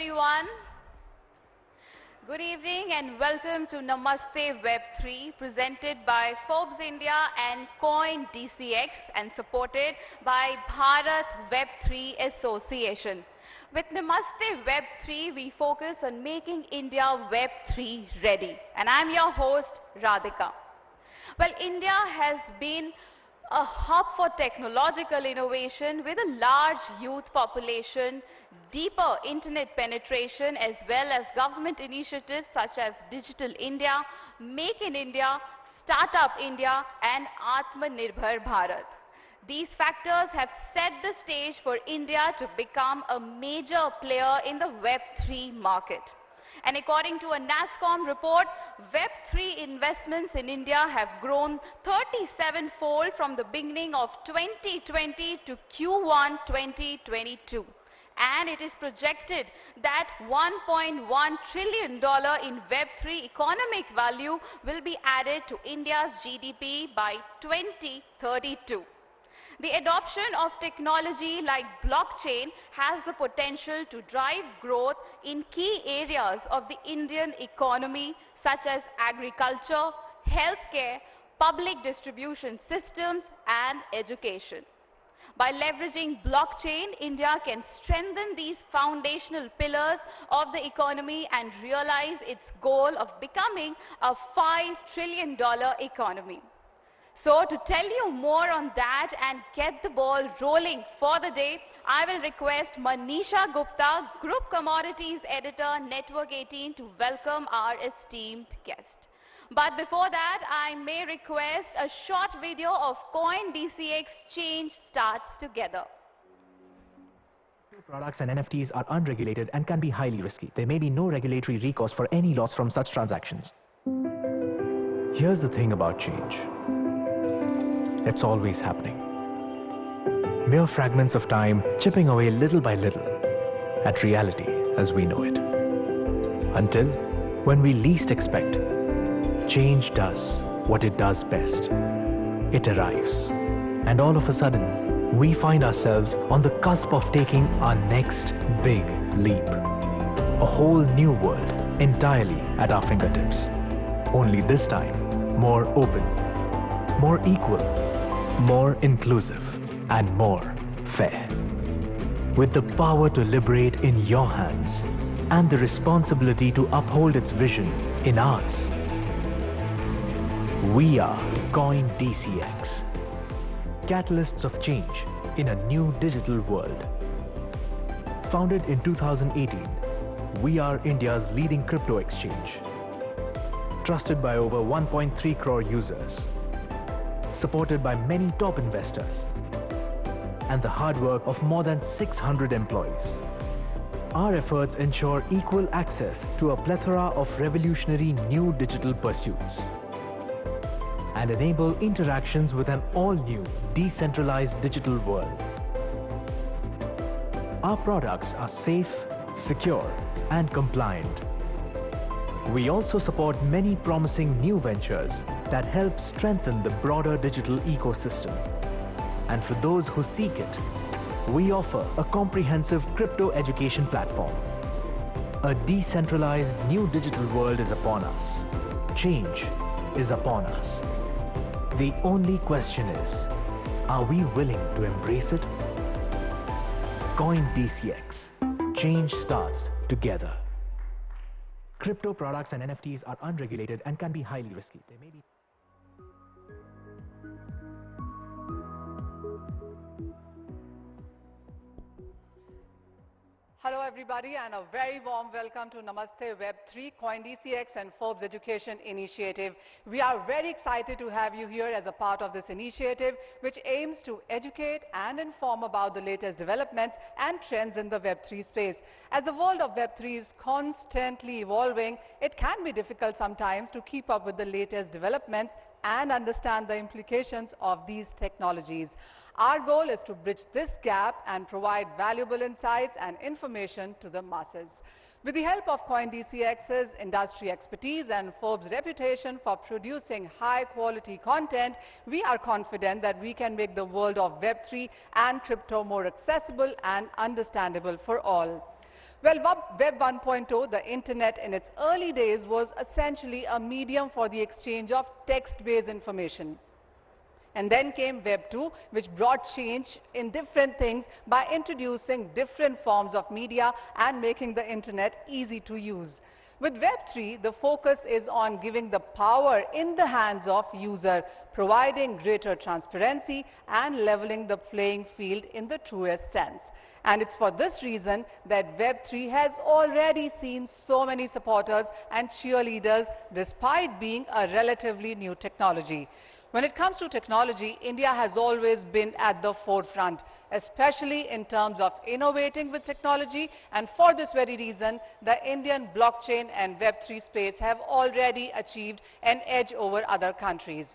everyone. Good evening and welcome to Namaste Web3, presented by Forbes India and Coindcx and supported by Bharat Web3 Association. With Namaste Web3, we focus on making India Web3 ready. And I'm your host, Radhika. Well, India has been a hub for technological innovation with a large youth population, deeper internet penetration, as well as government initiatives such as Digital India, Make in India, Startup India, and Atmanirbhar Bharat. These factors have set the stage for India to become a major player in the Web3 market. And according to a NASSCOM report, Web3 investments in India have grown 37-fold from the beginning of 2020 to Q1 2022. And it is projected that $1.1 trillion in Web3 economic value will be added to India's GDP by 2032. The adoption of technology like blockchain has the potential to drive growth in key areas of the Indian economy such as agriculture, healthcare, public distribution systems, and education. By leveraging blockchain, India can strengthen these foundational pillars of the economy and realize its goal of becoming a $5 trillion economy. So to tell you more on that and get the ball rolling for the day, I will request Manisha Gupta, Group Commodities Editor, Network 18, to welcome our esteemed guest. But before that, I may request a short video of Coindcx Change Starts Together. Products and NFTs are unregulated and can be highly risky. There may be no regulatory recourse for any loss from such transactions. Here's the thing about change. It's always happening. Mere fragments of time chipping away little by little at reality as we know it. Until, when we least expect, change does what it does best. It arrives. And all of a sudden, we find ourselves on the cusp of taking our next big leap. A whole new world entirely at our fingertips. Only this time, more open, more equal, more inclusive, and more fair. With the power to liberate in your hands and the responsibility to uphold its vision in ours, we are Coindcx, catalysts of change in a new digital world. Founded in 2018, we are India's leading crypto exchange, trusted by over 1.3 crore users, supported by many top investors, and the hard work of more than 600 employees. Our efforts ensure equal access to a plethora of revolutionary new digital pursuits and enable interactions with an all-new decentralized digital world. Our products are safe, secure, and compliant. We also support many promising new ventures that help strengthen the broader digital ecosystem. And for those who seek it, we offer a comprehensive crypto education platform. A decentralized new digital world is upon us. Change is upon us. The only question is, are we willing to embrace it? Coindcx. Change starts together. Crypto products and NFTs are unregulated and can be highly risky. They may be Hello everybody and a very warm welcome to Namaste Web3, Coindcx and Forbes Education Initiative. We are very excited to have you here as a part of this initiative which aims to educate and inform about the latest developments and trends in the Web3 space. As the world of Web3 is constantly evolving, it can be difficult sometimes to keep up with the latest developments and understand the implications of these technologies. Our goal is to bridge this gap and provide valuable insights and information to the masses. With the help of Coindcx's industry expertise and Forbes' reputation for producing high-quality content, we are confident that we can make the world of Web3 and crypto more accessible and understandable for all. Well, Web 1.0, the internet in its early days, was essentially a medium for the exchange of text-based information. And then came Web 2, which brought change in different things by introducing different forms of media and making the internet easy to use. With Web 3, the focus is on giving the power in the hands of user, providing greater transparency and leveling the playing field in the truest sense. And it's for this reason that Web 3 has already seen so many supporters and cheerleaders despite being a relatively new technology. When it comes to technology, India has always been at the forefront, especially in terms of innovating with technology, and for this very reason, the Indian blockchain and Web 3 space have already achieved an edge over other countries.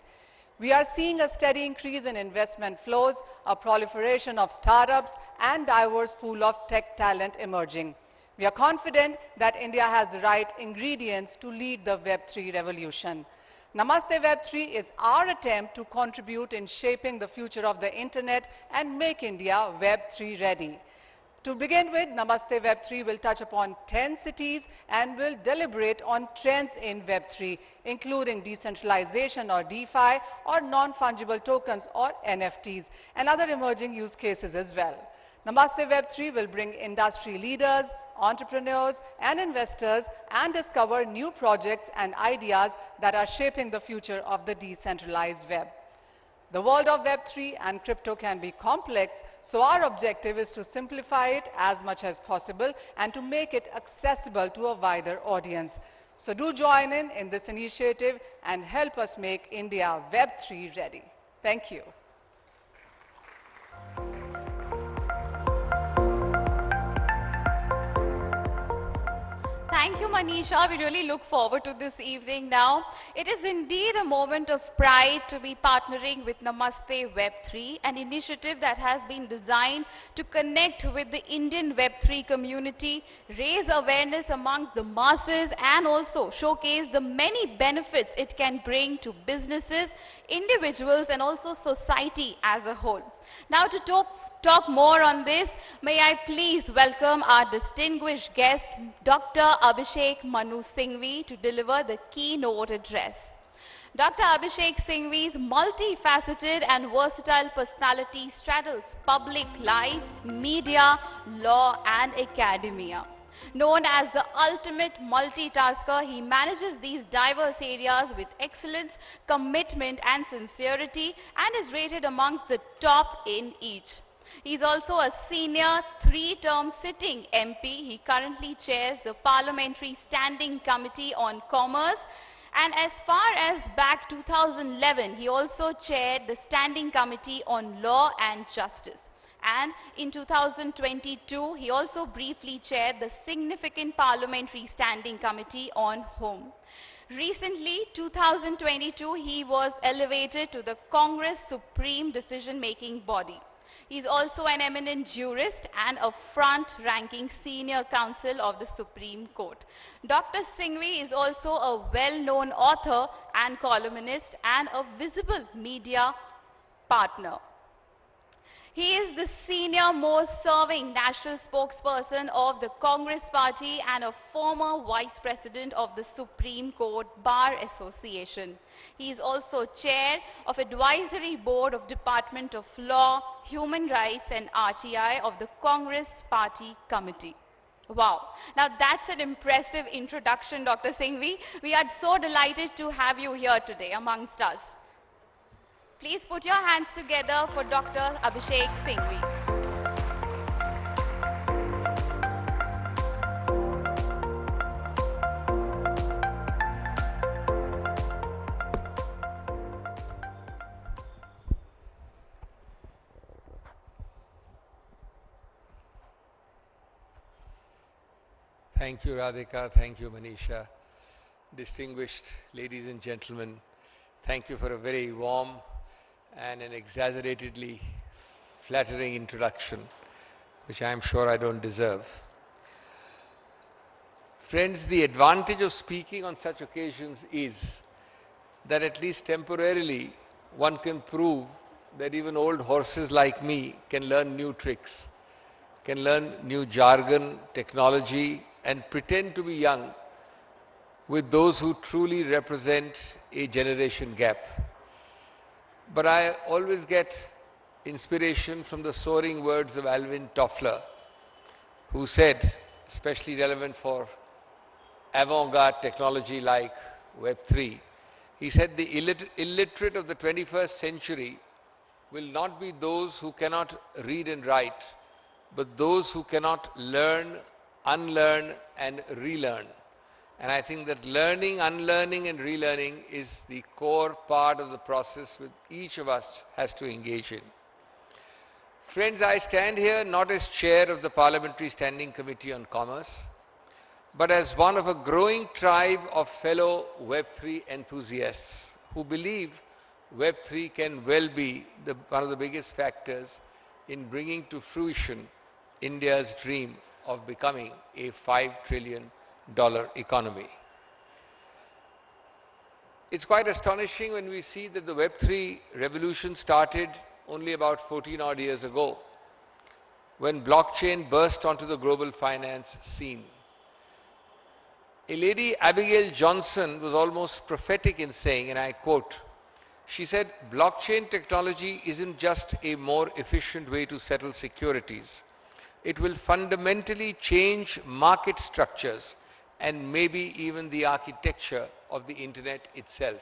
We are seeing a steady increase in investment flows, a proliferation of startups, and diverse pool of tech talent emerging. We are confident that India has the right ingredients to lead the Web 3 revolution. Namaste Web 3 is our attempt to contribute in shaping the future of the internet and make India Web 3 ready. To begin with, Namaste Web 3 will touch upon 10 cities and will deliberate on trends in Web 3, including decentralization or DeFi or non-fungible tokens or NFTs and other emerging use cases as well. Namaste Web 3 will bring industry leaders, entrepreneurs and investors and discover new projects and ideas that are shaping the future of the decentralized web. The world of Web 3 and crypto can be complex, so our objective is to simplify it as much as possible and to make it accessible to a wider audience. So do join in this initiative and help us make India Web 3 ready. Thank you. Thank you, Manisha. We really look forward to this evening now. It is indeed a moment of pride to be partnering with Namaste Web 3, an initiative that has been designed to connect with the Indian Web 3 community, raise awareness amongst the masses, and also showcase the many benefits it can bring to businesses, individuals, and also society as a whole. Now, to talk more on this, may I please welcome our distinguished guest, Dr. Abhishek Manu Singhvi, to deliver the keynote address. Dr. Abhishek Singhvi's multifaceted and versatile personality straddles public life, media, law, and academia. Known as the ultimate multitasker, he manages these diverse areas with excellence, commitment, and sincerity, and is rated amongst the top in each. He is also a senior three-term sitting MP. He currently chairs the Parliamentary Standing Committee on Commerce, and as far as back 2011, he also chaired the Standing Committee on Law and Justice. And in 2022, he also briefly chaired the significant Parliamentary Standing Committee on Home. Recently, 2022, he was elevated to the Congress Supreme Decision-Making Body. He is also an eminent jurist and a front-ranking senior counsel of the Supreme Court. Dr. Singhvi is also a well-known author and columnist and a visible media partner. He is the senior most serving national spokesperson of the Congress Party and a former vice president of the Supreme Court Bar Association. He is also chair of advisory board of Department of Law, Human Rights and RTI of the Congress Party Committee. Wow. Now that's an impressive introduction, Dr. Singhvi. We are so delighted to have you here today amongst us. Please put your hands together for Dr. Abhishek Singhvi. Thank you, Radhika. Thank you, Manisha. Distinguished ladies and gentlemen, thank you for a very warm and an exaggeratedly flattering introduction, which I am sure I don't deserve. Friends, the advantage of speaking on such occasions is that at least temporarily one can prove that even old horses like me can learn new tricks, can learn new jargon, technology, and pretend to be young with those who truly represent a generation gap. But I always get inspiration from the soaring words of Alvin Toffler, who said, especially relevant for avant-garde technology like Web3, he said the illiterate of the 21st century will not be those who cannot read and write, but those who cannot learn, unlearn and relearn. And I think that learning, unlearning and relearning is the core part of the process which each of us has to engage in. Friends, I stand here not as chair of the Parliamentary Standing Committee on Commerce, but as one of a growing tribe of fellow Web3 enthusiasts who believe Web3 can well be one of the biggest factors in bringing to fruition India's dream of becoming a $5 trillion economy. It's quite astonishing when we see that the Web3 revolution started only about 14 odd years ago, when blockchain burst onto the global finance scene. A lady, Abigail Johnson, was almost prophetic in saying, and I quote, she said, blockchain technology isn't just a more efficient way to settle securities. It will fundamentally change market structures and maybe even the architecture of the internet itself,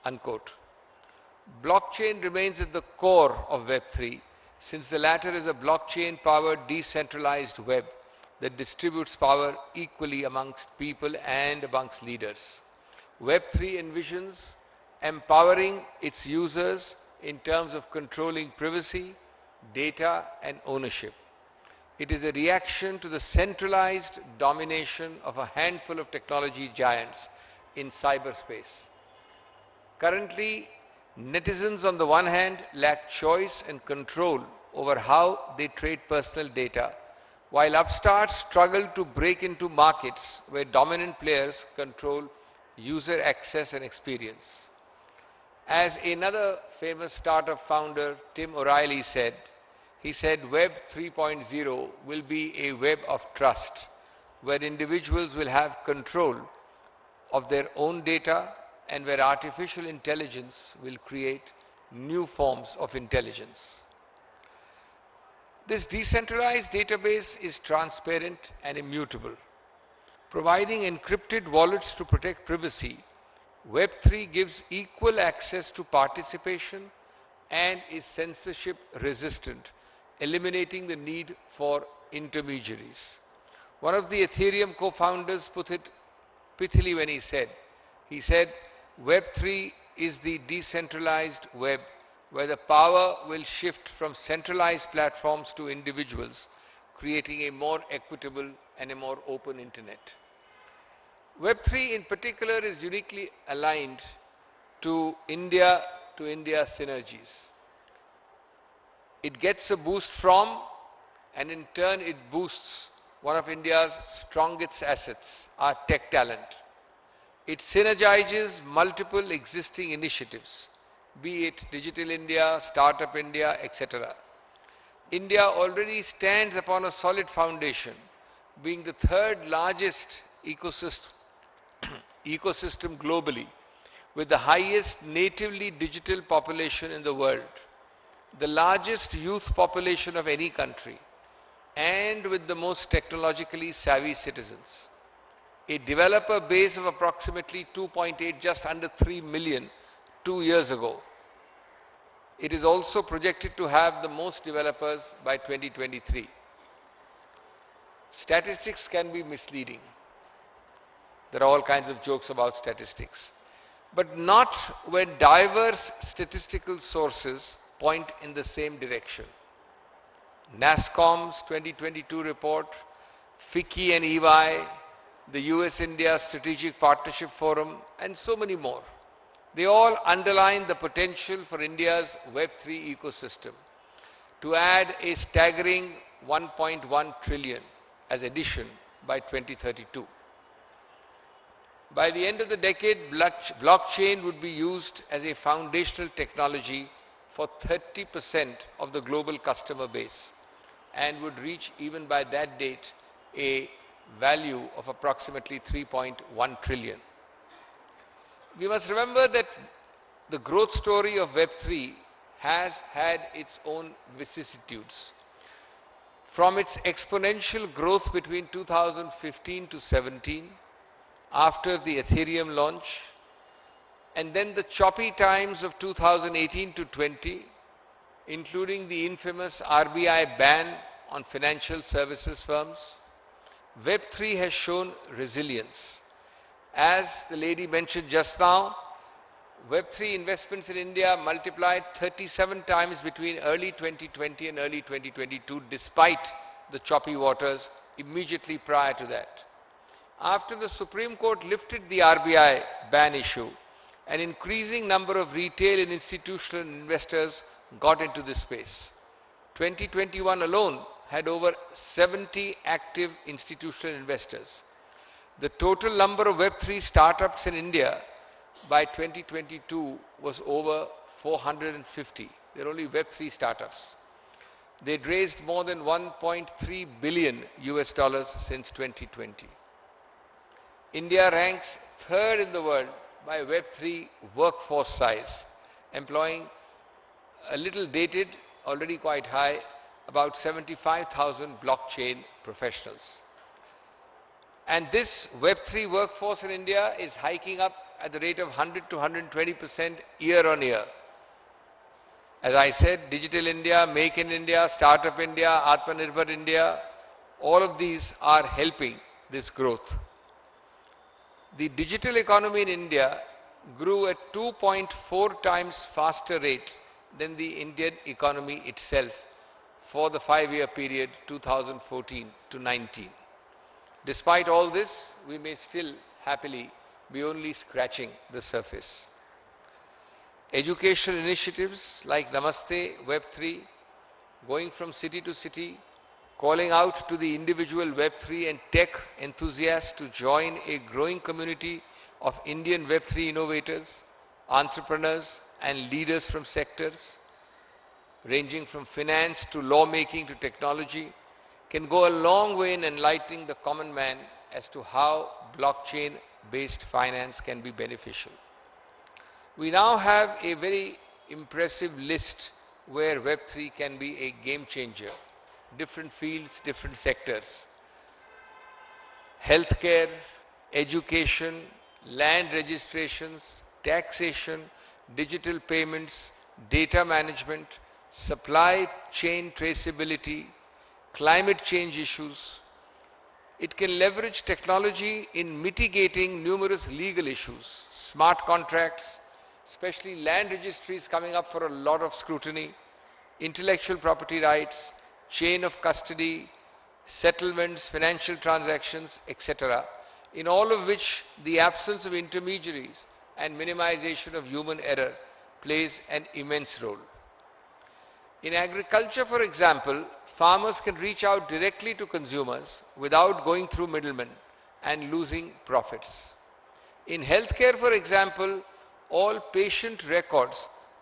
unquote. Blockchain remains at the core of Web3, since the latter is a blockchain-powered decentralized web that distributes power equally amongst people and amongst leaders. Web3 envisions empowering its users in terms of controlling privacy, data and ownership. It is a reaction to the centralized domination of a handful of technology giants in cyberspace. Currently, netizens on the one hand lack choice and control over how they trade personal data, while upstarts struggle to break into markets where dominant players control user access and experience. As another famous startup founder, Tim O'Reilly, said, he said, Web 3.0 will be a web of trust, where individuals will have control of their own data and where artificial intelligence will create new forms of intelligence. This decentralized database is transparent and immutable. Providing encrypted wallets to protect privacy, Web3 gives equal access to participation and is censorship resistant, eliminating the need for intermediaries. One of the Ethereum co-founders put it pithily when he said, Web3 is the decentralized web where the power will shift from centralized platforms to individuals, creating a more equitable and a more open internet. Web3 in particular is uniquely aligned to India synergies. It gets a boost from, and in turn it boosts one of India's strongest assets, our tech talent. It synergizes multiple existing initiatives, be it Digital India, Startup India, etc. India already stands upon a solid foundation, being the third largest ecosystem globally, with the highest natively digital population in the world, the largest youth population of any country, and with the most technologically savvy citizens. A developer base of approximately 2.8, just under 3 million 2 years ago. It is also projected to have the most developers by 2023. Statistics can be misleading. There are all kinds of jokes about statistics, but not when diverse statistical sources point in the same direction. NASSCOM's 2022 report, FICCI and EY, the US-India Strategic Partnership Forum, and so many more. They all underline the potential for India's Web3 ecosystem to add a staggering 1.1 trillion as addition by 2032. By the end of the decade, blockchain would be used as a foundational technology for 30% of the global customer base, and would reach even by that date a value of approximately 3.1 trillion. We must remember that the growth story of Web3 has had its own vicissitudes. From its exponential growth between 2015 to 17, after the Ethereum launch, and then the choppy times of 2018 to 20, including the infamous RBI ban on financial services firms, Web3 has shown resilience. As the lady mentioned just now, Web3 investments in India multiplied 37 times between early 2020 and early 2022, despite the choppy waters immediately prior to that. After the Supreme Court lifted the RBI ban issue, an increasing number of retail and institutional investors got into this space. 2021 alone had over 70 active institutional investors. The total number of Web3 startups in India by 2022 was over 450. They're only Web3 startups. They'd raised more than $1.3 billion since 2020. India ranks third in the world by Web3 workforce size, employing a little dated, already quite high, about 75,000 blockchain professionals. And this Web3 workforce in India is hiking up at the rate of 100 to 120% year on year. As I said, Digital India, Make in India, Startup India, Atmanirbhar India, all of these are helping this growth. The digital economy in India grew at 2.4 times faster rate than the Indian economy itself for the 5-year period 2014 to 19. Despite all this, we may still happily be only scratching the surface. Educational initiatives like Namaste, Web3, going from city to city, calling out to the individual Web3 and tech enthusiasts to join a growing community of Indian Web3 innovators, entrepreneurs and leaders from sectors, ranging from finance to lawmaking to technology, can go a long way in enlightening the common man as to how blockchain-based finance can be beneficial. We now have a very impressive list where Web3 can be a game changer. Different fields, different sectors. Healthcare, education, land registrations, taxation, digital payments, data management, supply chain traceability, climate change issues. It can leverage technology in mitigating numerous legal issues, smart contracts, especially land registries coming up for a lot of scrutiny, intellectual property rights, chain of custody, settlements, financial transactions, etc., in all of which the absence of intermediaries and minimization of human error plays an immense role. In agriculture, for example, farmers can reach out directly to consumers without going through middlemen and losing profits. In healthcare, for example, all patient records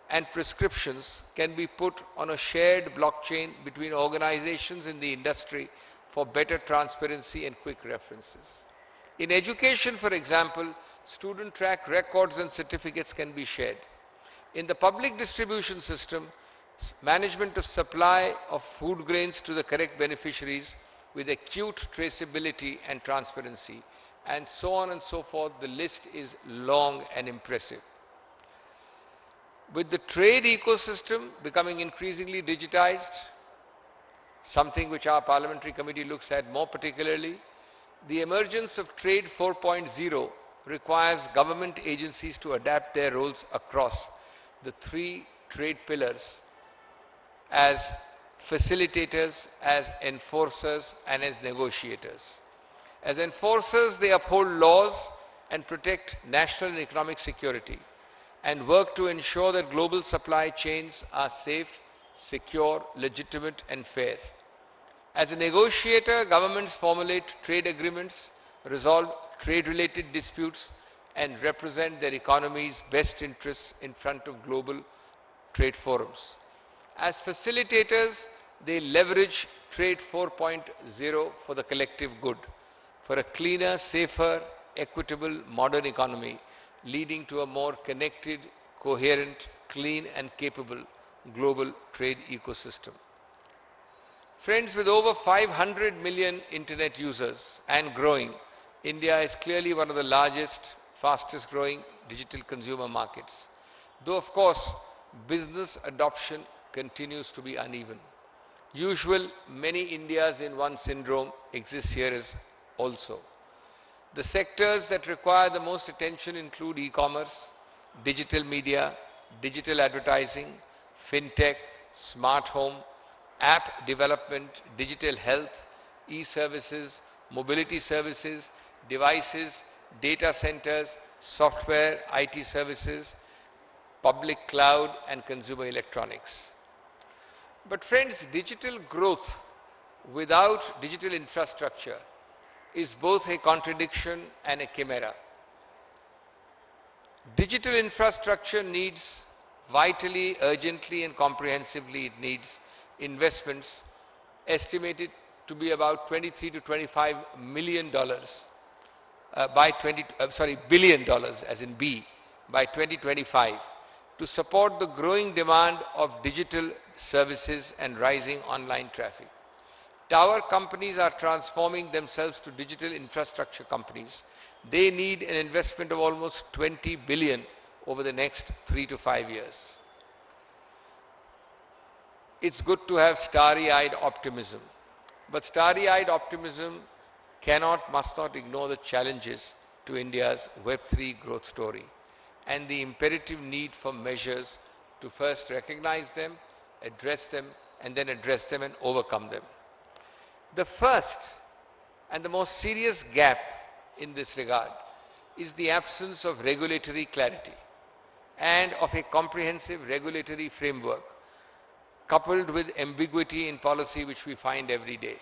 and prescriptions can be put on a shared blockchain between organizations in the industry for better transparency and quick references. In education, for example, student track records and certificates can be shared. In the public distribution system, management of supply of food grains to the correct beneficiaries with acute traceability and transparency, and so on and so forth. The list is long and impressive. With the trade ecosystem becoming increasingly digitized, something which our parliamentary committee looks at more particularly, the emergence of Trade 4.0 requires government agencies to adapt their roles across the 3 trade pillars as facilitators, as enforcers and as negotiators. As enforcers, they uphold laws and protect national and economic security, and work to ensure that global supply chains are safe, secure, legitimate and fair. As a negotiator, governments formulate trade agreements, resolve trade-related disputes and represent their economy's best interests in front of global trade forums. As facilitators, they leverage Trade 4.0 for the collective good, for a cleaner, safer, equitable, modern economy, leading to a more connected, coherent, clean and capable global trade ecosystem. Friends, with over 500 million internet users and growing, India is clearly one of the largest, fastest growing digital consumer markets. Though of course, business adoption continues to be uneven. Usual many Indias in one syndrome exists here as also. The sectors that require the most attention include e-commerce, digital media, digital advertising, fintech, smart home, app development, digital health, e-services, mobility services, devices, data centers, software, IT services, public cloud and consumer electronics. But friends, digital growth without digital infrastructure is both a contradiction and a chimera. Digital infrastructure needs vitally, urgently and comprehensively, it needs investments estimated to be about $23 to $25 million billion dollars as in B by 2025 to support the growing demand of digital services and rising online traffic. Tower companies are transforming themselves to digital infrastructure companies. They need an investment of almost 20 billion over the next 3 to 5 years. It's good to have starry-eyed optimism, but starry-eyed optimism must not ignore the challenges to India's Web3 growth story and the imperative need for measures to first recognize them, address them, and then address them and overcome them. The first and the most serious gap in this regard is the absence of regulatory clarity and of a comprehensive regulatory framework coupled with ambiguity in policy which we find every day.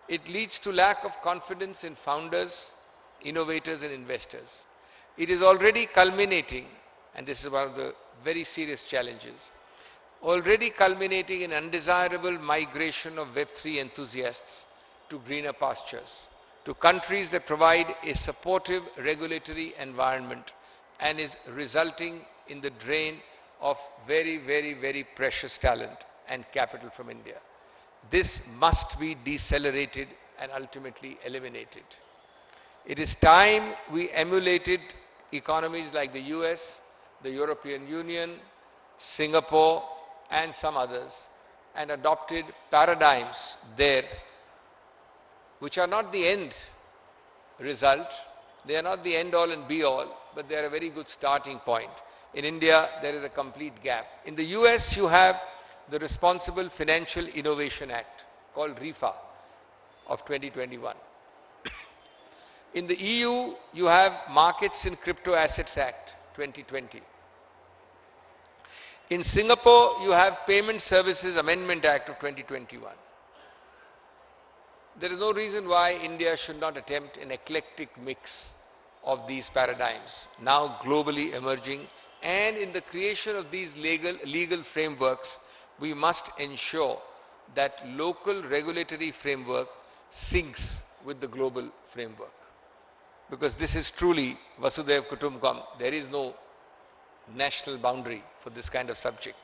It leads to lack of confidence in founders, innovators and investors. It is already culminating, and this is one of the very serious challenges, already culminating in undesirable migration of Web3 enthusiasts to greener pastures, to countries that provide a supportive regulatory environment and is resulting in the drain of very precious talent and capital from India. This must be decelerated and ultimately eliminated. It is time we emulated economies like the US, the European Union, Singapore and some others and adopted paradigms there which are not the end result, they are not the end all and be all, but they are a very good starting point. In India, there is a complete gap. In the US, you have the Responsible Financial Innovation Act, called RIFA, of 2021. In the EU, you have Markets in Crypto Assets Act, 2020. In Singapore, you have Payment Services Amendment Act of 2021. There is no reason why India should not attempt an eclectic mix of these paradigms, now globally emerging, and in the creation of these legal frameworks, we must ensure that local regulatory framework syncs with the global framework. Because this is truly Vasudhaiv Kutumbakam. There is no national boundary for this kind of subject.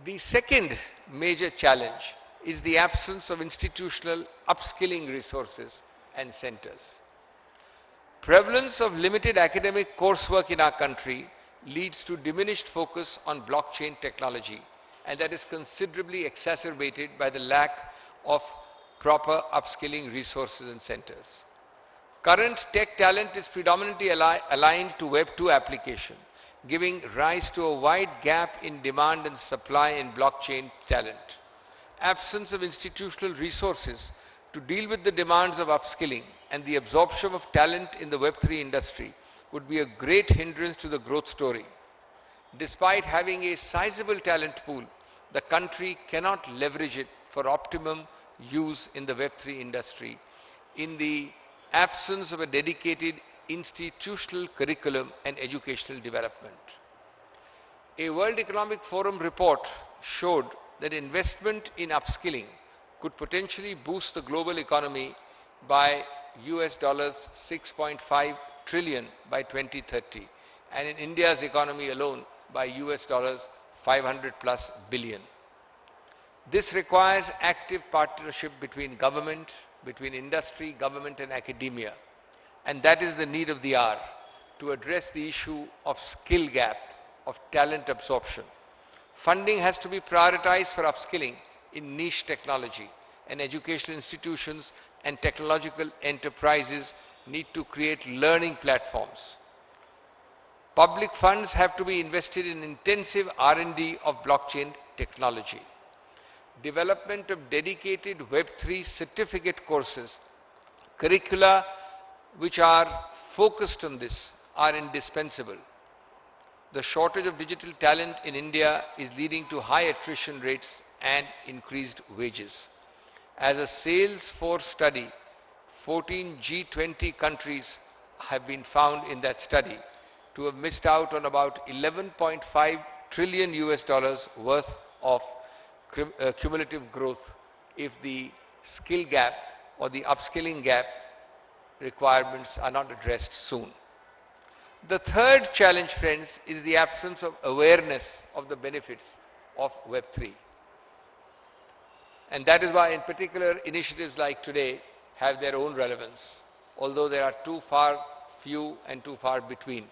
The second major challenge is the absence of institutional upskilling resources and centers. Prevalence of limited academic coursework in our country leads to diminished focus on blockchain technology, and that is considerably exacerbated by the lack of proper upskilling resources and centers. Current tech talent is predominantly aligned to Web2 application, giving rise to a wide gap in demand and supply in blockchain talent. Absence of institutional resources to deal with the demands of upskilling and the absorption of talent in the Web3 industry would be a great hindrance to the growth story. Despite having a sizable talent pool, the country cannot leverage it for optimum use in the Web3 industry in the absence of a dedicated institutional curriculum and educational development. A World Economic Forum report showed that investment in upskilling could potentially boost the global economy by US dollars 6.5 trillion by 2030, and in India's economy alone by US dollars 500 plus billion. This requires active partnership between government, between industry, government and academia. And that is the need of the hour to address the issue of skill gap, of talent absorption. Funding has to be prioritized for upskilling in niche technology, and educational institutions and technological enterprises need to create learning platforms. Public funds have to be invested in intensive R&D of blockchain technology. Development of dedicated Web3 certificate courses, curricula which are focused on this are indispensable. The shortage of digital talent in India is leading to high attrition rates and increased wages. As a Salesforce study, 14 G20 countries have been found in that study to have missed out on about 11.5 trillion US dollars worth of cumulative growth if the skill gap or the upskilling gap requirements are not addressed soon. The third challenge, friends, is the absence of awareness of the benefits of Web3. And that is why, in particular, initiatives like today have their own relevance, although there are too few and too far between.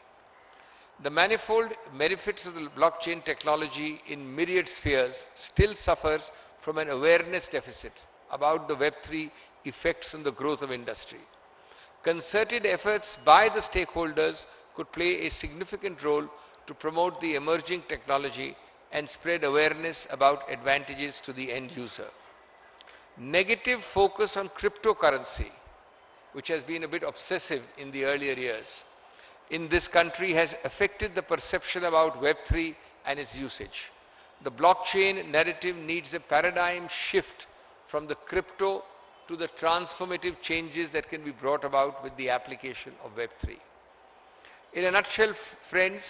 The manifold benefits of the blockchain technology in myriad spheres still suffers from an awareness deficit about the Web3 effects on the growth of industry. Concerted efforts by the stakeholders could play a significant role to promote the emerging technology and spread awareness about advantages to the end user. Negative focus on cryptocurrency, which has been a bit obsessive in the earlier years, in this country has affected the perception about Web3 and its usage. The blockchain narrative needs a paradigm shift from the crypto to the transformative changes that can be brought about with the application of Web3. In a nutshell, friends,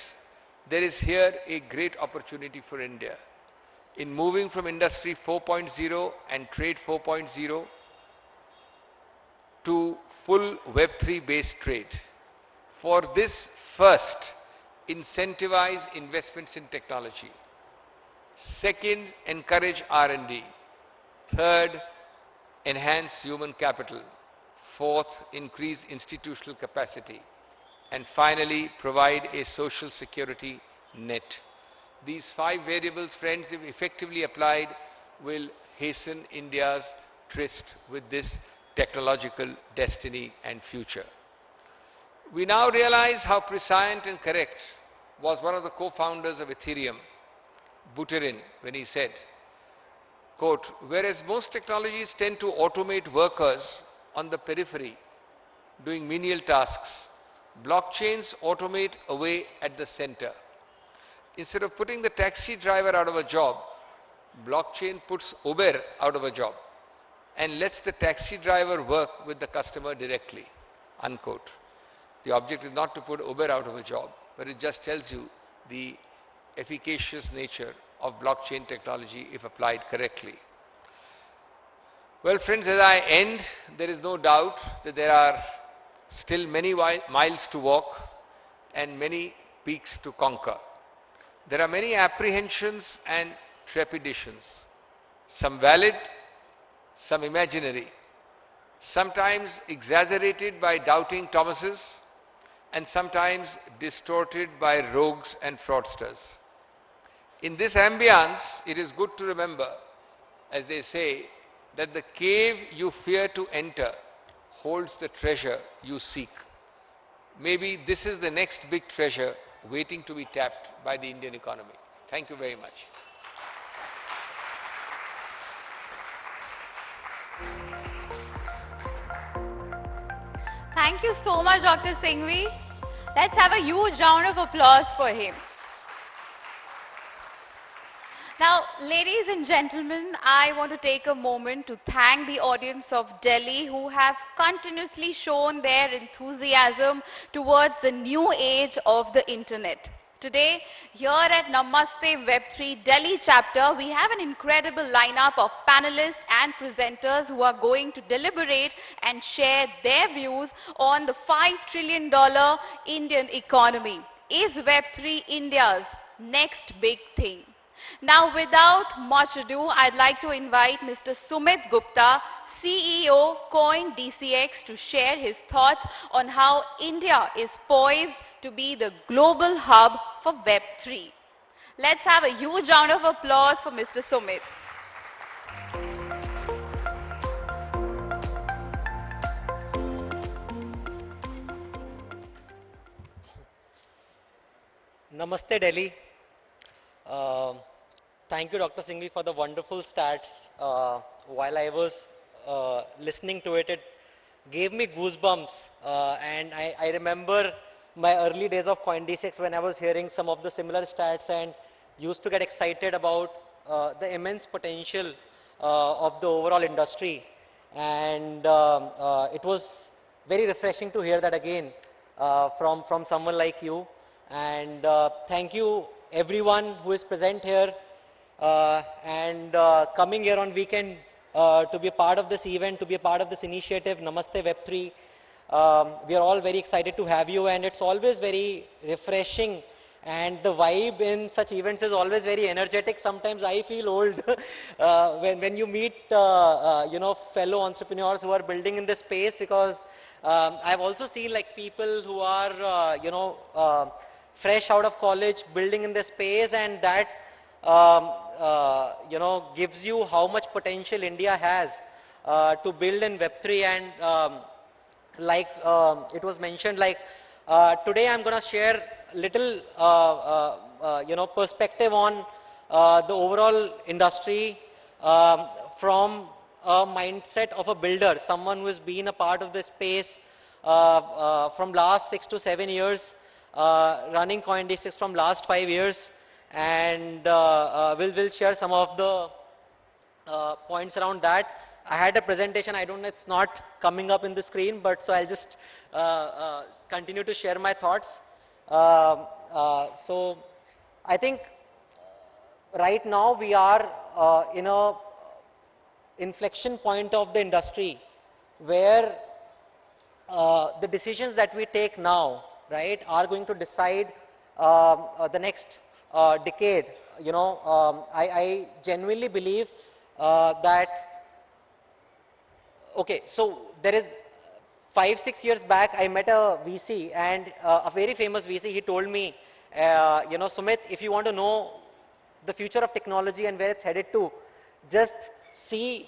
there is here a great opportunity for India in moving from Industry 4.0 and Trade 4.0 to full Web3 based trade. For this, first, incentivize investments in technology. Second, encourage R&D. Third, enhance human capital. Fourth, increase institutional capacity. And finally, provide a social security net. These 5 variables, friends, if effectively applied, will hasten India's tryst with this technological destiny and future. We now realize how prescient and correct was one of the co-founders of Ethereum, Buterin, when he said, quote, "Whereas most technologies tend to automate workers on the periphery doing menial tasks, blockchains automate away at the center. Instead of putting the taxi driver out of a job, blockchain puts Uber out of a job and lets the taxi driver work with the customer directly." Unquote. The object is not to put Uber out of a job, but it just tells you the efficacious nature of blockchain technology if applied correctly. Well, friends, as I end, there is no doubt that there are still many miles to walk and many peaks to conquer. There are many apprehensions and trepidations, some valid, some imaginary, sometimes exaggerated by doubting Thomases, and sometimes distorted by rogues and fraudsters. In this ambience, it is good to remember, as they say, that the cave you fear to enter holds the treasure you seek. Maybe this is the next big treasure waiting to be tapped by the Indian economy. Thank you very much. Thank you so much, Dr. Singhvi. Let's have a huge round of applause for him. Now, ladies and gentlemen, I want to take a moment to thank the audience of Delhi who have continuously shown their enthusiasm towards the new age of the internet. Today, here at Namaste Web3 Delhi chapter, we have an incredible lineup of panelists and presenters who are going to deliberate and share their views on the $5 trillion Indian economy. Is Web3 India's next big thing? Now, without much ado, I'd like to invite Mr. Sumit Gupta, CEO Coindcx, to share his thoughts on how India is poised to be the global hub for Web3. Let's have a huge round of applause for Mr. Sumit. Namaste Delhi. Thank you, Dr. Singhvi, for the wonderful stats. While I was listening to it, it gave me goosebumps. And I remember my early days of Coindcx when I was hearing some of the similar stats and used to get excited about the immense potential of the overall industry. And it was very refreshing to hear that again from someone like you. And thank you everyone who is present here and coming here on weekend to be a part of this event, to be a part of this initiative, Namaste Web3. We are all very excited to have you, and it's always very refreshing, and the vibe in such events is always very energetic. Sometimes I feel old when you meet you know, fellow entrepreneurs who are building in this space, because I've also seen like people who are you know, fresh out of college building in this space, and that you know, gives you how much potential India has to build in Web3. And like it was mentioned, like today I'm going to share little you know, perspective on the overall industry from a mindset of a builder, someone who has been a part of this space from last 6 to 7 years, running Coindcx from last 5 years, and we'll share some of the points around that. I had a presentation, I don't know, it's not coming up in the screen, but so I'll just continue to share my thoughts. So I think right now we are in a inflection point of the industry where the decisions that we take now, right, are going to decide the next decade. You know, I genuinely believe that, okay, so there is 5-6 years back, I met a VC, and a very famous VC, he told me, you know, Sumit, if you want to know the future of technology and where it's headed to, just see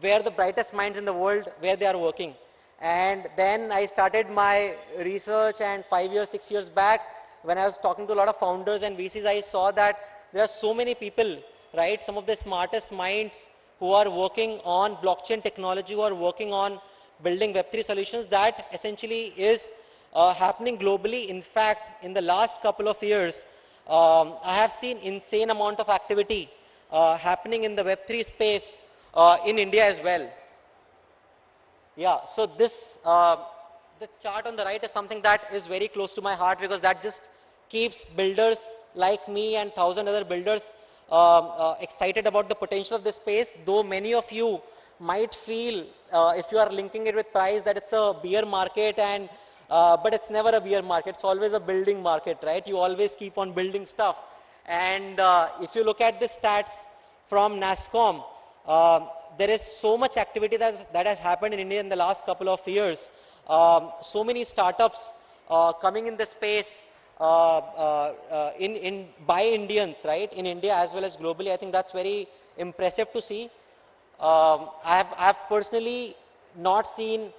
where the brightest minds in the world, where they are working. And then I started my research, and 5 years, 6 years back, when I was talking to a lot of founders and VCs, I saw that there are so many people, right, some of the smartest minds who are working on blockchain technology, who are working on building Web3 solutions. That essentially is happening globally. In fact, in the last couple of years, I have seen insane amount of activity happening in the Web3 space in India as well. Yeah, so this, the chart on the right is something that is very close to my heart, because that just keeps builders like me and 1,000 other builders excited about the potential of this space. Though many of you might feel, if you are linking it with price, that it's a bear market, and but it's never a bear market, it's always a building market, right? You always keep on building stuff. And if you look at the stats from NASSCOM, there is so much activity that has happened in India in the last couple of years. So many startups coming in the space by Indians, right, in India as well as globally. I think that's very impressive to see. I have personally not seen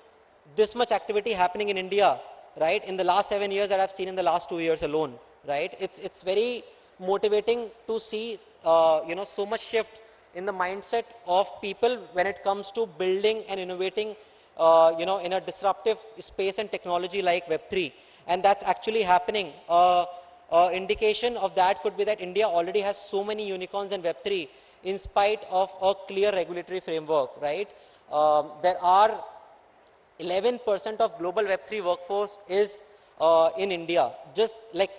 this much activity happening in India, right, in the last 7 years that I've seen in the last 2 years alone, right. It's very motivating to see you know, so much shift in the mindset of people when it comes to building and innovating you know, in a disruptive space and technology like Web3. And that's actually happening. Indication of that could be that India already has so many unicorns in Web3 in spite of a clear regulatory framework, right? There are 11% of global Web3 workforce is in India. Just like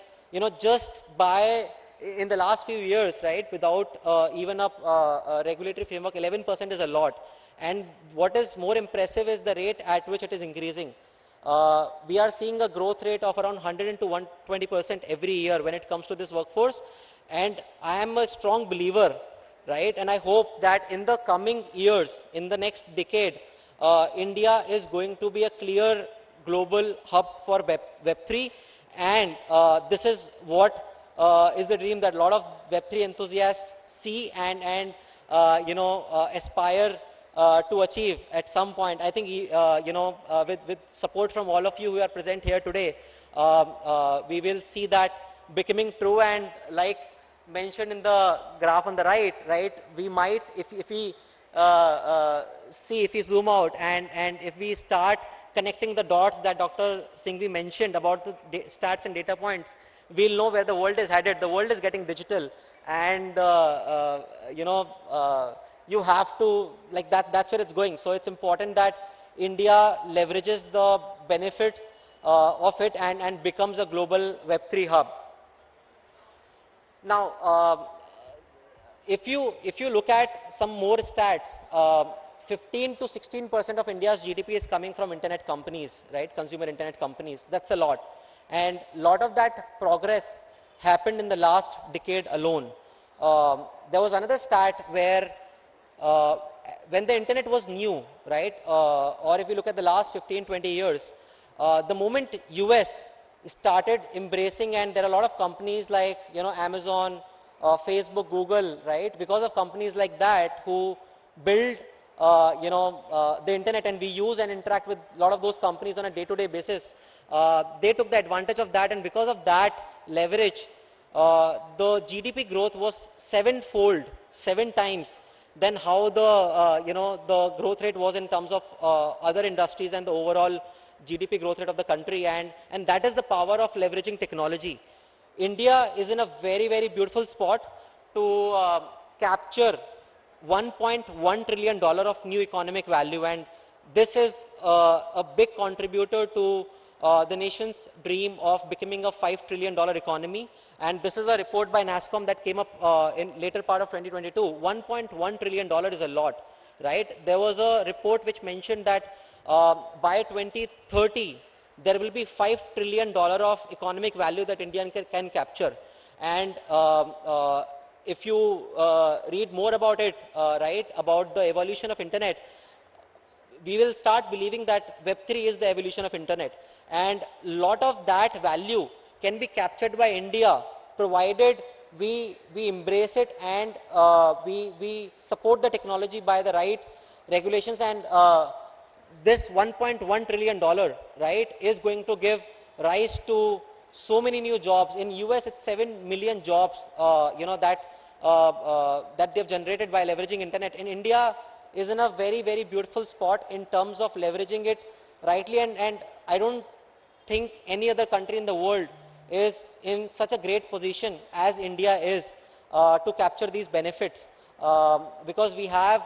just by in the last few years, right, without even a regulatory framework, 11% is a lot. And what is more impressive is the rate at which it is increasing. We are seeing a growth rate of around 100 to 120% every year when it comes to this workforce. And I am a strong believer, right, and I hope that in the coming years, in the next decade, India is going to be a clear global hub for Web3, and this is what is the dream that a lot of Web3 enthusiasts see and aspire to achieve at some point. I think with support from all of you who are present here today, we will see that becoming true. And like mentioned in the graph on the right, we might, if we zoom out and if we start connecting the dots that Dr. Singhvi mentioned about the stats and data points, we'll know where the world is headed. The world is getting digital, and you have to, like that's where it's going. So it's important that India leverages the benefits of it and becomes a global Web3 hub. Now, if you look at some more stats, 15 to 16% of India's GDP is coming from internet companies, right? Consumer internet companies. That's a lot, and a lot of that progress happened in the last decade alone. There was another stat where when the internet was new, right? Or if you look at the last 15-20 years, the moment US started embracing, and there are a lot of companies like Amazon, Facebook, Google, right? Because of companies like that who build the internet, and we use and interact with a lot of those companies on a day-to-day basis. They took the advantage of that, and because of that leverage, the GDP growth was sevenfold, 7 times than how the growth rate was in terms of other industries and the overall GDP growth rate of the country. And that is the power of leveraging technology. India is in a very, very beautiful spot to capture $1.1 trillion of new economic value, and this is a big contributor to the nation's dream of becoming a $5 trillion economy. And this is a report by NASSCOM that came up in later part of 2022. $1.1 trillion is a lot, right? There was a report which mentioned that by 2030, there will be $5 trillion of economic value that India can capture. And if you read more about it, right, about the evolution of internet, we will start believing that Web3 is the evolution of internet. And a lot of that value can be captured by India, provided we embrace it and we support the technology by the right regulations. And this $1.1 trillion, right, is going to give rise to so many new jobs. In US, it's 7 million jobs, that they've generated by leveraging internet. And India is in a very, very beautiful spot in terms of leveraging it rightly. And I don't think any other country in the world is in such a great position as India is to capture these benefits, because we have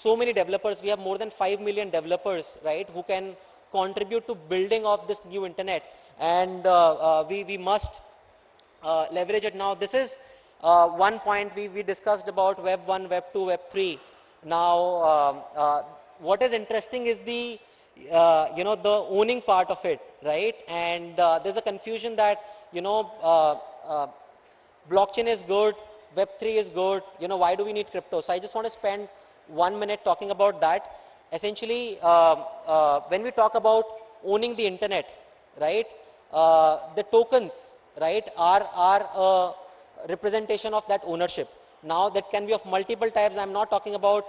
so many developers. We have more than 5 million developers, right, who can contribute to building of this new internet, and we must leverage it. Now, this is one point we discussed about Web 1, Web 2, Web 3. Now, what is interesting is the the owning part of it, right? And there's a confusion that blockchain is good, Web 3 is good. Why do we need crypto? So I just want to spend 1 minute talking about that. Essentially, when we talk about owning the internet, right, the tokens, right, are a representation of that ownership. Now, that can be of multiple types. I'm not talking about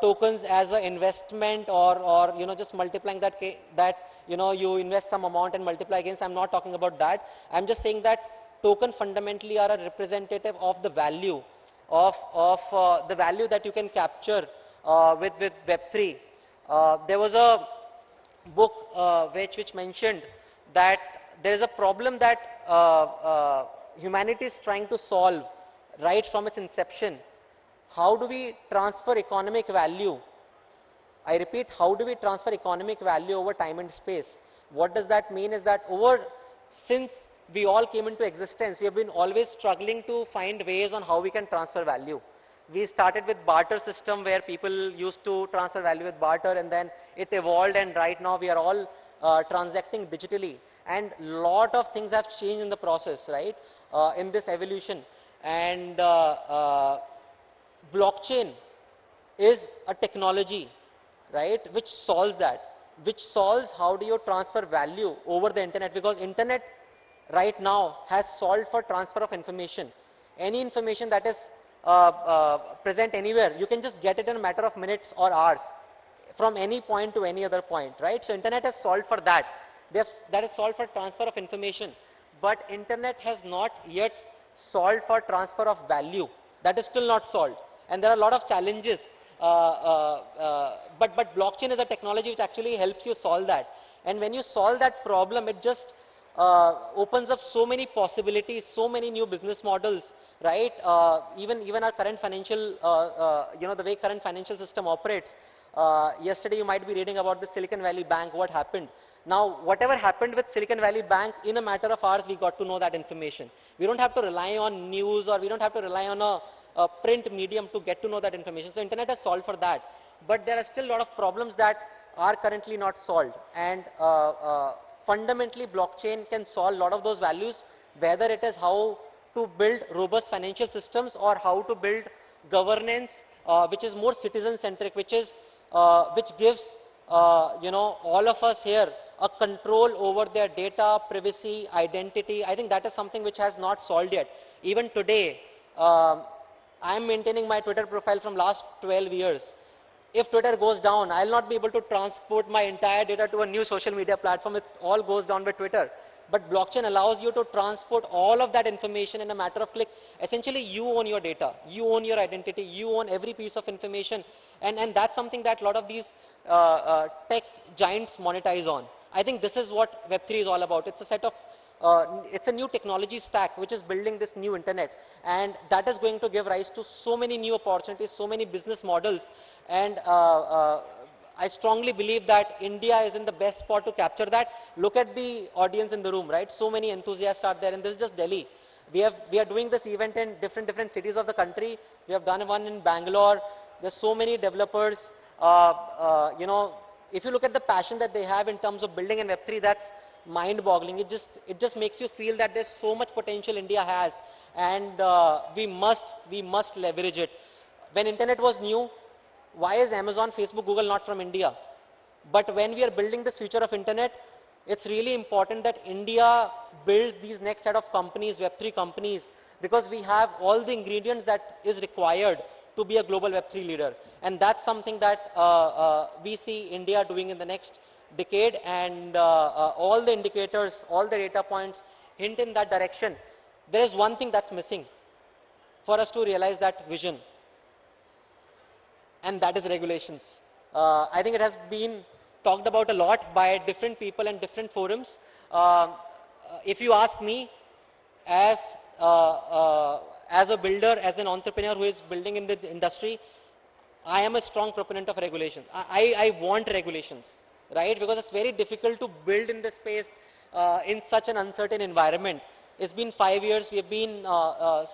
tokens as an investment or just multiplying that you invest some amount and multiply against. I'm not talking about that. I'm just saying that tokens fundamentally are a representative of the value of the value that you can capture with Web3. There was a book which mentioned that there is a problem that humanity is trying to solve right from its inception. How do we transfer economic value? I repeat, how do we transfer economic value over time and space? What does that mean is that since we all came into existence, we have been always struggling to find ways on how we can transfer value. We started with barter system where people used to transfer value with barter, and then it evolved, and right now we are all transacting digitally. And lot of things have changed in the process, right, in this evolution. And blockchain is a technology, right, which solves that, which solves how do you transfer value over the internet, because internet right now has solved for transfer of information. Any information that is present anywhere, you can just get it in a matter of minutes or hours from any point to any other point, right? So internet has solved for that. That is solved for transfer of information, but internet has not yet solved for transfer of value. That is still not solved, and there are a lot of challenges. But blockchain is a technology which actually helps you solve that. And when you solve that problem, it just opens up so many possibilities, so many new business models, right? Even our current financial, the way current financial system operates. Yesterday you might be reading about the Silicon Valley Bank, what happened. Now, whatever happened with Silicon Valley Bank, in a matter of hours, we got to know that information. We don't have to rely on news, or we don't have to rely on a print medium to get to know that information. So internet has solved for that. But there are still a lot of problems that are currently not solved. And fundamentally, blockchain can solve a lot of those values, whether it is how to build robust financial systems or how to build governance, which is more citizen-centric, which gives all of us here a control over their data, privacy, identity. I think that is something which has not solved yet. Even today, I am maintaining my Twitter profile from last 12 years. If Twitter goes down, I will not be able to transport my entire data to a new social media platform. It all goes down with Twitter. But blockchain allows you to transport all of that information in a matter of click. Essentially, you own your data, you own your identity, you own every piece of information. And that's something that a lot of these tech giants monetize on. I think this is what Web3 is all about. It's a set of, it's a new technology stack which is building this new internet. And that is going to give rise to so many new opportunities, so many business models. And I strongly believe that India is in the best spot to capture that. Look at the audience in the room, right? So many enthusiasts are there, and this is just Delhi. We are doing this event in different cities of the country. We have done one in Bangalore. There's so many developers. If you look at the passion that they have in terms of building in Web3, that's mind-boggling. It just makes you feel that there's so much potential India has, and we must leverage it. When internet was new, why is Amazon, Facebook, Google not from India? But when we are building this future of internet, it's really important that India builds these next set of companies, Web3 companies, because we have all the ingredients that is required to be a global Web3 leader. And that's something that we see India doing in the next decade, and all the indicators, all the data points hint in that direction. There is one thing that's missing for us to realize that vision, and that is regulations. I think it has been talked about a lot by different people and different forums. If you ask me, as a builder, as an entrepreneur who is building in the industry, I am a strong proponent of regulations. I want regulations, right? Because it's very difficult to build in this space in such an uncertain environment. It's been 5 years. We have been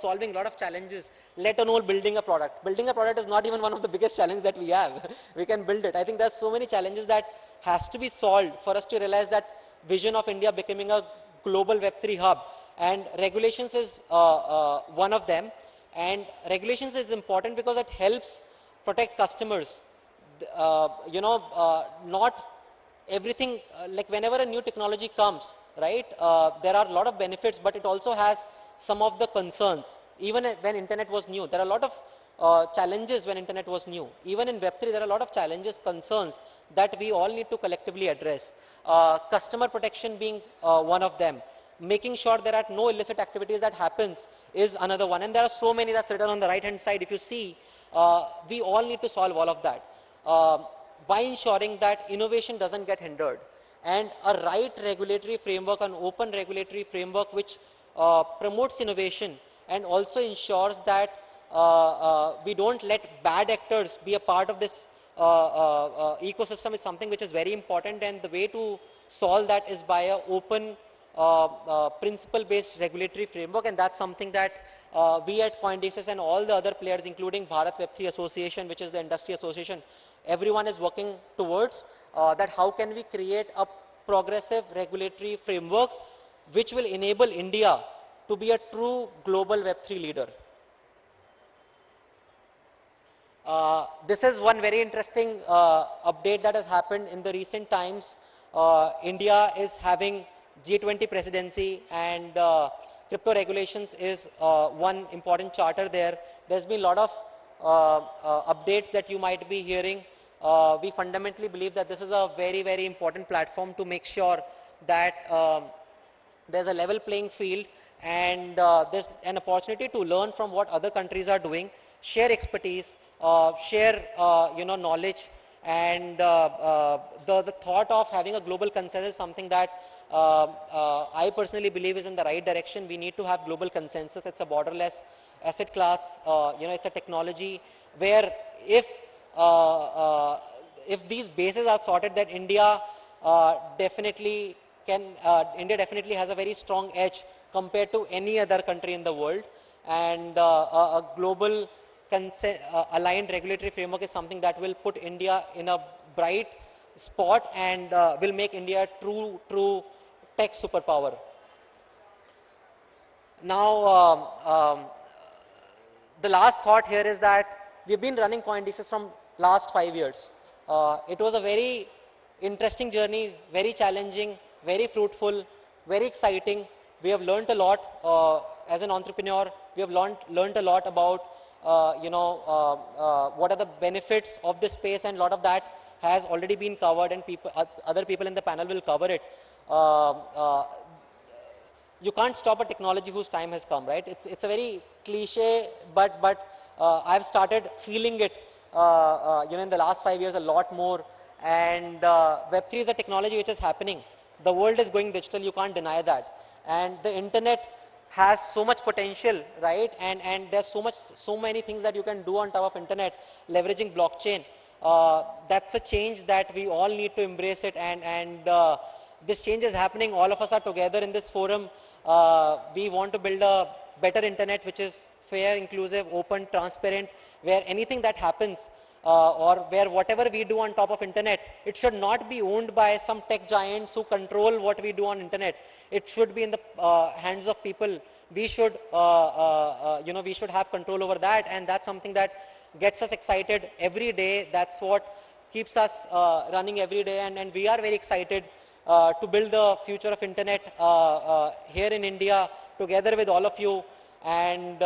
solving a lot of challenges, let alone building a product. Building a product is not even one of the biggest challenges that we have. We can build it. I think there's so many challenges that has to be solved for us to realize that vision of India becoming a global Web3 hub. And regulations is one of them. And regulations is important because it helps protect customers. Not everything, like whenever a new technology comes, right, there are a lot of benefits, but it also has some of the concerns. Even when internet was new, there are a lot of challenges when internet was new. Even in Web3, there are a lot of challenges, concerns that we all need to collectively address. Customer protection being one of them. Making sure there are no illicit activities that happens is another one. And there are so many that's written on the right-hand side. If you see, we all need to solve all of that by ensuring that innovation doesn't get hindered. And a right regulatory framework, an open regulatory framework which promotes innovation and also ensures that we don't let bad actors be a part of this ecosystem is something which is very important. And the way to solve that is by an open principle-based regulatory framework, and that's something that we at Coindcx and all the other players, including Bharat Web3 Association, which is the industry association, everyone is working towards that how can we create a progressive regulatory framework which will enable India to be a true global Web3 leader. This is one very interesting update that has happened in the recent times. India is having G20 presidency, and crypto regulations is one important charter there. There's been a lot of updates that you might be hearing. We fundamentally believe that this is a very, very important platform to make sure that there's a level playing field, and there's an opportunity to learn from what other countries are doing, share expertise, share knowledge, and the thought of having a global consensus is something that I personally believe is in the right direction. We need to have global consensus. It's a borderless asset class. It's a technology where if these bases are sorted, that India definitely has a very strong edge compared to any other country in the world, and a global aligned regulatory framework is something that will put India in a bright spot and will make India a true tech superpower. Now, the last thought here is that we've been running Coindcx from last 5 years. It was a very interesting journey, very challenging, very fruitful, very exciting. We have learned a lot as an entrepreneur. We have learned a lot about what are the benefits of this space, and a lot of that has already been covered, and other people in the panel will cover it. You can't stop a technology whose time has come, right? It's a very cliche, but I've started feeling it in the last 5 years a lot more, and Web3 is a technology which is happening. The world is going digital, you can't deny that, and the internet has so much potential, right? And there's so many things that you can do on top of internet, leveraging blockchain. That's a change that we all need to embrace it, and this change is happening. All of us are together in this forum. We want to build a better internet which is fair, inclusive, open, transparent, where anything that happens or where whatever we do on top of internet, it should not be owned by some tech giants who control what we do on internet. It should be in the hands of people. We should, we should have control over that, and that's something that gets us excited every day. That's what keeps us running every day, and we are very excited to build the future of internet here in India together with all of you. And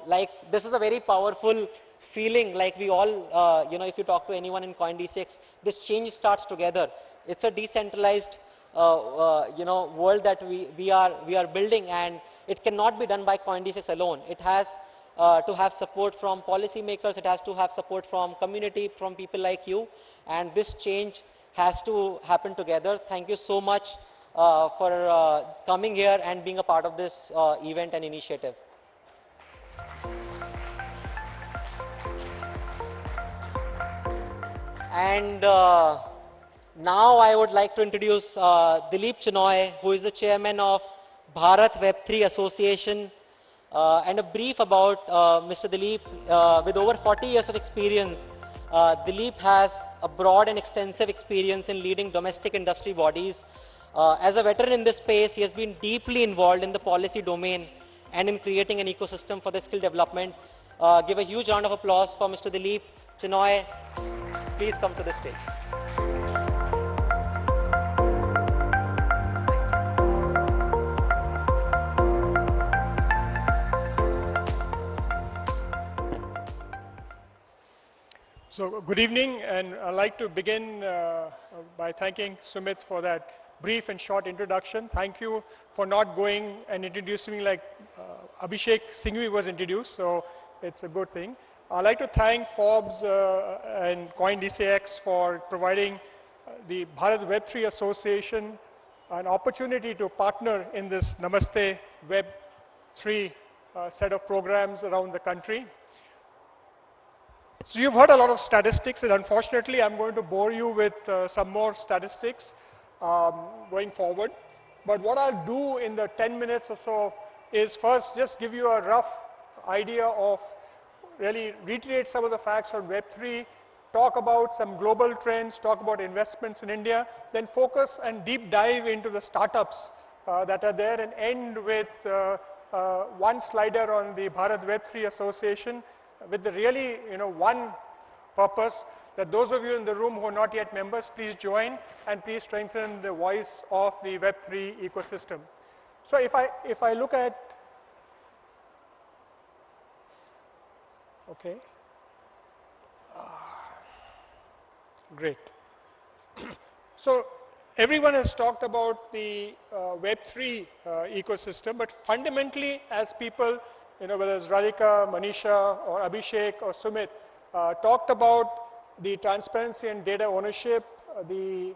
like this is a very powerful feeling. Like we all, if you talk to anyone in Coindcx, this change starts together. It's a decentralized world that we are building, and it cannot be done by Coindcx alone. It has to have support from policymakers. It has to have support from community, from people like you, and this change has to happen together. Thank you so much for coming here and being a part of this event and initiative. And now I would like to introduce Dilip Chinoy, who is the chairman of Bharat Web3 Association, and a brief about Mr. Dilip. With over 40 years of experience, Dilip has a broad and extensive experience in leading domestic industry bodies. As a veteran in this space, he has been deeply involved in the policy domain and in creating an ecosystem for the skill development. Give a huge round of applause for Mr. Dilip Chinoy. Please come to the stage. So good evening, and I'd like to begin by thanking Sumit for that brief and short introduction. Thank you for not going and introducing me like Abhishek Singhvi was introduced, so it's a good thing. I'd like to thank Forbes and Coindcx for providing the Bharat Web3 Association an opportunity to partner in this Namaste Web3 set of programs around the country. So you've heard a lot of statistics, and unfortunately I'm going to bore you with some more statistics. going forward. But what I'll do in the 10 minutes or so is first just give you a rough idea of, really reiterate some of the facts on Web3, talk about some global trends, talk about investments in India, then focus and deep dive into the startups that are there, and end with one slider on the Bharat Web3 Association with the really, one purpose, that those of you in the room who are not yet members, please join and please strengthen the voice of the Web3 ecosystem. So if I look at, okay, great. So everyone has talked about the Web3 ecosystem, but fundamentally, as people, whether it's Radhika, Manisha, or Abhishek, or Sumit, talked about the transparency and data ownership, the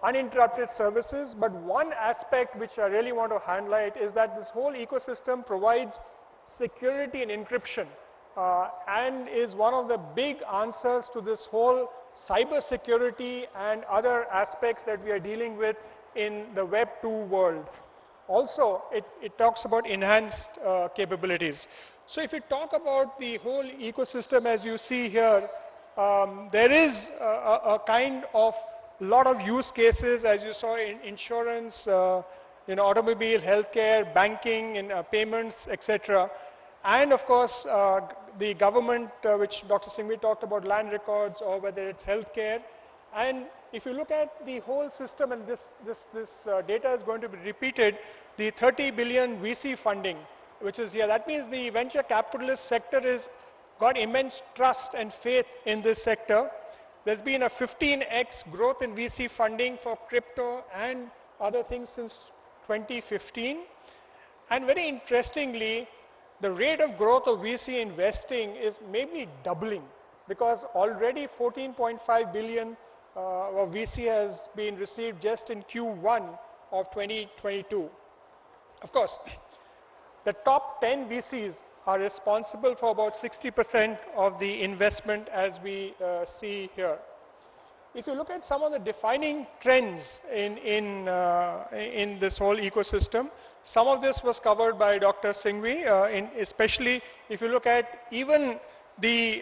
uninterrupted services, but one aspect which I really want to highlight is that this whole ecosystem provides security and encryption, and is one of the big answers to this whole cyber security and other aspects that we are dealing with in the Web 2 world. Also, it talks about enhanced capabilities. So if you talk about the whole ecosystem, as you see here, there is a kind of lot of use cases, as you saw in insurance, automobile, healthcare, banking, and payments, etc. And of course, the government, which Dr. Singhvi talked about, land records, or whether it's healthcare. And if you look at the whole system, and this data is going to be repeated, the 30 billion VC funding, which is here, that means the venture capitalist sector has got immense trust and faith in this sector. There's been a 15x growth in VC funding for crypto and other things since 2015. And very interestingly, the rate of growth of VC investing is maybe doubling, because already 14.5 billion of VC has been received just in Q1 of 2022. Of course, the top 10 VCs are responsible for about 60% of the investment, as we see here. If you look at some of the defining trends in this whole ecosystem, some of this was covered by Dr. Singhvi, especially if you look at even the,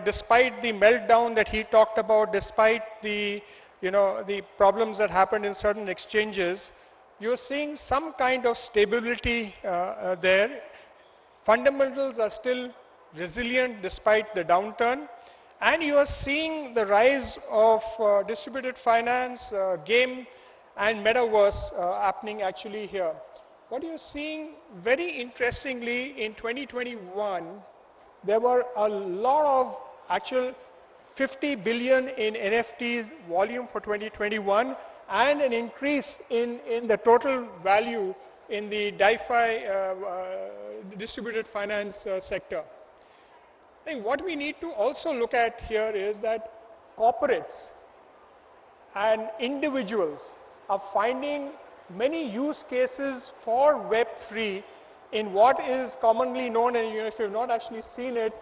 despite the meltdown that he talked about, despite the, the problems that happened in certain exchanges, you're seeing some kind of stability there. Fundamentals are still resilient despite the downturn, and you are seeing the rise of distributed finance, game, and metaverse happening actually here. What you're seeing, very interestingly, in 2021, there were a lot of actual 50 billion in NFTs volume for 2021, and an increase in the total value in the DeFi distributed finance sector. I think what we need to also look at here is that corporates and individuals are finding many use cases for Web3 in what is commonly known, and if you've not actually seen it,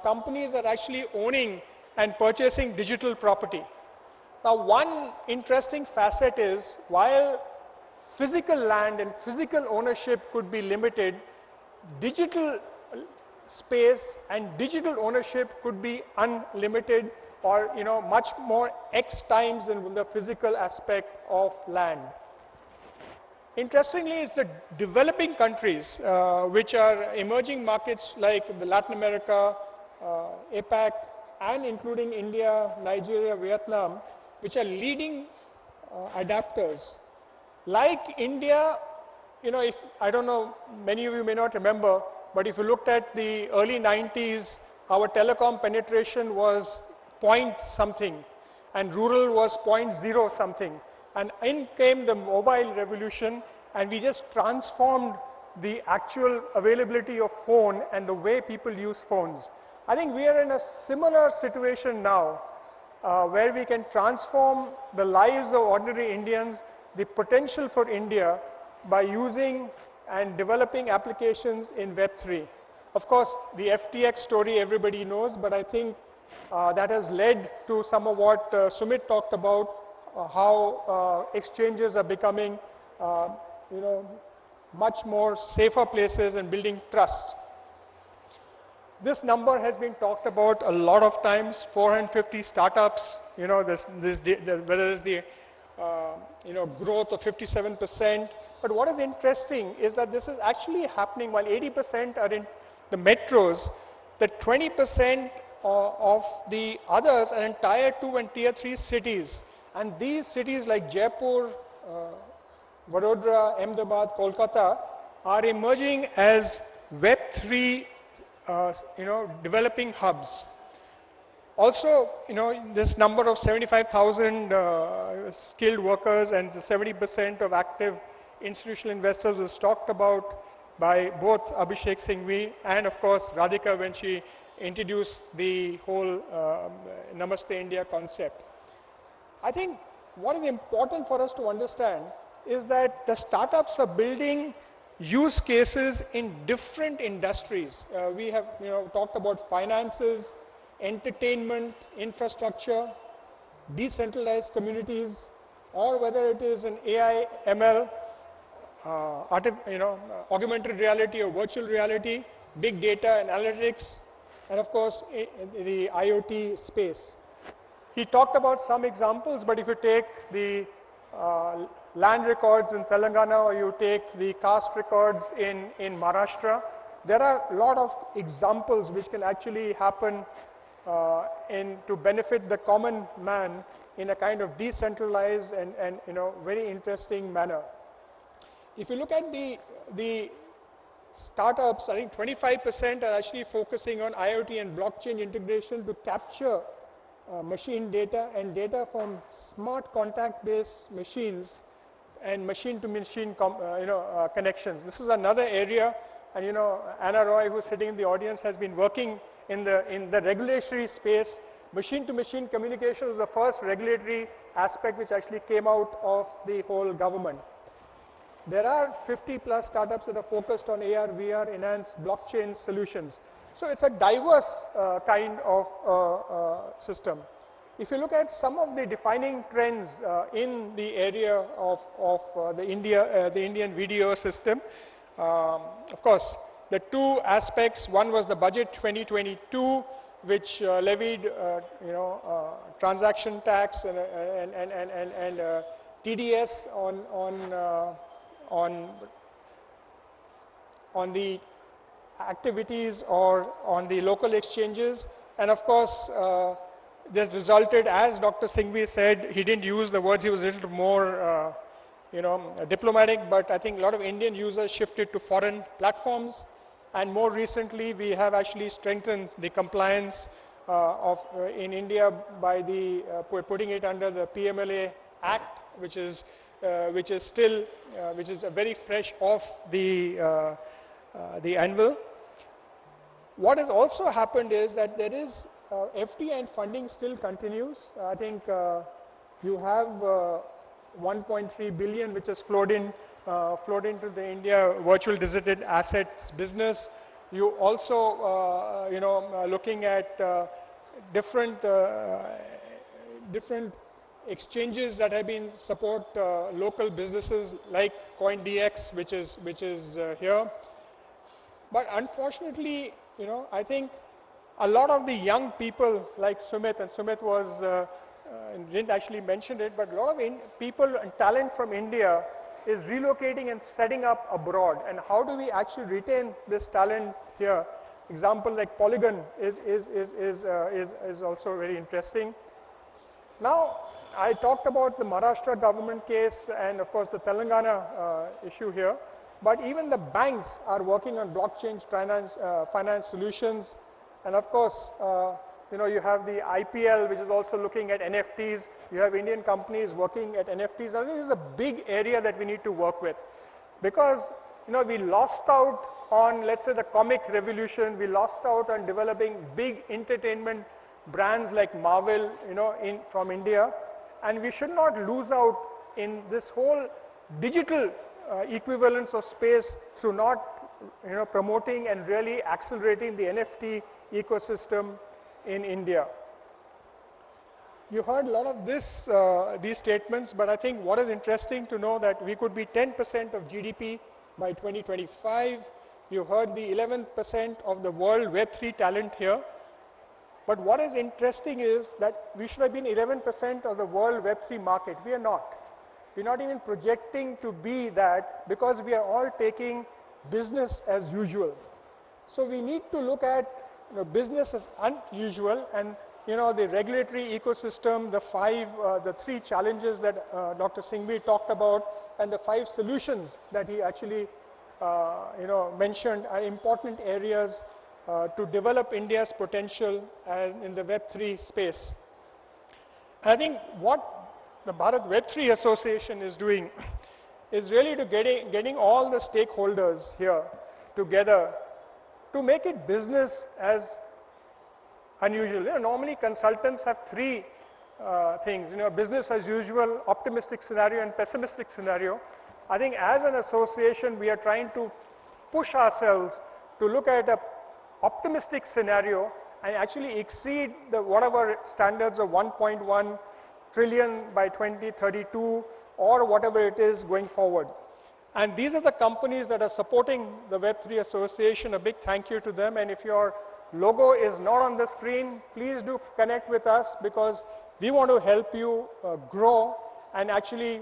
companies are actually owning and purchasing digital property. Now, one interesting facet is, while physical land and physical ownership could be limited, digital space and digital ownership could be unlimited, or much more X times than the physical aspect of land. Interestingly, it's the developing countries, which are emerging markets like the Latin America, APAC, and including India, Nigeria, Vietnam, which are leading adapters. Like India, if, I don't know, many of you may not remember, but if you looked at the early 90s, our telecom penetration was point something, and rural was 0.0 something. And in came the mobile revolution, and we just transformed the actual availability of phone and the way people use phones. I think we are in a similar situation now, where we can transform the lives of ordinary Indians, the potential for India, by using and developing applications in Web3. Of course, the FTX story everybody knows, but I think that has led to some of what Sumit talked about, how exchanges are becoming, much more safer places and building trust. This number has been talked about a lot of times, 450 startups, whether it's the, growth of 57%. But what is interesting is that this is actually happening while 80% are in the metros, that 20% of the others are in Tier 2 and Tier 3 cities. And these cities like Jaipur, Vadodara, Ahmedabad, Kolkata are emerging as Web3 developing hubs. Also, this number of 75,000 skilled workers and 70% of active institutional investors was talked about by both Abhishek Singhvi and, of course, Radhika when she introduced the whole Namaste India concept. I think what is important for us to understand is that the startups are building use cases in different industries. We have talked about finances, entertainment, infrastructure, decentralized communities, or whether it is an AI, ML, augmented reality or virtual reality, big data and analytics, and of course the IoT space. He talked about some examples, but if you take the land records in Telangana or you take the caste records in Maharashtra, there are a lot of examples which can actually happen to benefit the common man in a kind of decentralized and very interesting manner. If you look at the startups, I think 25% are actually focusing on IoT and blockchain integration to capture machine data and data from smart contact-based machines and machine-to-machine connections. This is another area, and Anna Roy, who's sitting in the audience, has been working in the regulatory space. Machine-to-machine communication was the first regulatory aspect which actually came out of the whole government. There are 50+ startups that are focused on AR, VR, enhanced blockchain solutions. So it's a diverse kind of system. If you look at some of the defining trends in the area of the Indian video system, of course, the two aspects. One was the budget 2022, which levied, transaction tax and TDS on the activities or on the local exchanges, and of course this resulted, as Dr. Singhvi said, he didn't use the words, he was a little more diplomatic, but I think a lot of Indian users shifted to foreign platforms, and more recently we have actually strengthened the compliance in India by putting it under the PMLA Act, which is very fresh off the anvil. What has also happened is that there is FDI and funding still continues. I think you have 1.3 billion which has flowed into the India virtual digital assets business. You also looking at different exchanges that have been support local businesses like Coindcx, which is here. But unfortunately, I think a lot of the young people like Sumit, and Sumit was didn't actually mention it, but a lot of people and talent from India is relocating and setting up abroad. And how do we actually retain this talent here? Example like Polygon is also very interesting. Now, I talked about the Maharashtra government case and of course the Telangana issue here, but even the banks are working on blockchain finance solutions, and of course you have the IPL which is also looking at NFTs. You have Indian companies working at NFTs. I think this is a big area that we need to work with, because we lost out on, let's say, the comic revolution. We lost out on developing big entertainment brands like Marvel, from India. And we should not lose out in this whole digital equivalence of space through not promoting and really accelerating the NFT ecosystem in India. You heard a lot of these statements, but I think what is interesting to know that we could be 10% of GDP by 2025. You heard the 11% of the world Web3 talent here. But what is interesting is that we should have been 11% of the world Web3 market. We are not. We're not even projecting to be that because we are all taking business as usual. So we need to look at business as unusual, and the regulatory ecosystem, the three challenges that Dr. Singhvi talked about, and the 5 solutions that he actually mentioned are important areas to develop India's potential in the Web3 space. I think what the Bharat Web3 Association is doing is really to getting all the stakeholders here together to make it business as unusual. Normally consultants have 3 things, business as usual, optimistic scenario, and pessimistic scenario. I think as an association, we are trying to push ourselves to look at a optimistic scenario and actually exceed the whatever standards of 1.1 trillion by 2032 or whatever it is going forward. And these are the companies that are supporting the Web3 Association. A big thank you to them. And if your logo is not on the screen, please do connect with us, because we want to help you grow and actually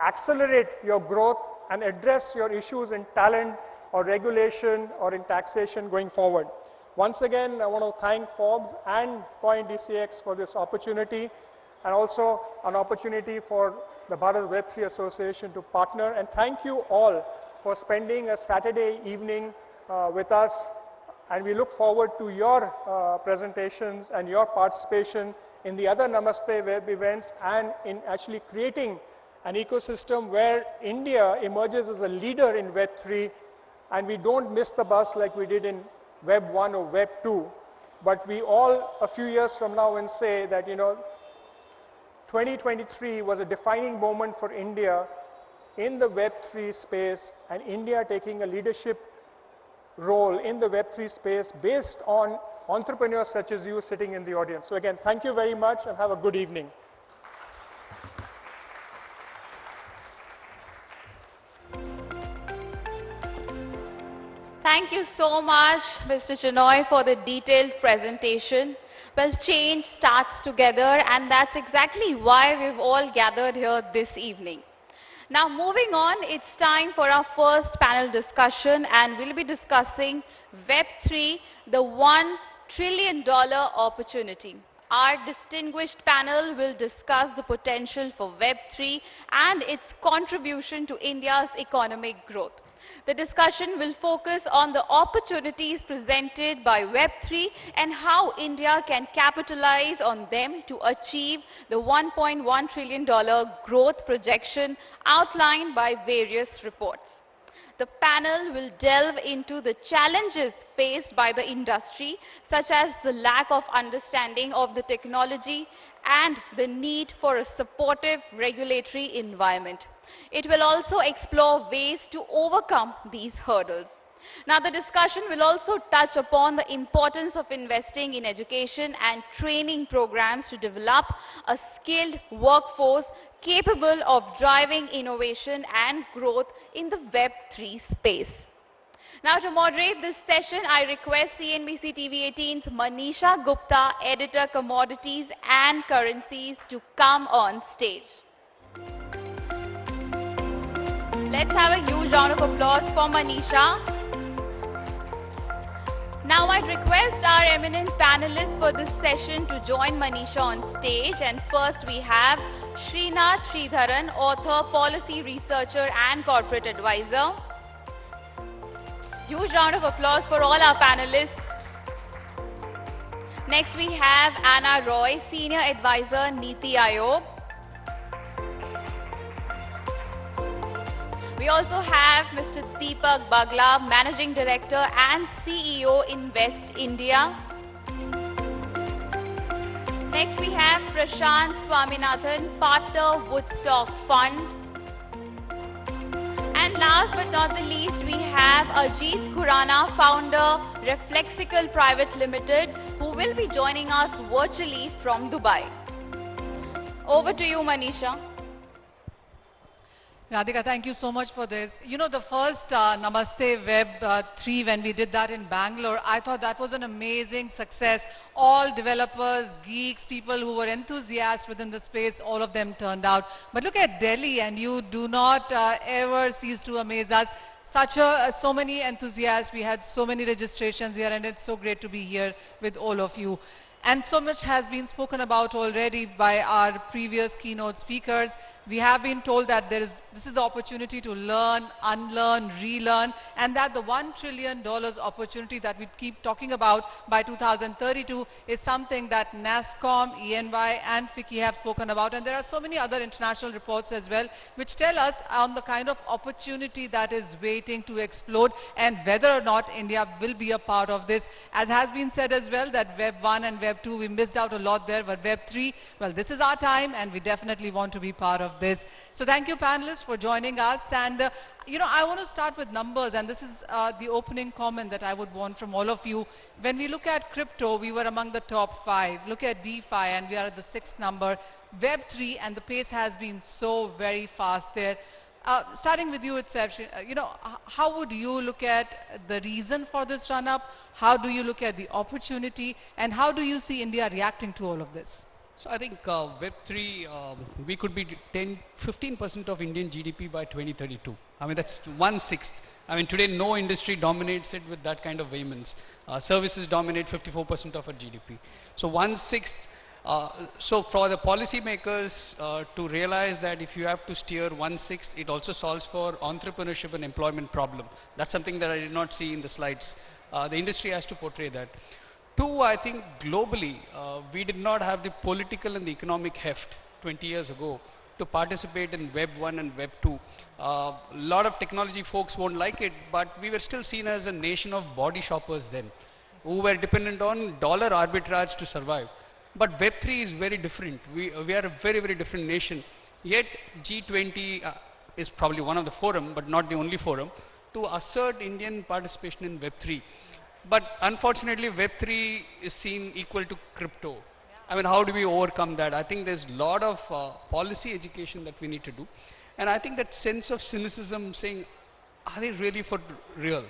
accelerate your growth and address your issues in talent or regulation or in taxation going forward. Once again, I want to thank Forbes and Coindcx for this opportunity, and also an opportunity for the Bharat Web3 Association to partner. And thank you all for spending a Saturday evening with us. And we look forward to your presentations and your participation in the other Namaste Web events, and in actually creating an ecosystem where India emerges as a leader in Web3, and we don't miss the bus like we did in Web 1 or Web 2. But we all, a few years from now, will say that 2023 was a defining moment for India in the Web3 space, and India taking a leadership role in the Web3 space based on entrepreneurs such as you sitting in the audience. So again, thank you very much and have a good evening. Thank you so much, Mr. Chinoy, for the detailed presentation. Well, change starts together, and that's exactly why we've all gathered here this evening. Now, moving on, it's time for our first panel discussion, and we'll be discussing Web3, the $1 trillion opportunity. Our distinguished panel will discuss the potential for Web3 and its contribution to India's economic growth. The discussion will focus on the opportunities presented by Web3 and how India can capitalize on them to achieve the $1.1 trillion growth projection outlined by various reports. The panel will delve into the challenges faced by the industry, such as the lack of understanding of the technology and the need for a supportive regulatory environment. It will also explore ways to overcome these hurdles. Now, the discussion will also touch upon the importance of investing in education and training programs to develop a skilled workforce capable of driving innovation and growth in the Web3 space. Now, to moderate this session, I request CNBC TV 18's Manisha Gupta, Editor Commodities and Currencies, to come on stage. Let's have a huge round of applause for Manisha. Now I'd request our eminent panelists for this session to join Manisha on stage. And first we have Srinath Sridharan, author, policy researcher and corporate advisor. Huge round of applause for all our panelists. Next we have Anna Roy, Senior Advisor, Niti Aayog. We also have Mr. Deepak Bagla, Managing Director and CEO, Invest India. Next we have Prashant Swaminathan, Partner, Woodstock Fund. And last but not the least, we have Ajit Khurana, Founder, Reflexical Private Limited, who will be joining us virtually from Dubai. Over to you, Manisha. Radhika, thank you so much for this. You know, the first Namaste Web 3, when we did that in Bangalore, I thought that was an amazing success. All developers, geeks, people who were enthusiasts within the space, all of them turned out. But look at Delhi, and you do not ever cease to amaze us. So many enthusiasts, we had so many registrations here, and it's so great to be here with all of you. And so much has been spoken about already by our previous keynote speakers. We have been told that this is the opportunity to learn, unlearn, relearn, and that the $1 trillion opportunity that we keep talking about by 2032 is something that NASSCOM, ENY, and FICCI have spoken about. And there are so many other international reports as well, which tell us on the kind of opportunity that is waiting to explode and whether or not India will be a part of this. As has been said as well, that Web 1 and Web 2, we missed out a lot there, but Web 3, well, this is our time, and we definitely want to be part of this. So thank you, panelists, for joining us. And you know, I want to start with numbers, and this is the opening comment that I would want from all of you. When we look at crypto, we were among the top 5. Look at DeFi, and we are at the 6th number. Web 3, and the pace has been so very fast there. Starting with you itself, you know, how would you look at the reason for this run-up? How do you look at the opportunity? And how do you see India reacting to all of this? So I think Web3, we could be 15% of Indian GDP by 2032. I mean, that's 1/6. I mean, today no industry dominates it with that kind of vehemence. Services dominate 54% of our GDP. So 1/6. So for the policymakers to realize that if you have to steer 1/6, it also solves for entrepreneurship and employment problem. That's something that I did not see in the slides. The industry has to portray that. 2, I think globally, we did not have the political and the economic heft 20 years ago to participate in Web 1 and Web 2. A lot of technology folks won't like it, but we were still seen as a nation of body shoppers then, who were dependent on dollar arbitrage to survive. But Web 3 is very different. We are a very, very different nation. Yet G20 is probably one of the forum, but not the only forum, to assert Indian participation in Web 3. But unfortunately, Web 3 is seen equal to crypto. I mean, how do we overcome that? I think there's a lot of policy education that we need to do. And I think that sense of cynicism saying, are they really for real?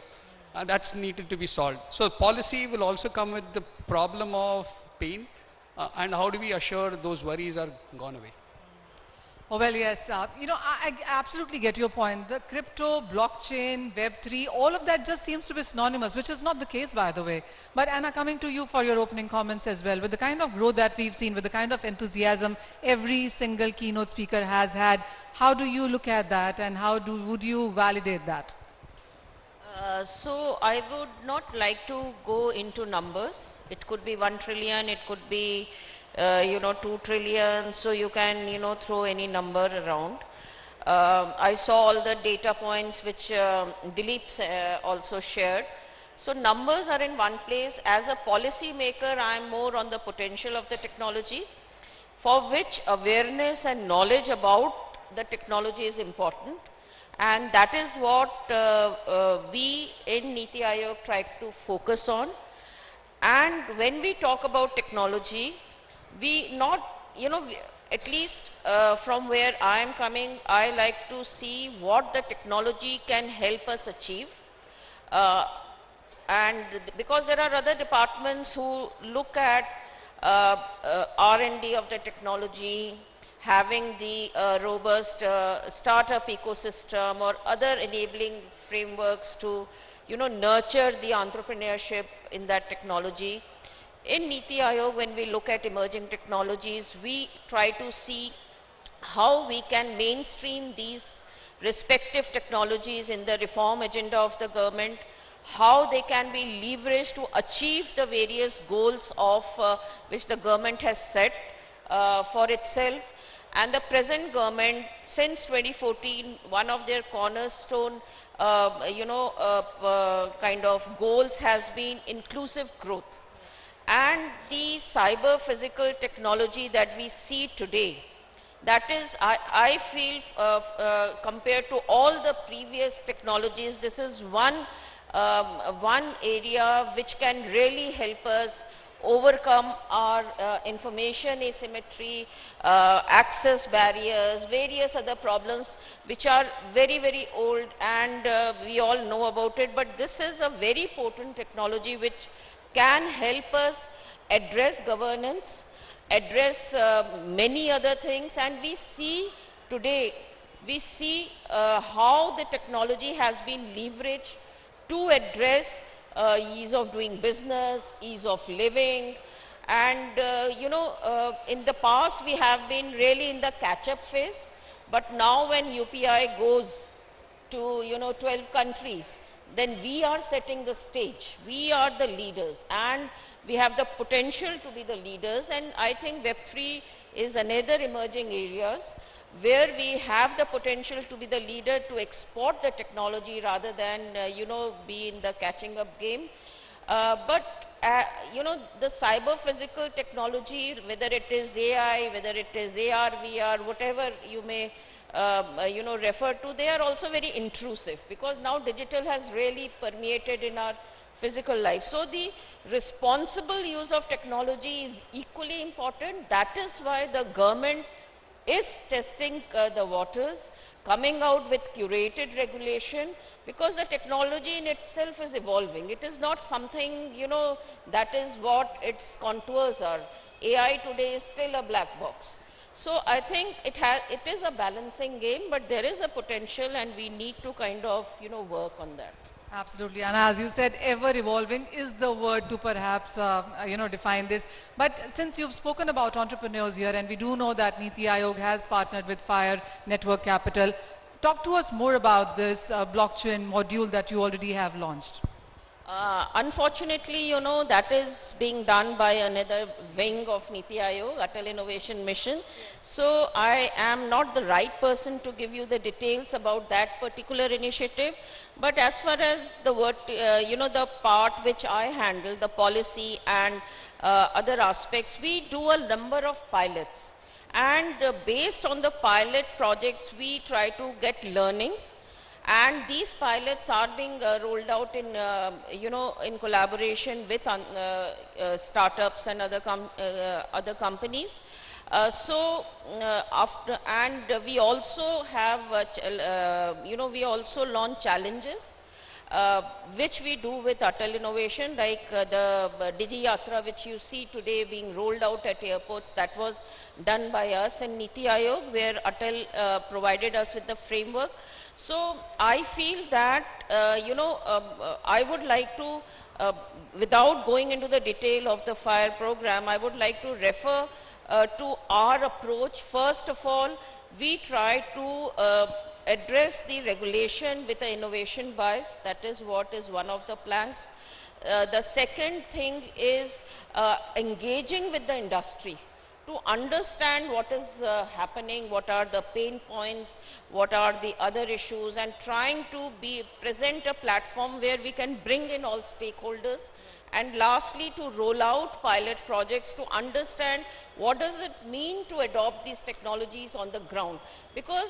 That's needed to be solved. So policy will also come with the problem of pain. And how do we assure those worries are gone away? Oh, well, yes. You know, I absolutely get your point. The crypto, blockchain, Web 3, all of that just seems to be synonymous, which is not the case, by the way. But Anna, coming to you for your opening comments as well, with the kind of growth that we've seen, with the kind of enthusiasm every single keynote speaker has had, how do you look at that, and how would you validate that? So I would not like to go into numbers. It could be 1 trillion, it could be you know, 2 trillion, so you can, you know, throw any number around. I saw all the data points which Dilip also shared. So numbers are in one place. As a policy maker, I am more on the potential of the technology, for which awareness and knowledge about the technology is important. And that is what we in Niti Aayog try to focus on. And when we talk about technology, we not, you know, at least from where I am coming, I like to see what the technology can help us achieve. And because there are other departments who look at R&D of the technology, having the robust startup ecosystem or other enabling frameworks to, you know, nurture the entrepreneurship in that technology. In Niti Aayog, when we look at emerging technologies, we try to see how we can mainstream these respective technologies in the reform agenda of the government, how they can be leveraged to achieve the various goals of which the government has set for itself. And the present government, since 2014, one of their cornerstone kind of goals has been inclusive growth. And the cyber physical technology that we see today, that is, I feel compared to all the previous technologies, this is one area which can really help us overcome our information asymmetry, access barriers, various other problems which are very, very old, and we all know about it. But this is a very potent technology which can help us address governance, address many other things, and we see today, how the technology has been leveraged to address ease of doing business, ease of living, and in the past we have been really in the catch-up phase, but now when UPI goes to 12 countries, then we are setting the stage. We are the leaders, and we have the potential to be the leaders. And I think Web3 is another emerging areas where we have the potential to be the leader, to export the technology rather than be in the catching up game. But the cyber physical technology, whether it is AI, whether it is AR, VR, whatever you may refer to, they are also very intrusive, because now digital has really permeated in our physical life. So the responsible use of technology is equally important. That is why the government is testing the waters, coming out with curated regulation, because the technology in itself is evolving. It is not something, that is what its contours are. AI today is still a black box. So I think it is a balancing game, but there is a potential, and we need to kind of, work on that. Absolutely, and as you said, ever evolving is the word to perhaps define this. But since you've spoken about entrepreneurs here, and we do know that Niti Aayog has partnered with Fire Network Capital, talk to us more about this blockchain module that you already have launched. Unfortunately, that is being done by another wing of Niti Aayog, Atal Innovation Mission. So I am not the right person to give you the details about that particular initiative. But as far as the the part which I handle, the policy and other aspects, we do a number of pilots. And based on the pilot projects, we try to get learnings. And these pilots are being rolled out in, in collaboration with startups and other companies. We also have, we also launch challenges, which we do with Atal Innovation, like the Digi Yatra, which you see today being rolled out at airports. That was done by us and Niti Aayog, where Atal provided us with the framework. So I feel that, I would like to, without going into the detail of the FIRE program, I would like to refer to our approach. First of all, we try to address the regulation with the innovation bias. That is what is one of the planks. The second thing is engaging with the industry to understand what is happening, what are the pain points, what are the other issues, and trying to present a platform where we can bring in all stakeholders. And lastly, to roll out pilot projects to understand what does it mean to adopt these technologies on the ground. Because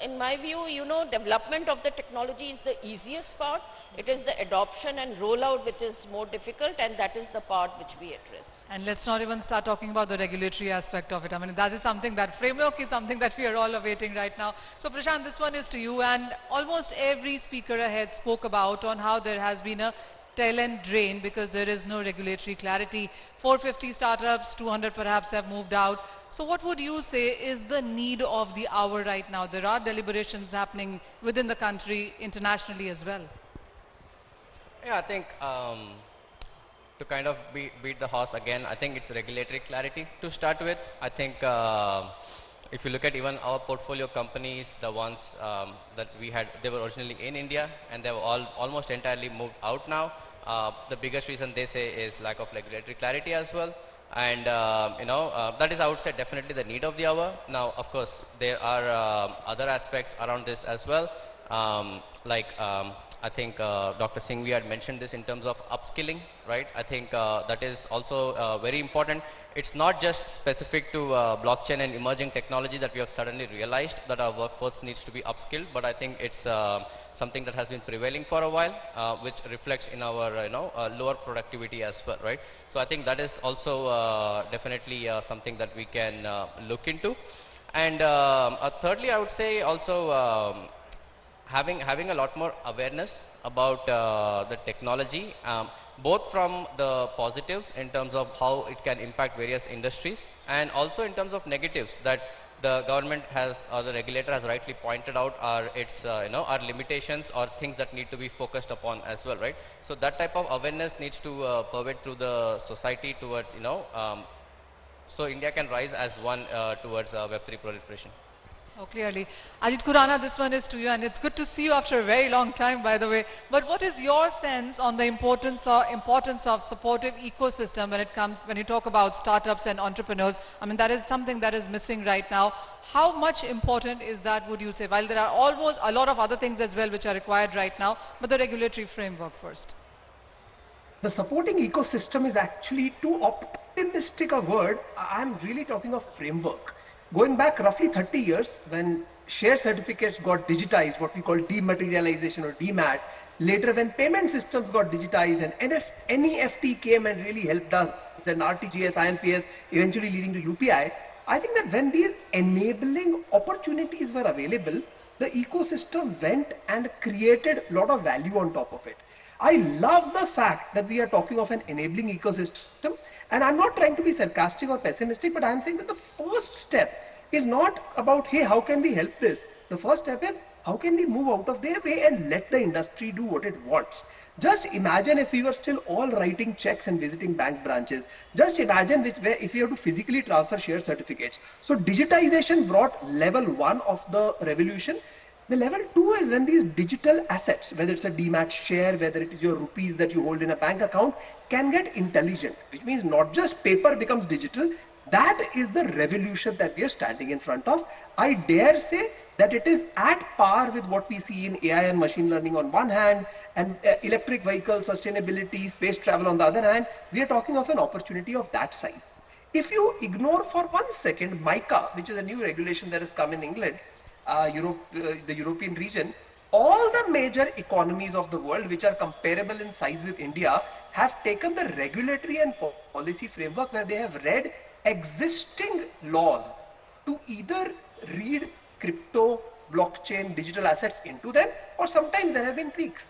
in my view, development of the technology is the easiest part. It is the adoption and rollout which is more difficult, and that is the part which we address. And let's not even start talking about the regulatory aspect of it. I mean, that is something, that framework is something that we are all awaiting right now. So Prashant, this one is to you, and almost every speaker ahead spoke about on how there has been a talent drain because there is no regulatory clarity. 450 startups, 200 perhaps have moved out. So what would you say is the need of the hour right now? There are deliberations happening within the country, internationally as well. Yeah, I think to kind of beat the horse again, I think it's regulatory clarity to start with. I think if you look at even our portfolio companies, the ones that we had, they were originally in India and they were almost entirely moved out now. The biggest reason they say is lack of regulatory clarity as well. And that is, I would say, definitely the need of the hour. Now, of course, there are other aspects around this as well, like I think Dr. Singhvi had mentioned this in terms of upskilling, right? I think that is also very important. It's not just specific to blockchain and emerging technology that we have suddenly realized that our workforce needs to be upskilled, but I think it's something that has been prevailing for a while, which reflects in our lower productivity as well, right? So I think that is also definitely something that we can look into. And thirdly, I would say also having a lot more awareness about the technology, both from the positives in terms of how it can impact various industries, and also in terms of negatives that the government has or the regulator has rightly pointed out are its are limitations or things that need to be focused upon as well, right? So that type of awareness needs to pervade through the society towards so India can rise as one towards Web3 proliferation. Oh, clearly. Ajit Khurana, this one is to you, and it's good to see you after a very long time, by the way. But what is your sense on the importance of supportive ecosystem when you talk about startups and entrepreneurs? I mean, that is something that is missing right now. How much important is that, would you say? While there are almost a lot of other things as well which are required right now, but the regulatory framework first. The supporting ecosystem is actually too optimistic a word. I'm really talking of framework. Going back roughly 30 years, when share certificates got digitized, what we call dematerialization or demat, later when payment systems got digitized and NEFT came and really helped us, then RTGS, IMPS, eventually leading to UPI, I think that when these enabling opportunities were available, the ecosystem went and created a lot of value on top of it. I love the fact that we are talking of an enabling ecosystem, and I'm not trying to be sarcastic or pessimistic, but I'm saying that the first step is not about, hey, how can we help this? The first step is, how can we move out of their way and let the industry do what it wants? Just imagine if we were still all writing checks and visiting bank branches. Just imagine if we have to physically transfer share certificates. So digitization brought level 1 of the revolution. The level 2 is when these digital assets, whether it's a demat share, whether it is your rupees that you hold in a bank account, can get intelligent, which means not just paper becomes digital. That is the revolution that we are standing in front of. I dare say that it is at par with what we see in AI and machine learning on one hand, and electric vehicle sustainability, space travel on the other hand. We are talking of an opportunity of that size. If you ignore for 1 second MICA, which is a new regulation that has come in England, the European region, all the major economies of the world which are comparable in size with India have taken the regulatory and policy framework where they have read existing laws to either read crypto, blockchain, digital assets into them, or sometimes there have been tweaks.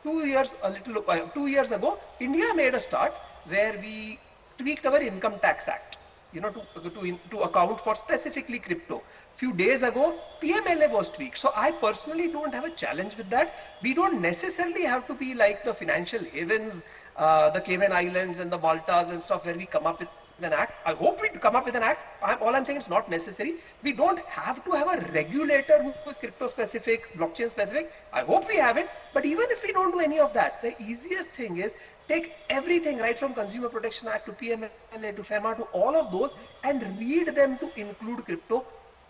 2 years ago, India made a start where we tweaked our Income Tax Act, to account for specifically crypto. Few days ago, PMLA was tweaked. So I personally don't have a challenge with that. We don't necessarily have to be like the financial havens, the Cayman Islands and the Maltas and stuff where we come up with an act. I hope we come up with an act. All I'm saying is not necessary. We don't have to have a regulator who is crypto specific, blockchain specific. I hope we have it. But even if we don't do any of that, the easiest thing is take everything right from Consumer Protection Act to PMLA to FEMA to all of those and read them to include crypto.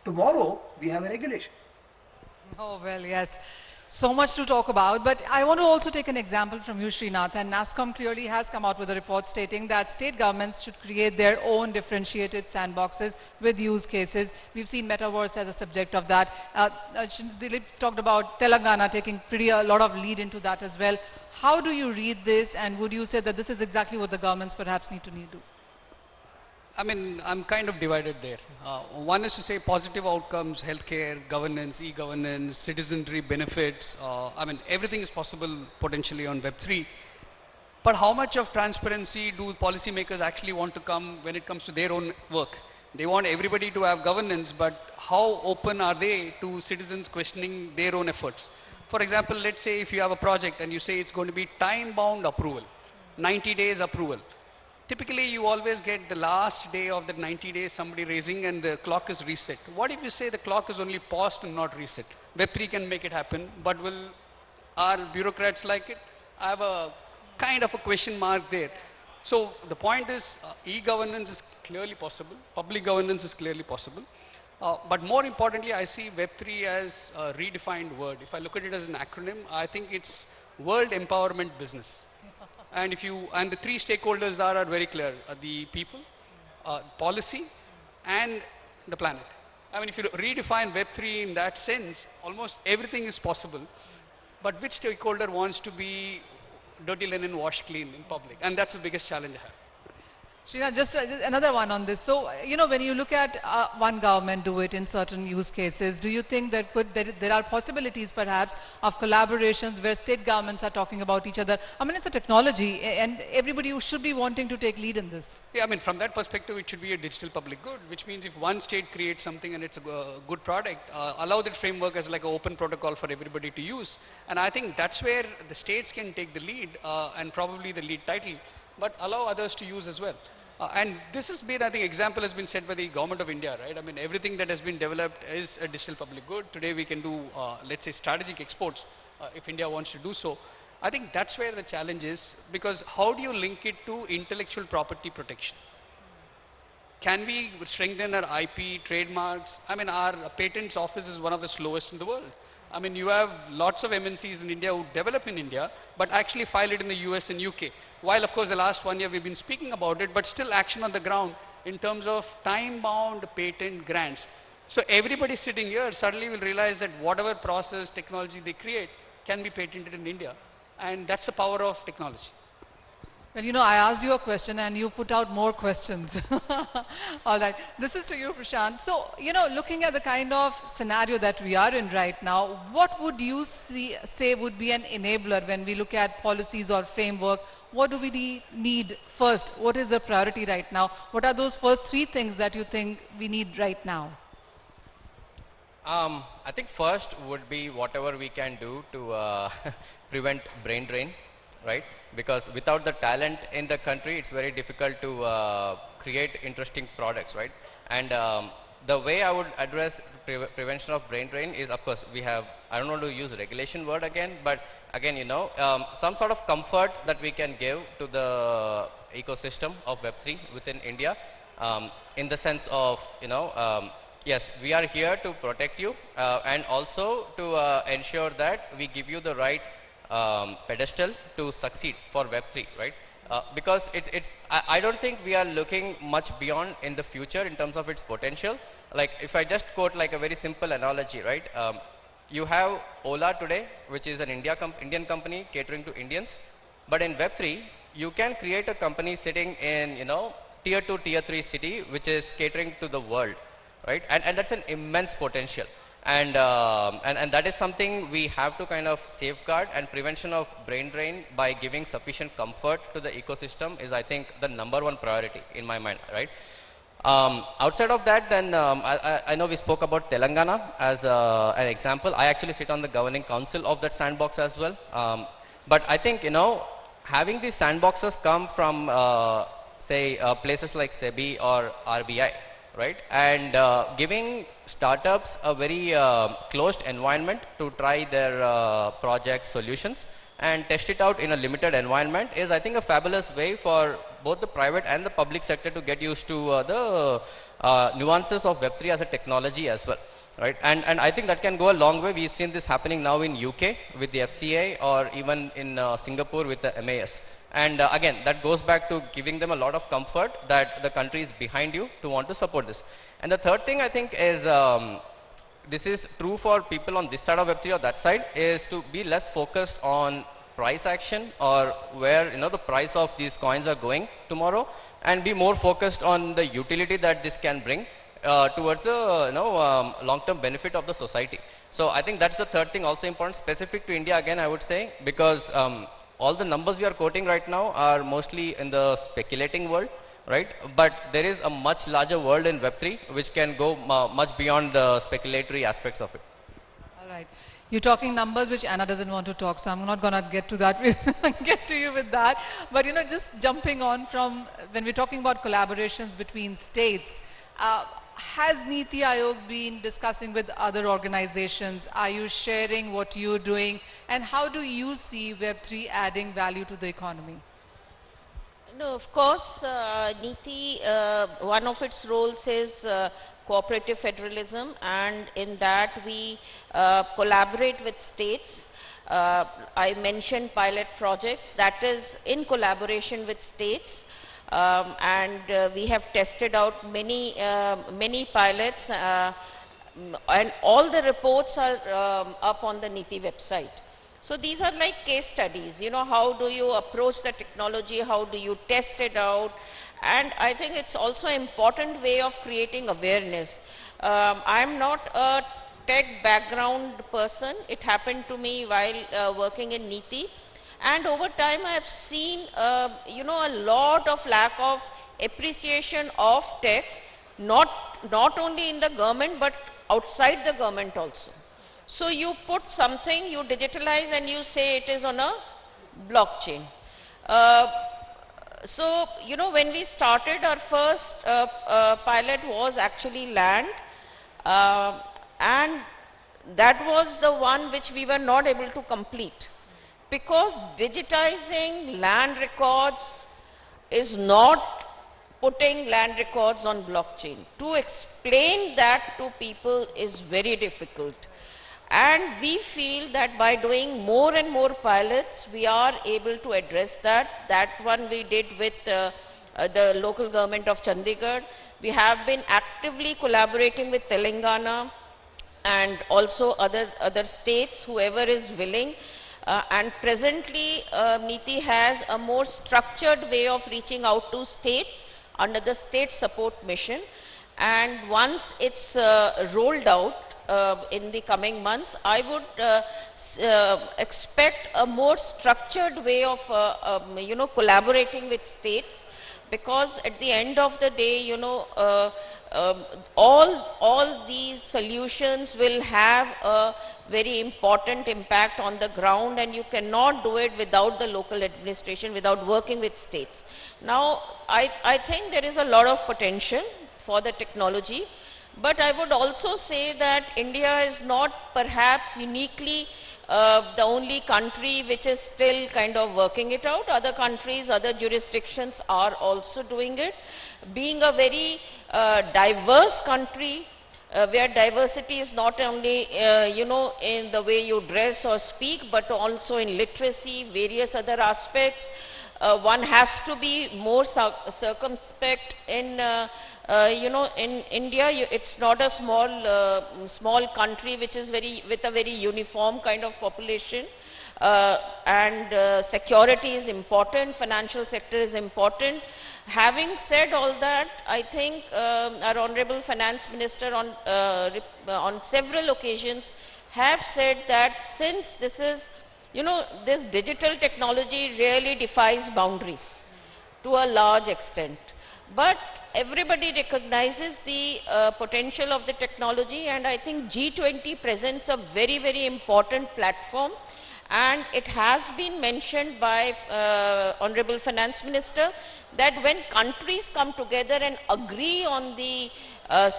Tomorrow we have a regulation. Oh, well, yes. So much to talk about, but I want to also take an example from you, Srinath, and NASSCOM clearly has come out with a report stating that state governments should create their own differentiated sandboxes with use cases. We've seen metaverse as a subject of that. Dilip talked about Telangana taking a lot of lead into that as well. How do you read this, and would you say that this is exactly what the governments perhaps need to do? I mean, I'm kind of divided there. One is to say positive outcomes, healthcare, governance, e-governance, citizenry benefits. I mean, everything is possible potentially on Web3. But how much of transparency do policymakers actually want to come when it comes to their own work? They want everybody to have governance, but how open are they to citizens questioning their own efforts? For example, let's say if you have a project and you say it's going to be time-bound approval, 90 days approval. Typically, you always get the last day of that 90 days somebody raising and the clock is reset. What if you say the clock is only paused and not reset? Web3 can make it happen, but will our bureaucrats like it? I have a kind of a question mark there. So the point is, e-governance is clearly possible. Public governance is clearly possible. But more importantly, I see Web3 as a redefined word. If I look at it as an acronym, I think it's world empowerment business. And the three stakeholders are very clear: the people, policy, and the planet. I mean, if you redefine Web3 in that sense, almost everything is possible. But which stakeholder wants to be dirty linen washed clean in public? And that's the biggest challenge I have. Srinath, just another one on this. So, when you look at one government do it in certain use cases, do you think there are possibilities perhaps of collaborations where state governments are talking about each other? I mean, it's a technology and everybody should be wanting to take lead in this. Yeah, I mean, from that perspective, it should be a digital public good, which means if one state creates something and it's a good product, allow that framework as like an open protocol for everybody to use. And I think that's where the states can take the lead and probably the lead title, but allow others to use as well. And this has been, I think, example has been set by the government of India, right? I mean, everything that has been developed is a digital public good. Today we can do, let's say, strategic exports if India wants to do so. I think that's where the challenge is, because how do you link it to intellectual property protection? Can we strengthen our IP, trademarks? I mean, our patents office is one of the slowest in the world. I mean, you have lots of MNCs in India who develop in India, but actually file it in the US and UK. While, of course, the last 1 year we've been speaking about it, but still action on the ground in terms of time-bound patent grants. So everybody sitting here suddenly will realize that whatever process, technology they create can be patented in India. And that's the power of technology. Well, I asked you a question and you put out more questions. All right. This is to you, Prashant. So, looking at the kind of scenario that we are in right now, what would you say would be an enabler when we look at policies or framework? What do we need first? What is the priority right now? What are those first three things that you think we need right now? I think first would be whatever we can do to prevent brain drain, right? Because without the talent in the country, it's very difficult to create interesting products, right? And the way I would address prevention of brain drain is, of course, we have, I don't want to use regulation word again, but again, some sort of comfort that we can give to the ecosystem of Web3 within India, in the sense of, yes, we are here to protect you and also to ensure that we give you the right pedestal to succeed for Web3, right? Because I don't think we are looking much beyond in the future in terms of its potential. Like if I just quote like a very simple analogy, right? You have Ola today, which is an Indian company catering to Indians, but in Web3, you can create a company sitting in, tier 2, tier 3 city, which is catering to the world, right? And that's an immense potential. And that is something we have to kind of safeguard, and prevention of brain drain by giving sufficient comfort to the ecosystem is, I think, the #1 priority in my mind, right? Outside of that, then I know we spoke about Telangana as an example. I actually sit on the governing council of that sandbox as well. But I think, having these sandboxes come from, say, places like SEBI or RBI, right? And giving startups a very closed environment to try their project solutions and test it out in a limited environment is, I think, a fabulous way for both the private and the public sector to get used to the nuances of Web3 as a technology as well, right? And I think that can go a long way. We've seen this happening now in UK with the FCA, or even in Singapore with the MAS. And again, that goes back to giving them a lot of comfort that the country is behind you to want to support this. And the third thing I think is, this is true for people on this side of Web3 or that side, is to be less focused on price action or where the price of these coins are going tomorrow, and be more focused on the utility that this can bring towards the long-term benefit of the society. So I think that's the third thing, also important, specific to India again, I would say, because all the numbers we are quoting right now are mostly in the speculating world, right? But there is a much larger world in Web3 which can go much beyond the speculatory aspects of it. All right. You're talking numbers which Anna doesn't want to talk, so I'm not going to get to that, get to you with that. But just jumping on from when we're talking about collaborations between states, has Niti Aayog been discussing with other organizations? Are you sharing what you're doing? And how do you see Web3 adding value to the economy? No, of course, Niti, one of its roles is cooperative federalism, and in that we collaborate with states. I mentioned pilot projects, that is in collaboration with states, and we have tested out many pilots, and all the reports are up on the NITI website. So these are like case studies, you know, how do you approach the technology, how do you test it out, and I think it's also an important way of creating awareness. I'm not a tech background person. It happened to me while working in NITI, and over time I have seen you know, a lot of lack of appreciation of tech, not only in the government but outside the government also. So you put something, you digitalize and you say it is on a blockchain. So, you know, when we started, our first pilot was actually land, and that was the one which we were not able to complete, because digitizing land records is not putting land records on blockchain. To explain that to people is very difficult. And we feel that by doing more and more pilots, we are able to address that. That one we did with the local government of Chandigarh. We have been actively collaborating with Telangana and also other states, whoever is willing. And presently, NITI has a more structured way of reaching out to states under the state support mission. And once it's rolled out, in the coming months, I would expect a more structured way of you know, collaborating with states, because at the end of the day, you know, all these solutions will have a very important impact on the ground, and you cannot do it without the local administration, without working with states. Now, I think there is a lot of potential for the technology. But I would also say that India is not perhaps uniquely the only country which is still kind of working it out. Other countries, other jurisdictions are also doing it. Being a very diverse country, where diversity is not only you know, in the way you dress or speak, but also in literacy, various other aspects. One has to be more circumspect in you know, in India. It's not a small country which is with a very uniform kind of population, and security is important, financial sector is important. Having said all that, I think our Honorable Finance Minister on several occasions have said that since this is, you know, this digital technology really defies boundaries to a large extent. But everybody recognizes the potential of the technology, and I think G20 presents a very, very important platform. And it has been mentioned by Honorable Finance Minister that when countries come together and agree on the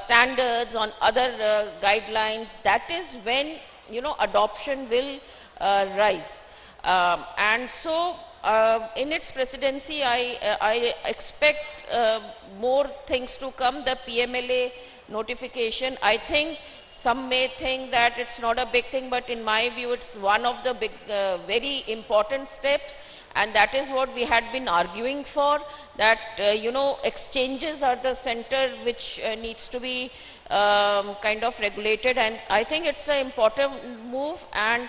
standards, on other guidelines, that is when, you know, adoption will rise. And so in its presidency, I expect more things to come. The PMLA notification, I think some may think that it's not a big thing, but in my view, it's one of the big, very important steps. And that is what we had been arguing for, that, you know, exchanges are the center which needs to be kind of regulated. And I think it's an important move. And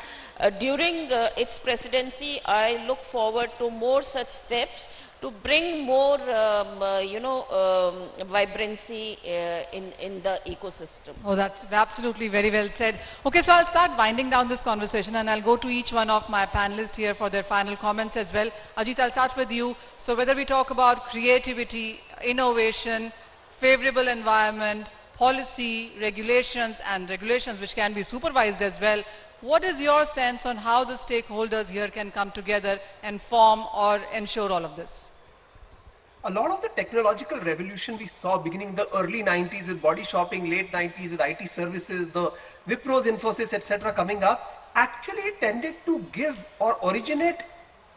during its presidency, I look forward to more such steps to bring more, you know, vibrancy in the ecosystem. Oh, that's absolutely very well said. Okay, so I'll start winding down this conversation, and I'll go to each one of my panelists here for their final comments as well. Ajit, I'll start with you. So whether we talk about creativity, innovation, favorable environment, policy, regulations which can be supervised as well, what is your sense on how the stakeholders here can come together and form or ensure all of this? A lot of the technological revolution we saw beginning in the early 90s with body shopping, late 90s with IT services, the Wipros, Infosys, etc. coming up, actually tended to give or originate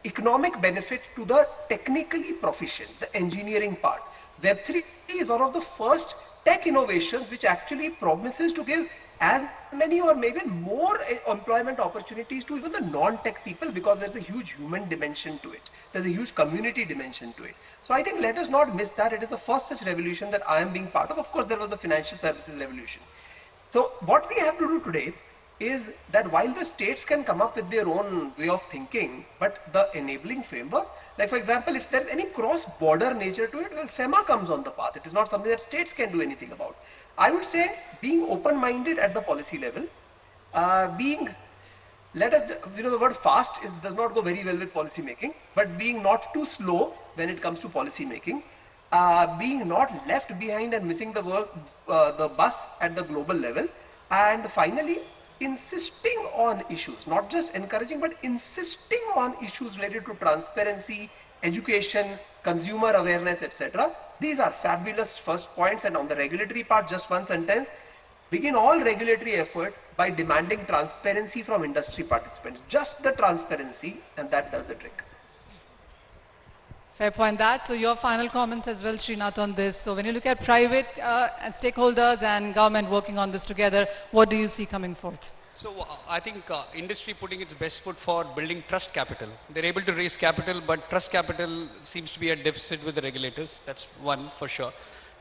economic benefit to the technically proficient, the engineering part. Web3 is one of the first tech innovations which actually promises to give as many or maybe more employment opportunities to even the non-tech people, because there's a huge human dimension to it. There's a huge community dimension to it. So I think let us not miss that. It is the first such revolution that I am being part of. Of course, there was the financial services revolution. So what we have to do today is that while the states can come up with their own way of thinking, but the enabling framework, like for example, if there's any cross-border nature to it, well, FEMA comes on the path. It is not something that states can do anything about. I would say being open-minded at the policy level, the word fast does not go very well with policy making, but being not too slow when it comes to policy making, being not left behind and missing the bus at the global level, and finally, insisting on issues, not just encouraging, but insisting on issues related to transparency, education, consumer awareness, etc. These are fabulous first points. And on the regulatory part, just one sentence: begin all regulatory effort by demanding transparency from industry participants. Just the transparency, and that does the trick. Fair point that. So your final comments as well, Srinath, on this. So when you look at private and stakeholders and government working on this together, what do you see coming forth? So I think industry putting its best foot for building trust capital. They're able to raise capital, but trust capital seems to be a deficit with the regulators. That's one for sure.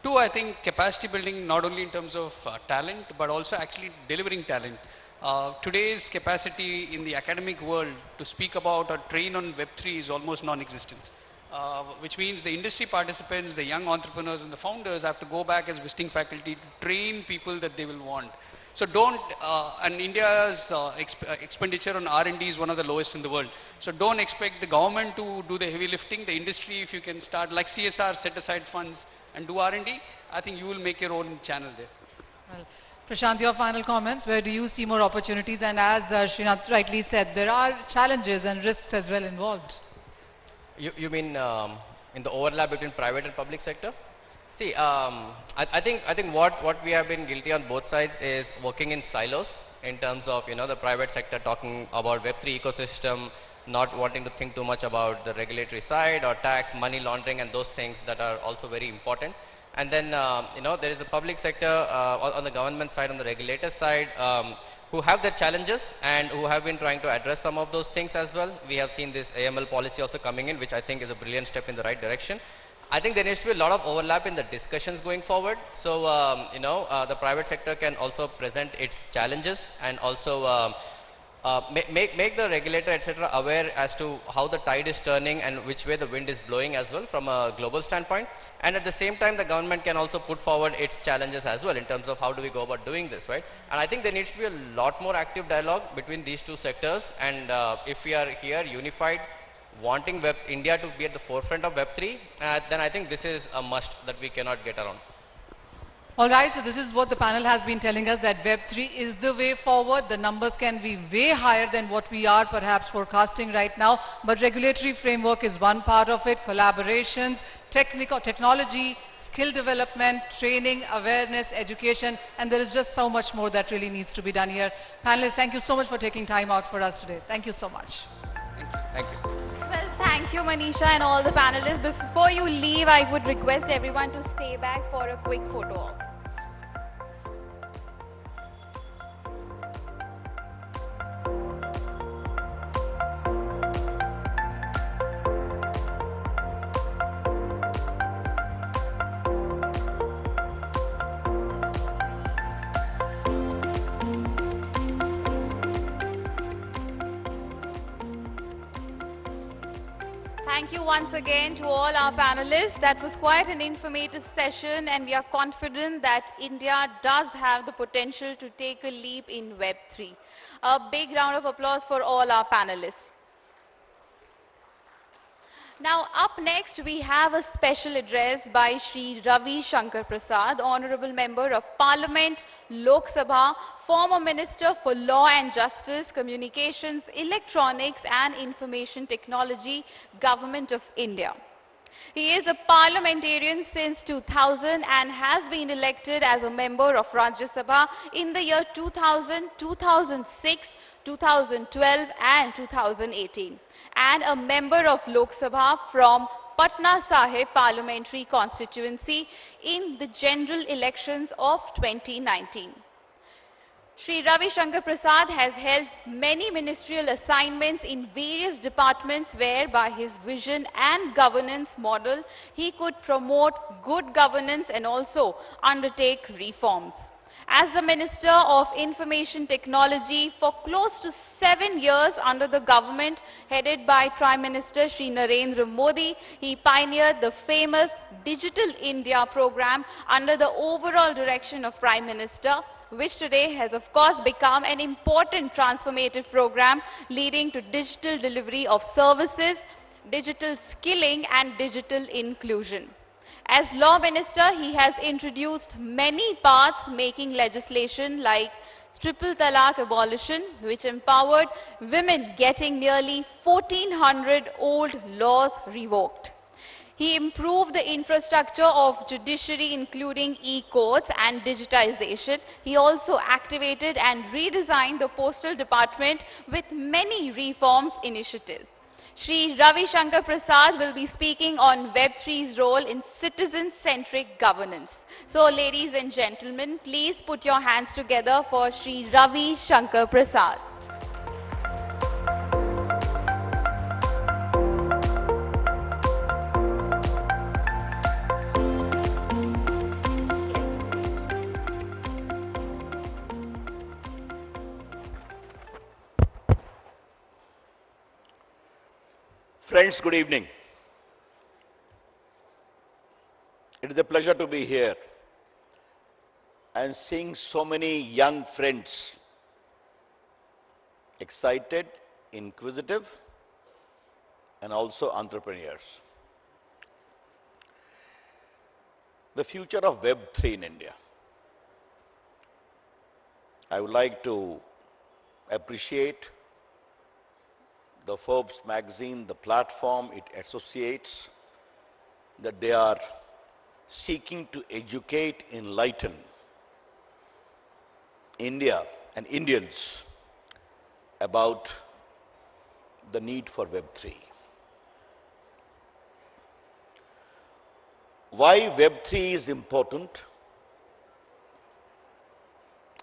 Two, I think capacity building, not only in terms of talent, but also actually delivering talent. Today's capacity in the academic world to speak about or train on Web3 is almost non-existent. Which means the industry participants, the young entrepreneurs and the founders have to go back as visiting faculty to train people that they will want. So and India's expenditure on R&D is one of the lowest in the world. So don't expect the government to do the heavy lifting. The industry, if you can start like CSR, set aside funds and do R&D, I think you will make your own channel there. Well, Prashant, your final comments. Where do you see more opportunities? And as Srinath rightly said, there are challenges and risks as well involved. You mean in the overlap between private and public sector? See, I think what we have been guilty on both sides is working in silos in terms of the private sector talking about Web3 ecosystem, not wanting to think too much about the regulatory side or tax, money laundering and those things that are also very important. And then there is the public sector on the government side, on the regulator side, who have their challenges and who have been trying to address some of those things as well. We have seen this AML policy also coming in, which I think is a brilliant step in the right direction. I think there needs to be a lot of overlap in the discussions going forward. So, the private sector can also present its challenges and also make the regulator, etc., aware as to how the tide is turning and which way the wind is blowing as well from a global standpoint. And at the same time, the government can also put forward its challenges as well in terms of how do we go about doing this, right? And I think there needs to be a lot more active dialogue between these two sectors. And if we are here unified, wanting India to be at the forefront of Web3, then I think this is a must that we cannot get around. Alright, so this is what the panel has been telling us, that Web3 is the way forward. The numbers can be way higher than what we are perhaps forecasting right now, but regulatory framework is one part of it, collaborations, technology, skill development, training, awareness, education, and there is just so much more that really needs to be done here. Panelists, thank you so much for taking time out for us today. Thank you so much. Thank you. Well, thank you, Manisha and all the panelists. Before you leave, I would request everyone to stay back for a quick photo op. Thank you once again to all our panelists. That was quite an informative session, and we are confident that India does have the potential to take a leap in Web3. A big round of applause for all our panelists. Now, up next, we have a special address by Shri Ravi Shankar Prasad, Honorable Member of Parliament, Lok Sabha, former Minister for Law and Justice, Communications, Electronics and Information Technology, Government of India. He is a parliamentarian since 2000 and has been elected as a member of Rajya Sabha in the year 2000, 2006, 2012 and 2018, and a member of Lok Sabha from Patna Sahib Parliamentary Constituency in the general elections of 2019. Shri Ravi Shankar Prasad has held many ministerial assignments in various departments where by his vision and governance model, he could promote good governance and also undertake reforms. As the Minister of Information Technology for close to 7 years under the government headed by Prime Minister Shri Narendra Modi, he pioneered the famous Digital India program under the overall direction of Prime Minister, which today has of course become an important transformative program leading to digital delivery of services, digital skilling and digital inclusion. As Law Minister, he has introduced many path-making legislation like Triple Talaq abolition, which empowered women getting nearly 1400 old laws revoked. He improved the infrastructure of judiciary including e-courts and digitization. He also activated and redesigned the postal department with many reforms initiatives. Shri Ravi Shankar Prasad will be speaking on Web3's role in citizen-centric governance. So ladies and gentlemen, please put your hands together for Shri Ravi Shankar Prasad. Friends, good evening. It is a pleasure to be here and seeing so many young friends, excited, inquisitive, and also entrepreneurs. The future of Web3 in India. I would like to appreciate the Forbes magazine, the platform it associates, that they are seeking to educate, enlighten India and Indians about the need for Web3. Why Web3 is important?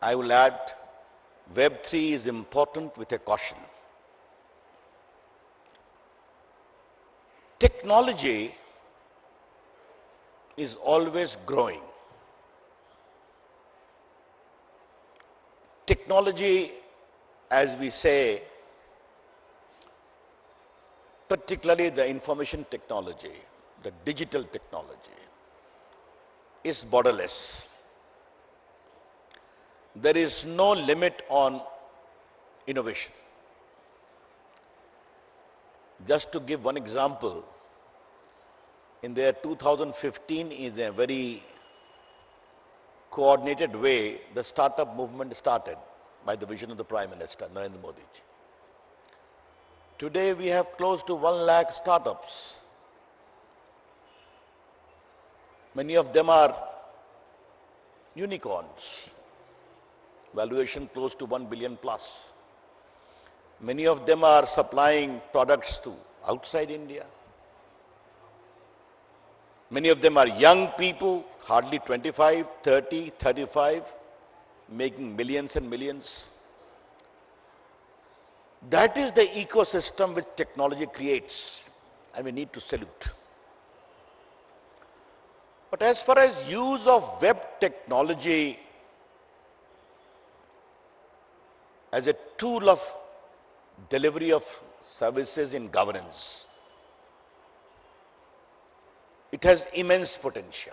I will add, Web3 is important with a caution. Technology is always growing. Technology, as we say, particularly the information technology, the digital technology, is borderless. There is no limit on innovation. Just to give one example, in the year 2015, in a very coordinated way, the startup movement started by the vision of the Prime Minister, Narendra Modi. Today, we have close to 1 lakh startups. Many of them are unicorns, valuation close to 1 billion plus. Many of them are supplying products to outside India. Many of them are young people, hardly 25, 30, 35, making millions and millions. That is the ecosystem which technology creates, and we need to salute. But as far as use of web technology as a tool of delivery of services in governance, it has immense potential.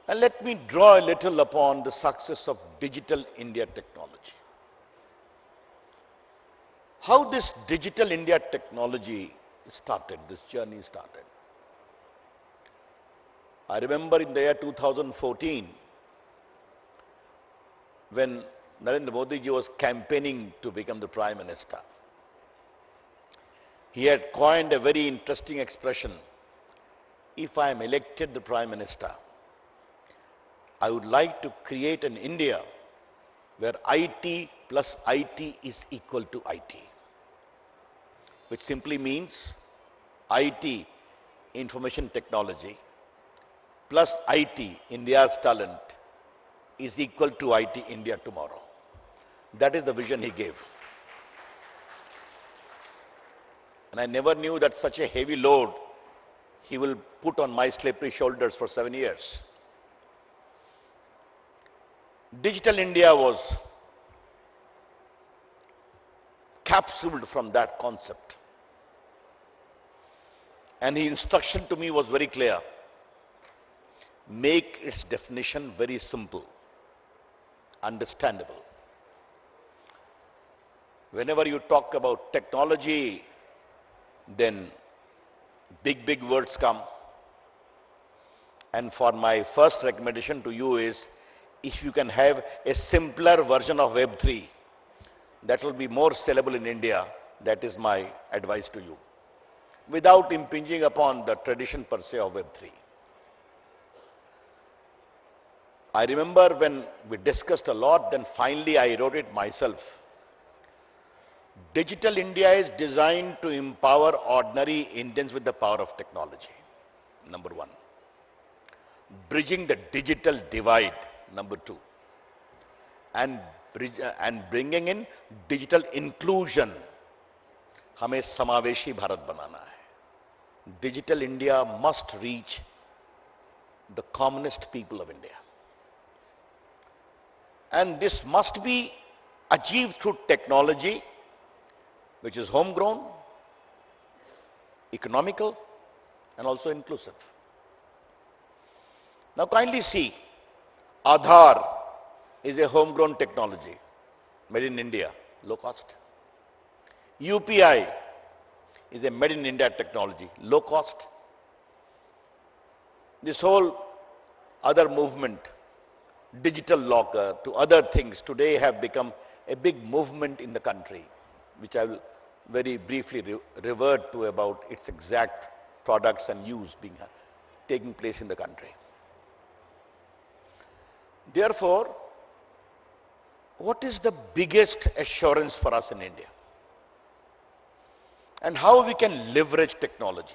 And let me draw a little upon the success of Digital India technology. How this Digital India technology started, this journey started. I remember in the year 2014, when Narendra Modi ji was campaigning to become the Prime Minister. He had coined a very interesting expression. If I am elected the Prime Minister, I would like to create an India where IT plus IT is equal to IT. Which simply means IT, information technology, plus IT, India's talent, is equal to IT India tomorrow. That is the vision he gave. And I never knew that such a heavy load he will put on my slippery shoulders for 7 years. Digital India was capsuled from that concept. And his instruction to me was very clear. Make its definition very simple, understandable. Whenever you talk about technology, then big words come. And for my first recommendation to you is, if you can have a simpler version of Web3, that will be more sellable in India. That is my advice to you, without impinging upon the tradition per se of Web3. I remember when we discussed a lot, then finally I wrote it myself. Digital India is designed to empower ordinary Indians with the power of technology, number one. Bridging the digital divide, number two. And bringing in digital inclusion. हमें समावेशी भारत बनाना है. Digital India must reach the commonest people of India. And this must be achieved through technology, which is homegrown, economical, and also inclusive. Now kindly see, Aadhaar is a homegrown technology, made in India, low cost. UPI is a made in India technology, low cost. This whole other movement, digital locker to other things, today have become a big movement in the country, which I will very briefly revert to about its exact products and use taking place in the country. Therefore, what is the biggest assurance for us in India? And how we can leverage technology?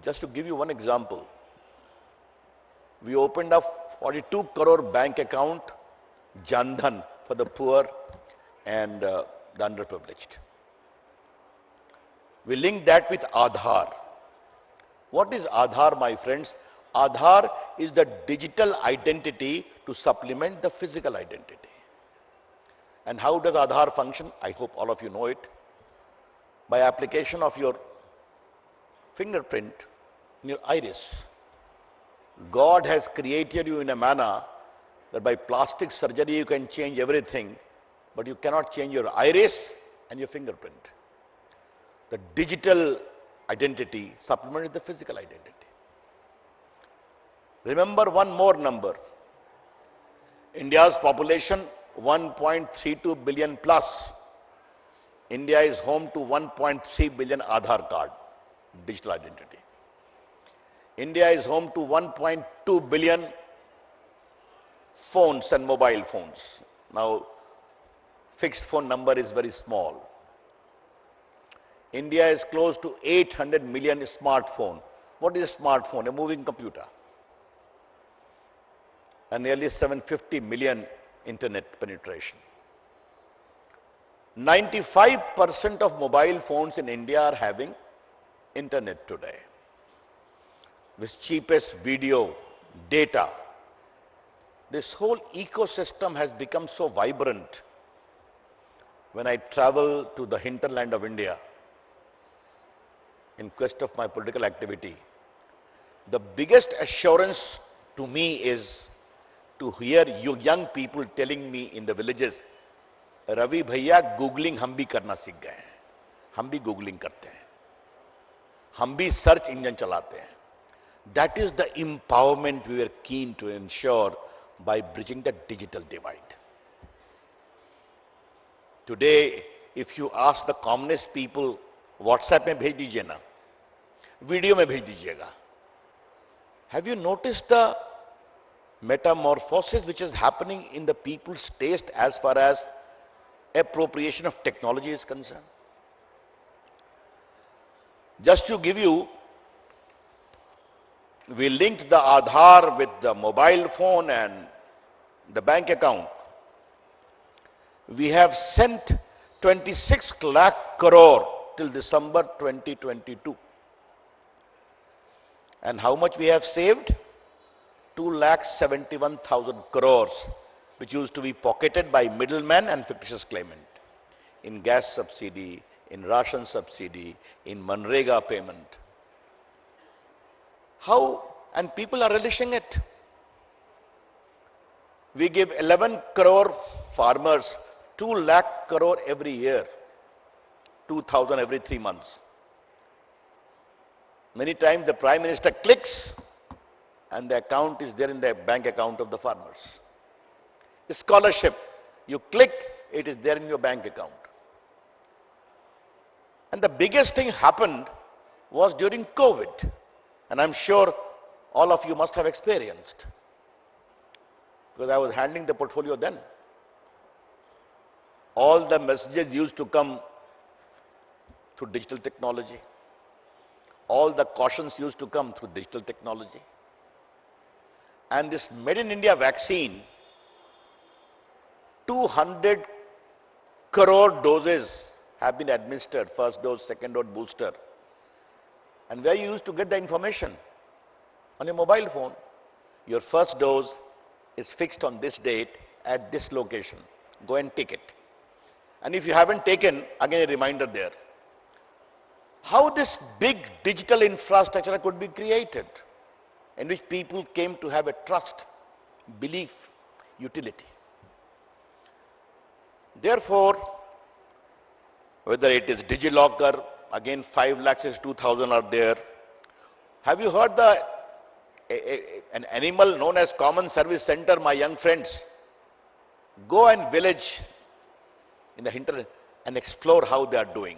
Just to give you one example, we opened up 42 crore bank account, Jan Dhan, for the poor and the underprivileged. We linked that with Aadhaar. What is Aadhaar, my friends? Aadhaar is the digital identity to supplement the physical identity. And how does Aadhaar function? I hope all of you know it. By application of your fingerprint in your iris. God has created you in a manner that by plastic surgery you can change everything, but you cannot change your iris and your fingerprint. The digital identity supplemented the physical identity. Remember one more number. India's population 1.32 billion plus. India is home to 1.3 billion Aadhaar card, digital identity. India is home to 1.2 billion phones and mobile phones. Now, fixed phone number is very small. India is close to 800 million smartphone. What is a smartphone? A moving computer. And nearly 750 million internet penetration. 95% of mobile phones in India are having internet today. With cheapest video, data. This whole ecosystem has become so vibrant. When I travel to the hinterland of India, in quest of my political activity, the biggest assurance to me is to hear you young people telling me in the villages, Ravi bhaiya, Googling hum bhi karna sikh gaye hain. Hum bhi Googling karte hain. Hum bhi search engine chalate hain. That is the empowerment we were keen to ensure by bridging the digital divide. Today, if you ask the commonest people, WhatsApp mein bhej dijiye na, video mein bhej dijiyega. Have you noticed the metamorphosis which is happening in the people's taste as far as appropriation of technology is concerned? Just to give you we linked the Aadhaar with the mobile phone and the bank account. We have sent 26 lakh crore till December 2022. And how much we have saved? 2,71,000 crores, which used to be pocketed by middlemen and fictitious claimant in gas subsidy, in ration subsidy, in Manrega payment. How? And people are relishing it. We give 11 crore farmers 2 lakh crore every year, 2,000 every 3 months. Many times the Prime Minister clicks and the account is there in the bank account of the farmers. A scholarship, you click, it is there in your bank account. And the biggest thing happened was during COVID. And I'm sure all of you must have experienced, because I was handling the portfolio then. All the messages used to come through digital technology. All the cautions used to come through digital technology. And this Made in India vaccine, 200 crore doses have been administered, first dose, second dose, booster. And where you used to get the information? On your mobile phone. Your first dose is fixed on this date at this location. Go and take it. And if you haven't taken, again a reminder there. How this big digital infrastructure could be created, in which people came to have a trust, belief, utility. Therefore, whether it is DigiLocker, again 5 lakhs is 2,000 are there. Have you heard an animal known as Common Service Center, my young friends? Go and village in the hinterland and explore how they are doing.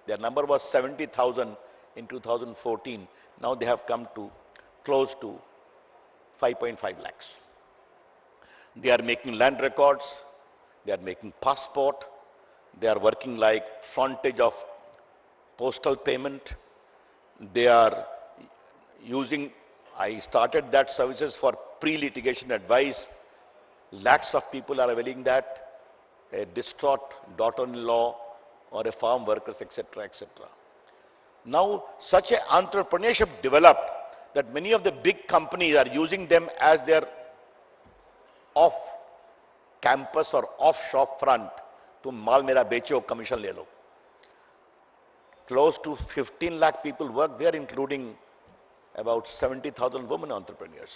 Their number was 70,000 in 2014. Now they have come to close to 5.5 lakhs. They are making land records. They are making passport. They are working like frontage of postal payment. They are using, I started that services for pre-litigation advice. Lakhs of people are availing that. A distraught daughter-in-law or a farm workers, etc., etc. Now, such an entrepreneurship developed that many of the big companies are using them as their off-campus or off-shop front. Tum maal mera becho, commission le lo. Close to 15 lakh people work there, including about 70,000 women entrepreneurs.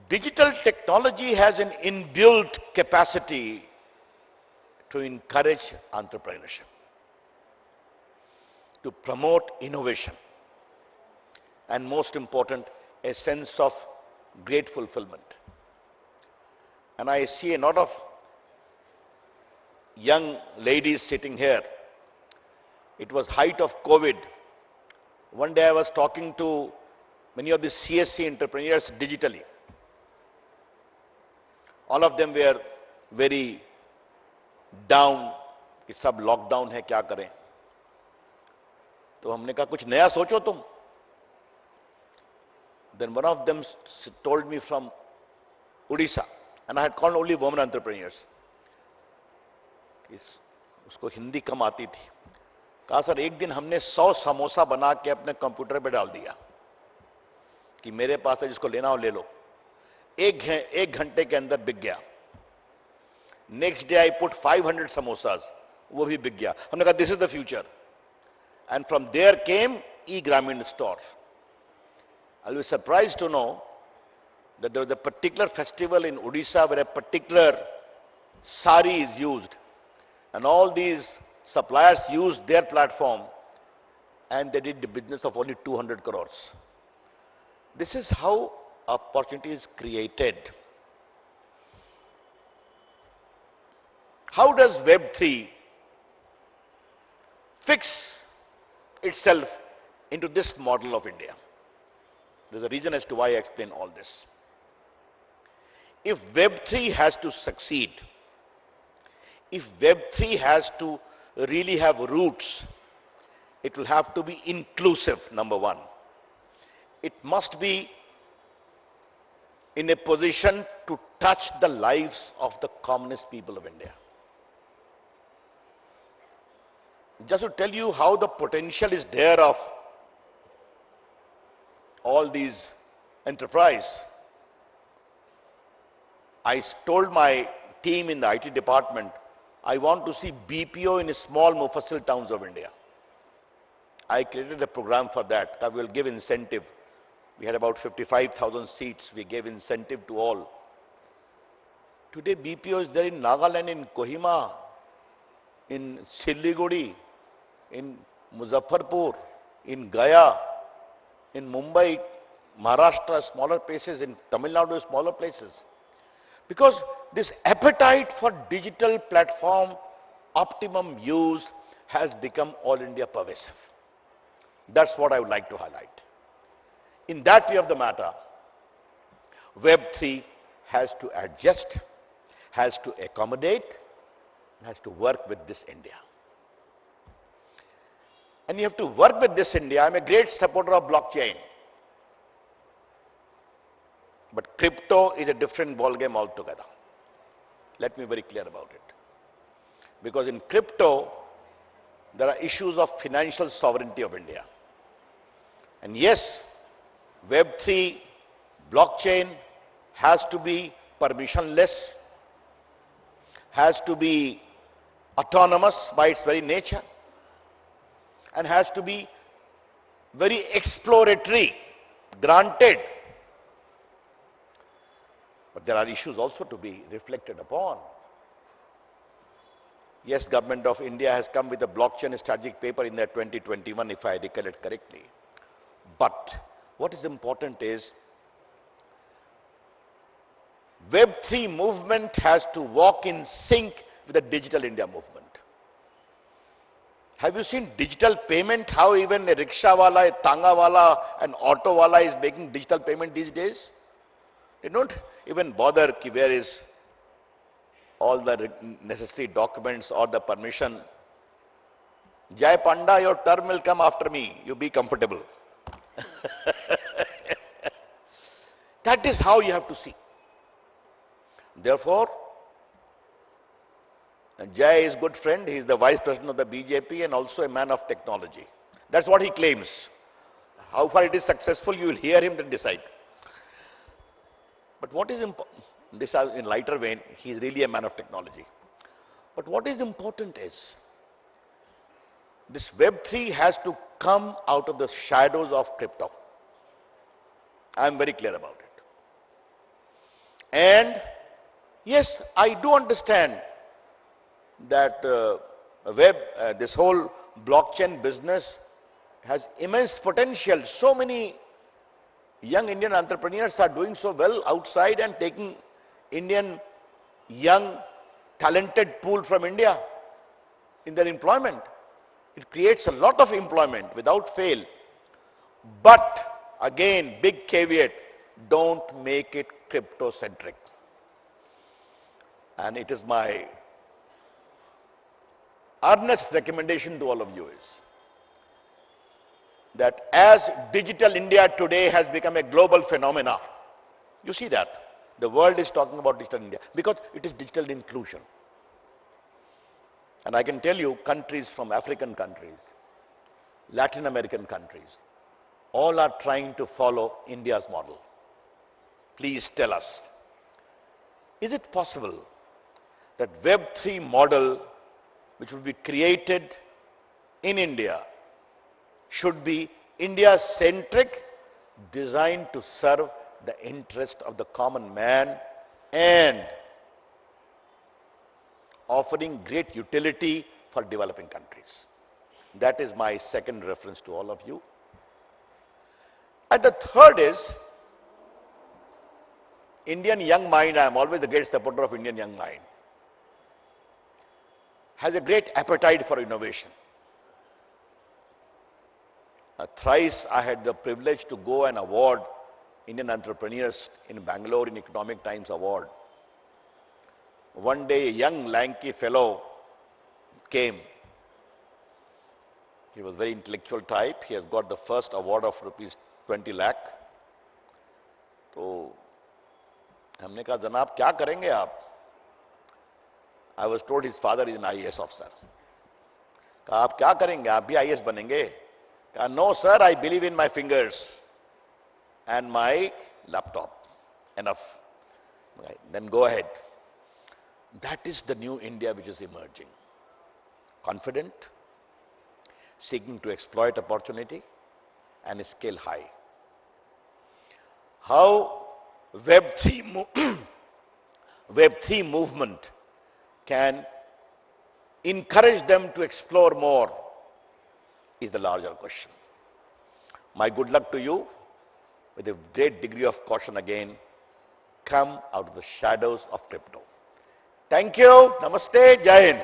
Digital technology has an inbuilt capacity to encourage entrepreneurship, to promote innovation, and most important, a sense of great fulfillment. And I see a lot of young ladies sitting here. It was height of COVID. One day I was talking to many of the CSC entrepreneurs digitally. All of them were very down कि सब lockdown है, क्या करें. तो हमने कहा कुछ नया सोचो तुम. Then one of them told me from Odisha, and I had called only women entrepreneurs. उसको हिंदी कम आती थी. कहा सर एक दिन हमने 100 समोसा बना के अपने कंप्यूटर पे डाल दिया कि मेरे पास है, जिसको लेना हो ले लो. एक घंटे के अंदर बिक गया. Next day I put 500 samosas, वो भी बिक गया. हमने कहा this is the future. And from there came e Gramin store. I will be surprised to know that there was a particular festival in Odisha where a particular sari is used, and all these suppliers used their platform and they did the business of only 200 crores. This is how opportunity is created. How does Web3 fix itself into this model of India? There's a reason as to why I explain all this. If Web3 has to succeed, if Web3 has to really have roots, it will have to be inclusive, number one. it must be in a position to touch the lives of the commonest people of India. Just to tell you how the potential is there of all these enterprise, I told my team in the IT department, I want to see BPO in small Mufassil towns of India. I created a program for that. I will give incentive. We had about 55,000 seats. We gave incentive to all. Today BPO is there in Nagaland, in Kohima, in Siliguri, in Muzaffarpur, in Gaya, in Mumbai, Maharashtra, smaller places, in Tamil Nadu, smaller places. Because this appetite for digital platform optimum use has become all India pervasive. That's what I would like to highlight. In that way of the matter, Web3 has to adjust, has to accommodate, has to work with this India. And you have to work with this India. I'm a great supporter of blockchain. But crypto is a different ballgame altogether. Let me be very clear about it. Because in crypto, there are issues of financial sovereignty of India. And yes, Web3 blockchain has to be permissionless, has to be autonomous by its very nature, and has to be very exploratory, granted. But there are issues also to be reflected upon. Yes, Government of India has come with a blockchain strategic paper in their 2021, if I recall it correctly. But what is important is Web3 movement has to walk in sync with the Digital India movement. Have you seen digital payment, how even a rickshaw wala, a tanga wala, an auto wala is making digital payment these days? They don't even bother ki where is all the necessary documents or the permission. Jai Panda, your term will come after me. You be comfortable. That is how you have to see. Therefore, Jai is good friend. He is the vice president of the BJP and also a man of technology. That's what he claims. How far it is successful, you will hear him then decide. But what is important, this is in lighter vein, he is really a man of technology. But what is important is, this Web3 has to come out of the shadows of crypto. I am very clear about it. And yes, I do understand that this whole blockchain business has immense potential. So many young Indian entrepreneurs are doing so well outside and taking Indian young talented pool from India in their employment. It creates a lot of employment without fail. But again, big caveat, don't make it crypto-centric. And it is my earnest recommendation to all of you is that as Digital India today has become a global phenomena, you see that the world is talking about Digital India because it is digital inclusion. And I can tell you, countries from African countries, Latin American countries, all are trying to follow India's model. Please tell us, is it possible that Web3 model which will be created in India should be India-centric, designed to serve the interest of the common man and offering great utility for developing countries? That is my second reference to all of you. And the third is Indian young mind. I am always a great supporter of Indian young mind. Has a great appetite for innovation. Thrice I had the privilege to go and award Indian entrepreneurs in Bangalore in Economic Times Award. One day a young lanky fellow came He was very intellectual type. He has got the first award of rupees 20 lakh. तो हमने कहा जनाब क्या करेंगे आप? I was told his father is an IAS officer. कहा आप क्या करेंगे? आप भी IAS बनेंगे? कहा no sir, I believe in my fingers and my laptop. Enough. Then go ahead. That is the new India which is emerging. Confident, seeking to exploit opportunity and scale high. How Web3 movement can encourage them to explore more is the larger question. My good luck to you. With a great degree of caution again, come out of the shadows of crypto. Thank you. Namaste. Jai Hind.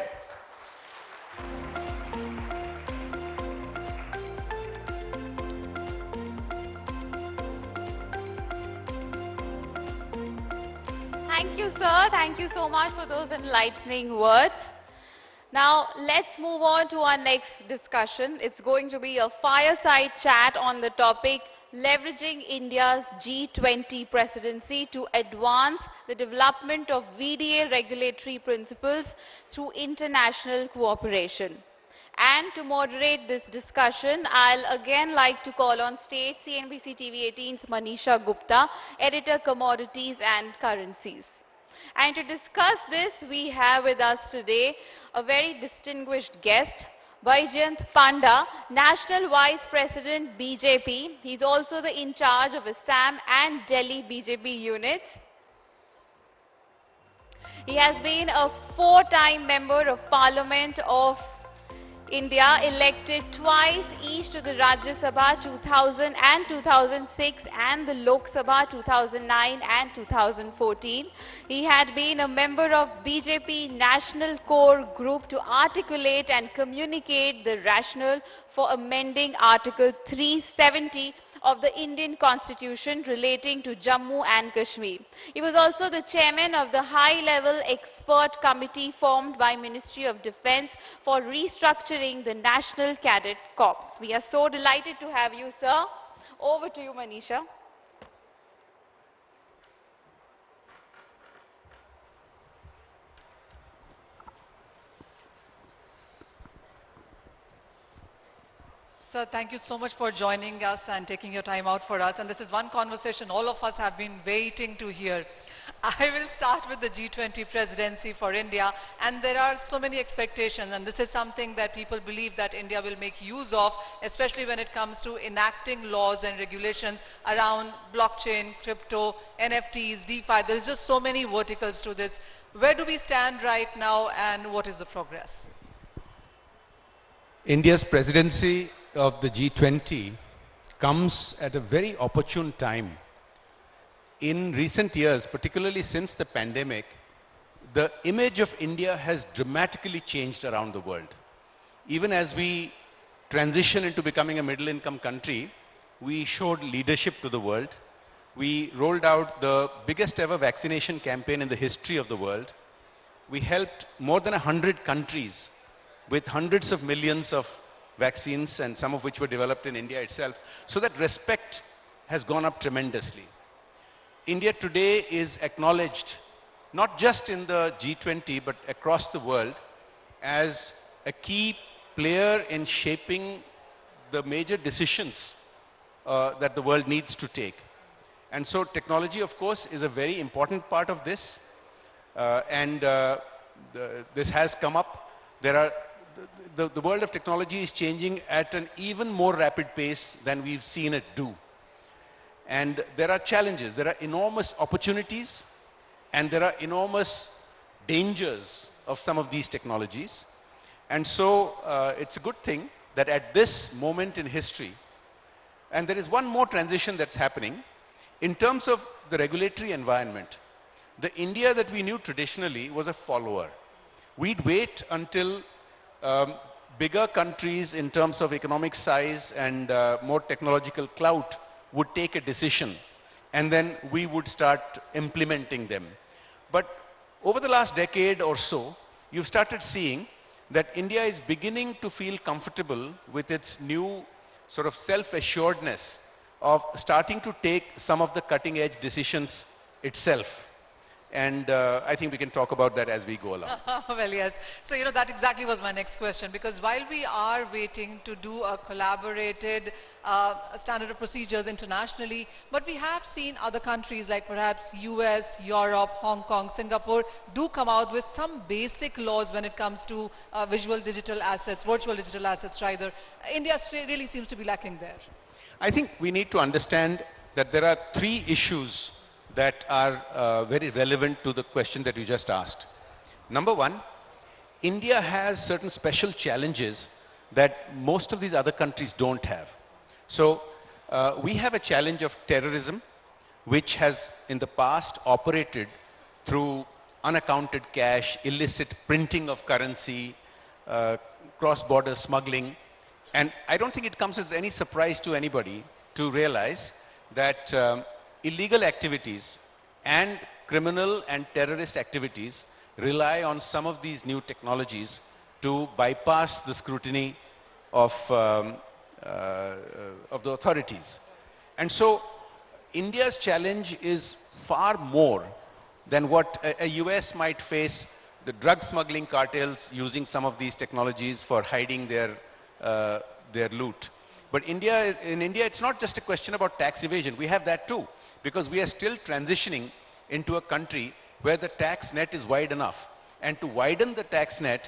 Thank you, sir. Thank you so much for those enlightening words. Now, let's move on to our next discussion. It's going to be a fireside chat on the topic leveraging India's G20 presidency to advance the development of VDA regulatory principles through international cooperation. And to moderate this discussion, I'll again like to call on stage CNBC TV 18's Manisha Gupta, Editor Commodities and Currencies. And to discuss this, we have with us today a very distinguished guest, Baijyant Panda, National Vice President BJP. He's also the in charge of Assam and Delhi BJP units. He has been a 4-time member of Parliament of India, elected twice each to the Rajya Sabha 2000 and 2006 and the Lok Sabha 2009 and 2014. He had been a member of BJP National Core Group to articulate and communicate the rationale for amending Article 370 of the Indian Constitution relating to Jammu and Kashmir. He was also the chairman of the high-level expert committee formed by Ministry of Defence for restructuring the National Cadet Corps. We are so delighted to have you, sir. Over to you, Manisha. Sir, thank you so much for joining us and taking your time out for us. And this is one conversation all of us have been waiting to hear. I will start with the G20 presidency for India, and there are so many expectations, and this is something that people believe that India will make use of, especially when it comes to enacting laws and regulations around blockchain, crypto, NFTs, DeFi. There's just so many verticals to this. Where do we stand right now, and what is the progress? India's presidency of the G20 comes at a very opportune time. In recent years, particularly since the pandemic, the image of India has dramatically changed around the world. Even as we transition into becoming a middle-income country, we showed leadership to the world. We rolled out the biggest ever vaccination campaign in the history of the world. We helped more than 100 countries with hundreds of millions of vaccines, and some of which were developed in India itself. So that respect has gone up tremendously. India today is acknowledged, not just in the G20, but across the world, as a key player in shaping the major decisions that the world needs to take. And so technology, of course, is a very important part of this. This has come up. The world of technology is changing at an even more rapid pace than we've seen it do. And there are challenges, there are enormous opportunities, and there are enormous dangers of some of these technologies. And so it's a good thing that at this moment in history, and there is one more transition that's happening, in terms of the regulatory environment, the India that we knew traditionally was a follower. We'd wait until bigger countries in terms of economic size and more technological clout would take a decision, and then we would start implementing them. But over the last decade or so, you've started seeing that India is beginning to feel comfortable with its new sort of self-assuredness of starting to take some of the cutting-edge decisions itself. And I think we can talk about that as we go along. Well, yes. So, that exactly was my next question, because while we are waiting to do a collaborated standard of procedures internationally, but we have seen other countries like perhaps US, Europe, Hong Kong, Singapore do come out with some basic laws when it comes to virtual digital assets rather. India really seems to be lacking there. I think we need to understand that there are three issues that are very relevant to the question that you just asked. Number one, India has certain special challenges that most of these other countries don't have. So we have a challenge of terrorism, which has in the past operated through unaccounted cash, illicit printing of currency, cross-border smuggling. And I don't think it comes as any surprise to anybody to realize that illegal activities and criminal and terrorist activities rely on some of these new technologies to bypass the scrutiny of the authorities. And so India's challenge is far more than what a US might face, the drug smuggling cartels using some of these technologies for hiding their loot. But in India, it's not just a question about tax evasion. We have that too, because we are still transitioning into a country where the tax net is wide enough. And to widen the tax net,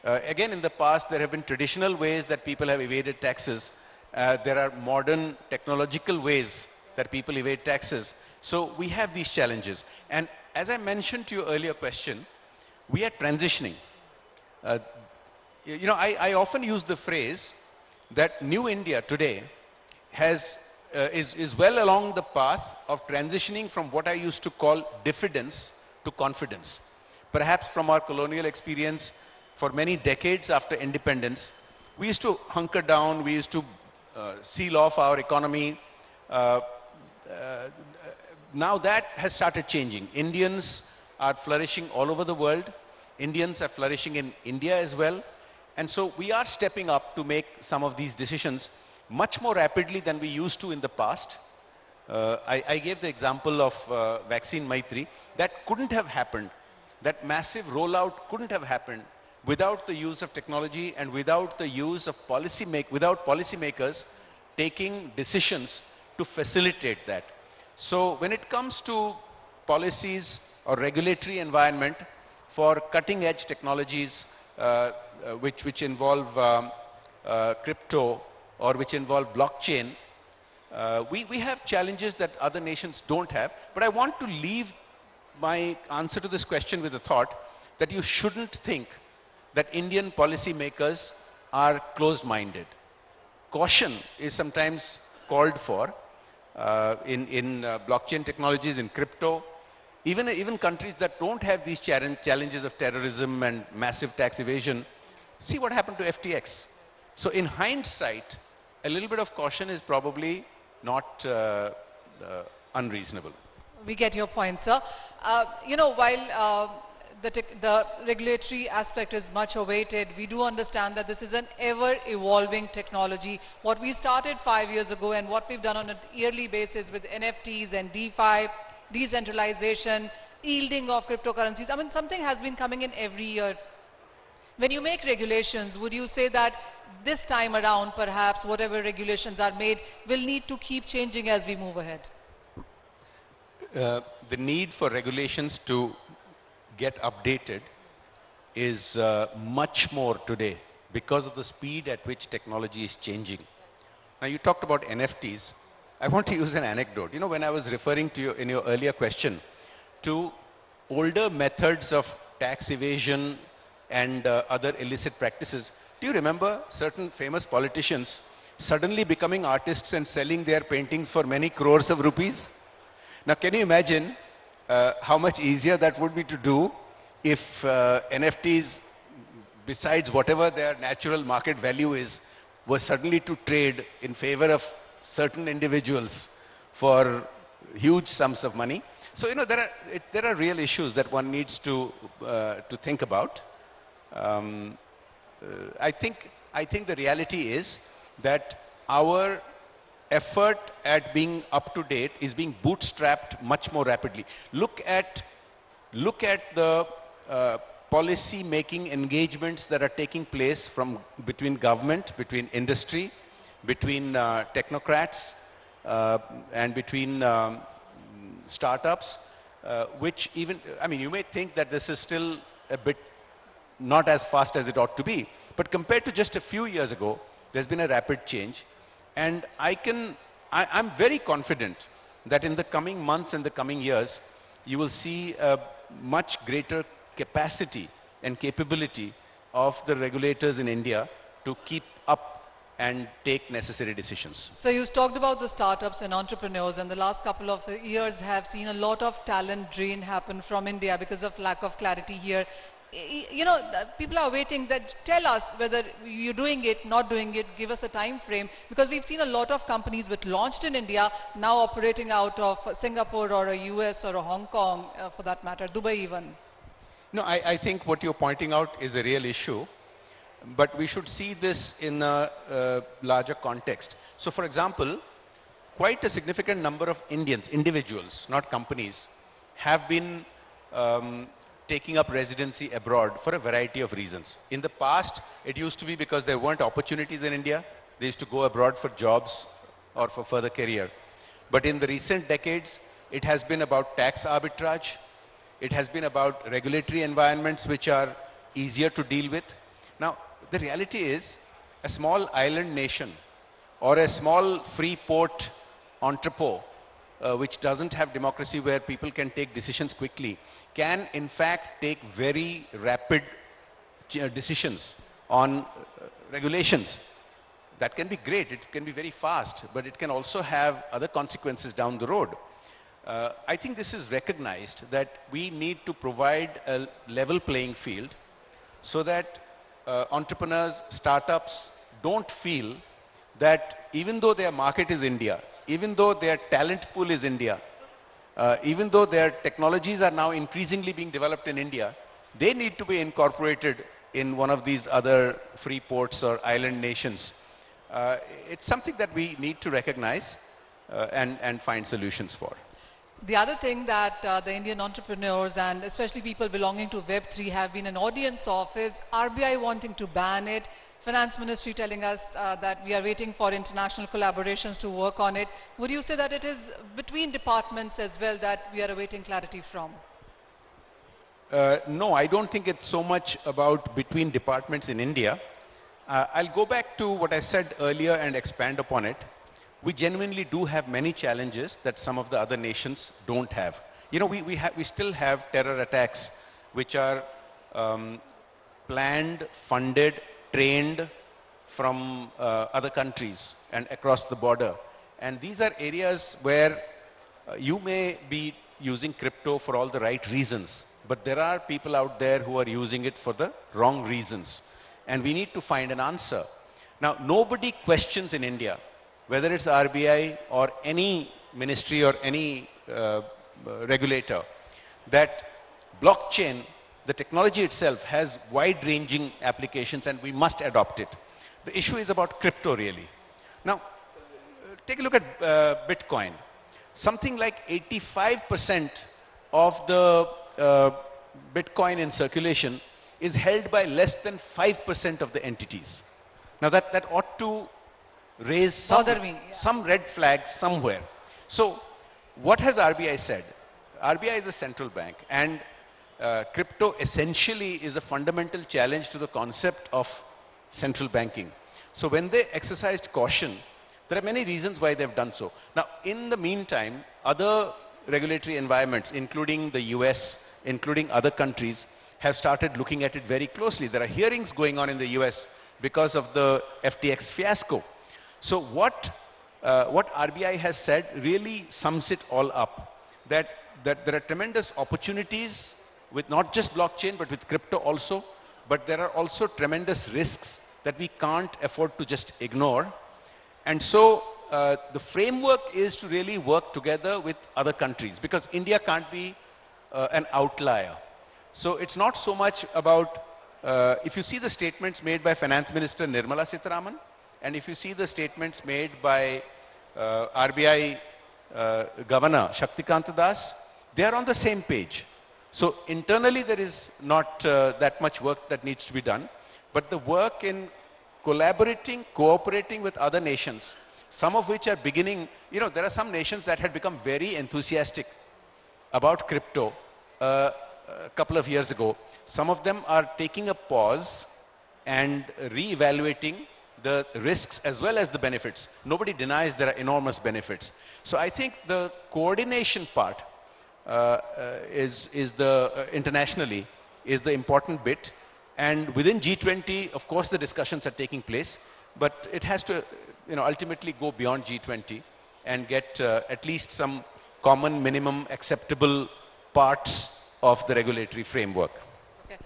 again, in the past, there have been traditional ways that people have evaded taxes. There are modern technological ways that people evade taxes. So we have these challenges. And as I mentioned to your earlier question, we are transitioning. I often use the phrase that New India today is well along the path of transitioning from what I used to call diffidence to confidence. Perhaps from our colonial experience, for many decades after independence, we used to hunker down, we used to seal off our economy. Now that has started changing. Indians are flourishing all over the world. Indians are flourishing in India as well. And so we are stepping up to make some of these decisions much more rapidly than we used to in the past. I gave the example of Vaccine Maitri. That couldn't have happened. That massive rollout couldn't have happened without the use of technology and without the use of policymakers taking decisions to facilitate that. So when it comes to policies or regulatory environment for cutting edge technologies which involve crypto or which involve blockchain, we have challenges that other nations don't have. But I want to leave my answer to this question with the thought that you shouldn't think that Indian policymakers are closed-minded. Caution is sometimes called for in blockchain technologies, in crypto. Even countries that don't have these challenges of terrorism and massive tax evasion, see what happened to FTX. So in hindsight, a little bit of caution is probably not unreasonable. We get your point, sir. While the regulatory aspect is much awaited, we do understand that this is an ever-evolving technology. What we started 5 years ago and what we've done on a yearly basis with NFTs and DeFi, decentralization, yielding of cryptocurrencies, I mean, something has been coming in every year. When you make regulations, would you say that this time around, perhaps, whatever regulations are made will need to keep changing as we move ahead? The need for regulations to get updated is much more today because of the speed at which technology is changing. Now, you talked about NFTs. I want to use an anecdote. You know, when I was referring to you in your earlier question to older methods of tax evasion and other illicit practices, do you remember certain famous politicians suddenly becoming artists and selling their paintings for many crores of rupees? Now, can you imagine how much easier that would be to do if NFTs, besides whatever their natural market value is, were suddenly to trade in favor of certain individuals for huge sums of money? So, you know, there are real issues that one needs to think about. I think the reality is that our effort at being up to date is being bootstrapped much more rapidly. Look at the policy making engagements that are taking place between government, between industry, between technocrats, and between startups, which even, I mean, you may think that this is still a bit not as fast as it ought to be, but compared to just a few years ago, there's been a rapid change, and I'm very confident that in the coming months and the coming years, you will see a much greater capacity and capability of the regulators in India to keep up and take necessary decisions. So you talked about the startups and entrepreneurs, and the last couple of years have seen a lot of talent drain happen from India because of lack of clarity here. You know, people are waiting that tell us whether you're doing it, not doing it, give us a time frame, because we've seen a lot of companies which launched in India now operating out of Singapore or a US or a Hong Kong, for that matter, Dubai even. No, I think what you're pointing out is a real issue, but we should see this in a larger context. So for example, quite a significant number of Indians, individuals, not companies, have been taking up residency abroad for a variety of reasons. In the past, it used to be because there weren't opportunities in India. They used to go abroad for jobs or for further career. But in the recent decades, it has been about tax arbitrage. It has been about regulatory environments which are easier to deal with. Now, the reality is, a small island nation or a small free port entrepot which doesn't have democracy, where people can take decisions quickly, can in fact take very rapid decisions on regulations. That can be great, it can be very fast, but it can also have other consequences down the road. I think this is recognized that we need to provide a level playing field so that entrepreneurs, startups don't feel that even though their market is India, even though their talent pool is India, even though their technologies are now increasingly being developed in India, they need to be incorporated in one of these other free ports or island nations. It's something that we need to recognize and find solutions for. The other thing that the Indian entrepreneurs and especially people belonging to Web3 have been an audience of is RBI wanting to ban it, Finance Ministry telling us that we are waiting for international collaborations to work on it. Would you say that it is between departments as well that we are awaiting clarity from? No, I don't think it's so much about between departments in India. I'll go back to what I said earlier and expand upon it. We genuinely do have many challenges that some of the other nations don't have. You know, we still have terror attacks which are planned, funded, trained from other countries and across the border. And these are areas where you may be using crypto for all the right reasons, but there are people out there who are using it for the wrong reasons. And we need to find an answer. Now, nobody questions in India, whether it's RBI or any ministry or any regulator, that blockchain, the technology itself, has wide-ranging applications and we must adopt it. The issue is about crypto, really. Now, take a look at Bitcoin. Something like 85% of the Bitcoin in circulation is held by less than 5% of the entities. Now, that ought to raise some red flags somewhere. So, what has RBI said? RBI is a central bank, and crypto essentially is a fundamental challenge to the concept of central banking. So when they exercised caution, there are many reasons why they've done so. Now, in the meantime, other regulatory environments, including the US, including other countries, have started looking at it very closely. There are hearings going on in the US because of the FTX fiasco. So what RBI has said really sums it all up, that there are tremendous opportunities with not just blockchain, but with crypto also, but there are also tremendous risks that we can't afford to just ignore. And so the framework is to really work together with other countries, because India can't be an outlier. So it's not so much about if you see the statements made by Finance Minister Nirmala Sitharaman, and if you see the statements made by RBI Governor Shaktikant Das, they are on the same page. So internally there is not that much work that needs to be done, but the work in collaborating, cooperating with other nations, some of which are beginning, you know, there are some nations that had become very enthusiastic about crypto a couple of years ago. Some of them are taking a pause and re-evaluating the risks as well as the benefits. Nobody denies there are enormous benefits. So I think the coordination part internationally is the important bit. And within G20, of course, the discussions are taking place, but it has to, you know, ultimately go beyond G20 and get at least some common minimum acceptable parts of the regulatory framework. Okay.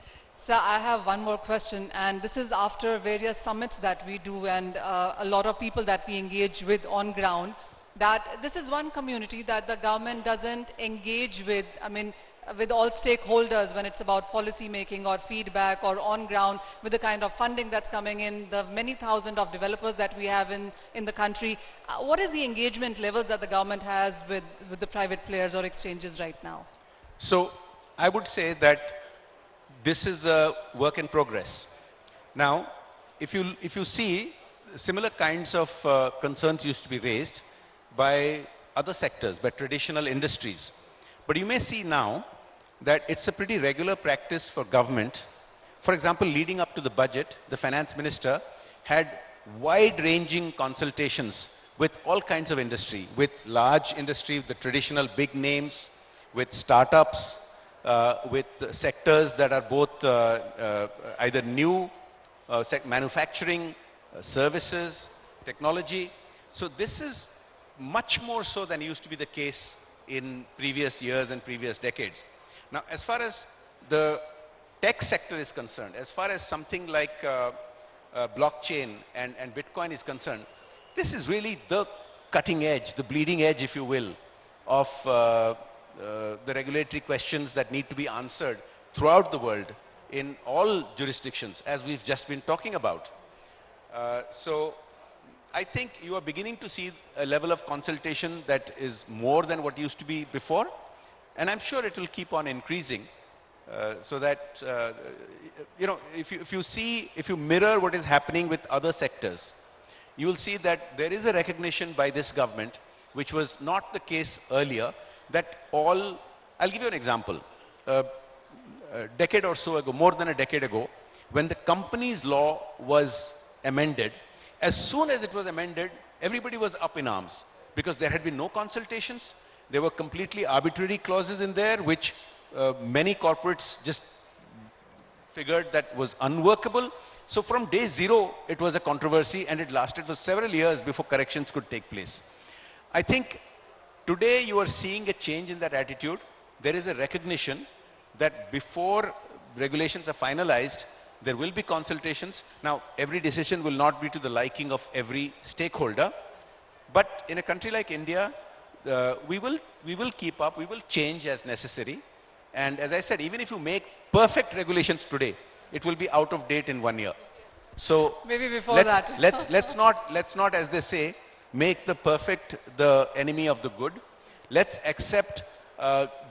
So I have one more question, and this is after various summits that we do and a lot of people that we engage with on ground, that this is one community that the government doesn't engage with, I mean, with all stakeholders when it's about policy making or feedback or on ground with the kind of funding that's coming in, the many thousands of developers that we have in the country. What is the engagement levels that the government has with the private players or exchanges right now? So I would say that this is a work in progress. Now, if you see, similar kinds of concerns used to be raised by other sectors, by traditional industries. But you may see now that it's a pretty regular practice for government. For example, leading up to the budget, the finance minister had wide-ranging consultations with all kinds of industry, with large industry, the traditional big names, with startups, with sectors that are both either new, manufacturing, services, technology. So this is much more so than used to be the case in previous years and previous decades. Now, as far as the tech sector is concerned, as far as something like blockchain and Bitcoin is concerned, this is really the cutting edge, the bleeding edge, if you will, of the regulatory questions that need to be answered throughout the world in all jurisdictions, as we've just been talking about. So I think you are beginning to see a level of consultation that is more than what used to be before, and I'm sure it will keep on increasing, so that you know, if you mirror what is happening with other sectors, you will see that there is a recognition by this government, which was not the case earlier, that all, I'll give you an example. A decade or so ago, more than a decade ago, when the companies law was amended, as soon as it was amended, everybody was up in arms because there had been no consultations. There were completely arbitrary clauses in there, which many corporates just figured that was unworkable. So from day zero, it was a controversy, and it lasted for several years before corrections could take place. I think today you are seeing a change in that attitude. There is a recognition that before regulations are finalized, there will be consultations. Now, every decision will not be to the liking of every stakeholder, but in a country like India, we will keep up, we will change as necessary. And as I said, even if you make perfect regulations today, it will be out of date in 1 year. So maybe before that. let's not, as they say, make the perfect the enemy of the good. Let's accept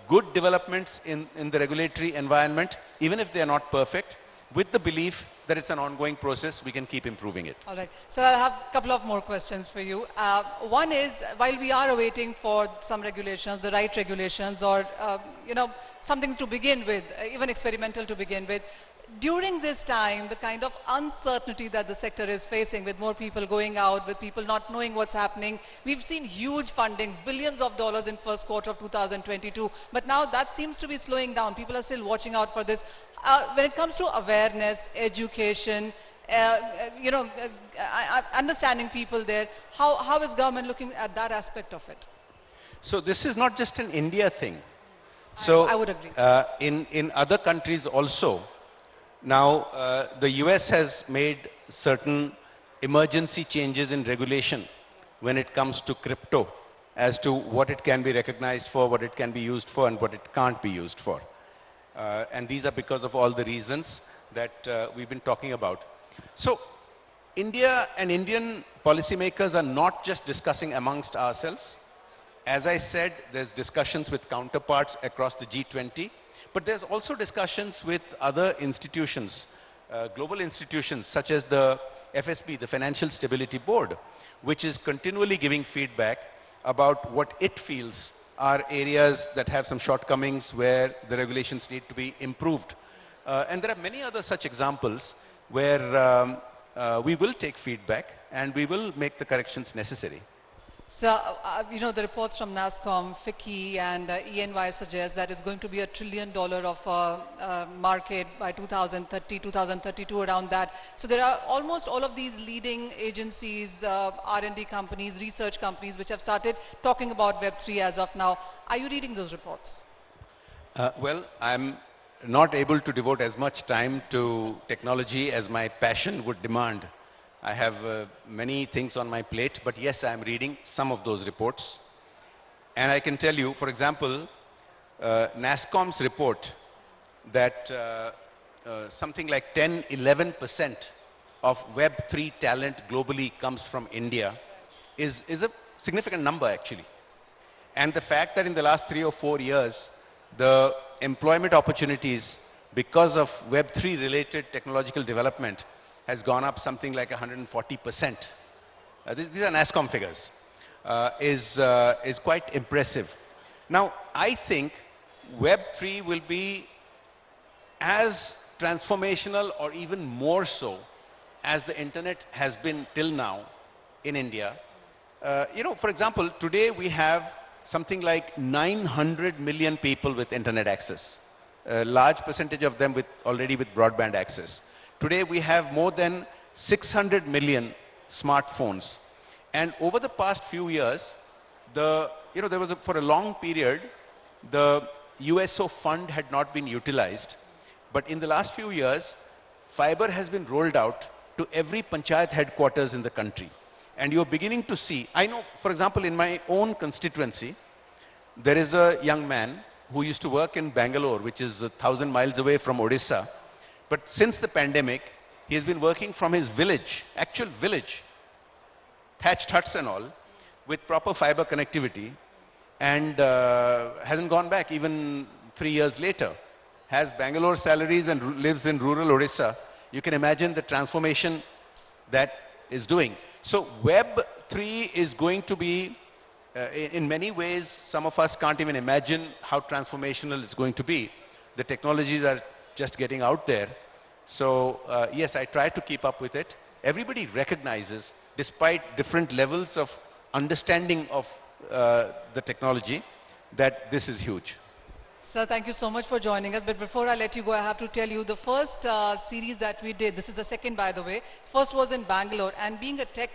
good developments in the regulatory environment, even if they are not perfect, with the belief that it's an ongoing process, we can keep improving it. All right. So I have a couple of more questions for you. One is, while we are awaiting for some regulations, the right regulations, or you know, something to begin with, even experimental to begin with, during this time, the kind of uncertainty that the sector is facing, with more people going out, with people not knowing what's happening, we've seen huge funding, billions of dollars in first quarter of 2022, but now that seems to be slowing down. People are still watching out for this. When it comes to awareness, education, you know, understanding people there, how is government looking at that aspect of it? So this is not just an India thing. So I would agree. In other countries also, now the US has made certain emergency changes in regulation when it comes to crypto, as to what it can be recognized for, what it can be used for, and what it can't be used for. And these are because of all the reasons that we've been talking about. So India and Indian policymakers are not just discussing amongst ourselves. As I said, there's discussions with counterparts across the G20, but there's also discussions with other institutions, global institutions such as the FSB, the Financial Stability Board, which is continually giving feedback about what it feels are areas that have some shortcomings where the regulations need to be improved. And there are many other such examples where we will take feedback and we will make the corrections necessary. So, you know, the reports from NASSCOM, FICCI and ENY suggest that it's going to be $1 trillion of market by 2030, 2032, around that. So there are almost all of these leading agencies, R&D companies, research companies, which have started talking about Web3 as of now. Are you reading those reports? Well, I'm not able to devote as much time to technology as my passion would demand. I have many things on my plate, but yes, I'm reading some of those reports. And I can tell you, for example, NASSCOM's report that something like 10–11% of Web3 talent globally comes from India is a significant number actually. And the fact that in the last 3 or 4 years, the employment opportunities because of Web3 related technological development has gone up something like 140%. These are NASSCOM figures. Is quite impressive. Now, I think Web3 will be as transformational or even more so as the internet has been till now in India. You know, for example, today we have something like 900 million people with internet access. A large percentage of them already with broadband access. Today we have more than 600 million smartphones. And over the past few years, there was for a long period, the USO fund had not been utilized. But in the last few years, fiber has been rolled out to every panchayat headquarters in the country. And you're beginning to see, I know, for example, in my own constituency, there is a young man who used to work in Bangalore, which is 1,000 miles away from Odisha. But since the pandemic, he has been working from his village, actual village, thatched huts and all, with proper fiber connectivity, and hasn't gone back even 3 years later. Has Bangalore salaries and lives in rural Odisha. You can imagine the transformation that is doing. So Web3 is going to be, in many ways, some of us can't even imagine how transformational it's going to be. The technologies are just getting out there. So yes, I try to keep up with it. Everybody recognizes, despite different levels of understanding of the technology, that this is huge. Sir, thank you so much for joining us. But before I let you go, I have to tell you the first series that we did, this is the second by the way, first was in Bangalore, and being a tech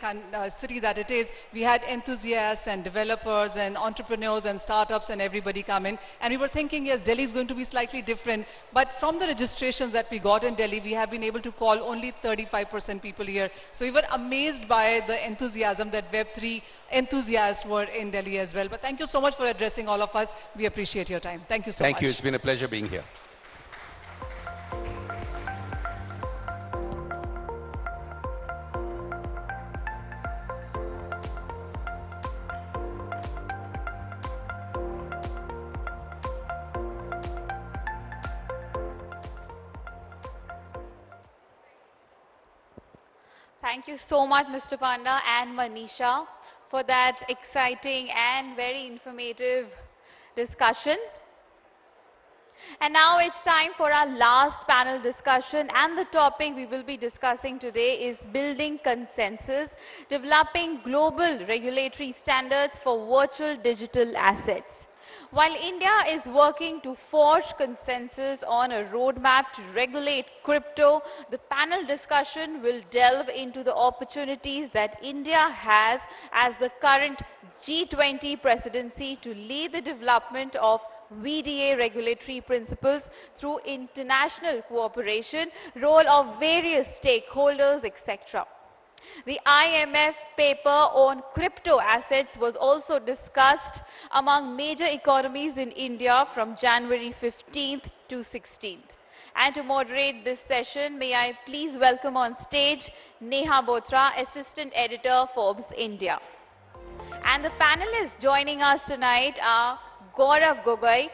city that it is, we had enthusiasts and developers and entrepreneurs and startups and everybody come in. And we were thinking, yes, Delhi is going to be slightly different. But from the registrations that we got in Delhi, we have been able to call only 35% people here. So we were amazed by the enthusiasm that Web3 enthusiasts were in Delhi as well. But thank you so much for addressing all of us. We appreciate your time. Thank you so much. Thank you. It's been a pleasure being here. Thank you so much, Mr. Panda and Manisha, for that exciting and very informative discussion. And now it's time for our last panel discussion, and the topic we will be discussing today is building consensus, developing global regulatory standards for virtual digital assets. While India is working to forge consensus on a roadmap to regulate crypto, the panel discussion will delve into the opportunities that India has as the current G20 presidency to lead the development of VDA regulatory principles through international cooperation, role of various stakeholders, etc. The IMF paper on crypto assets was also discussed among major economies in India from January 15th to 16th. And to moderate this session, may I please welcome on stage Neha Botra, Assistant Editor, Forbes India. And the panelists joining us tonight are Gaurav Gogoi,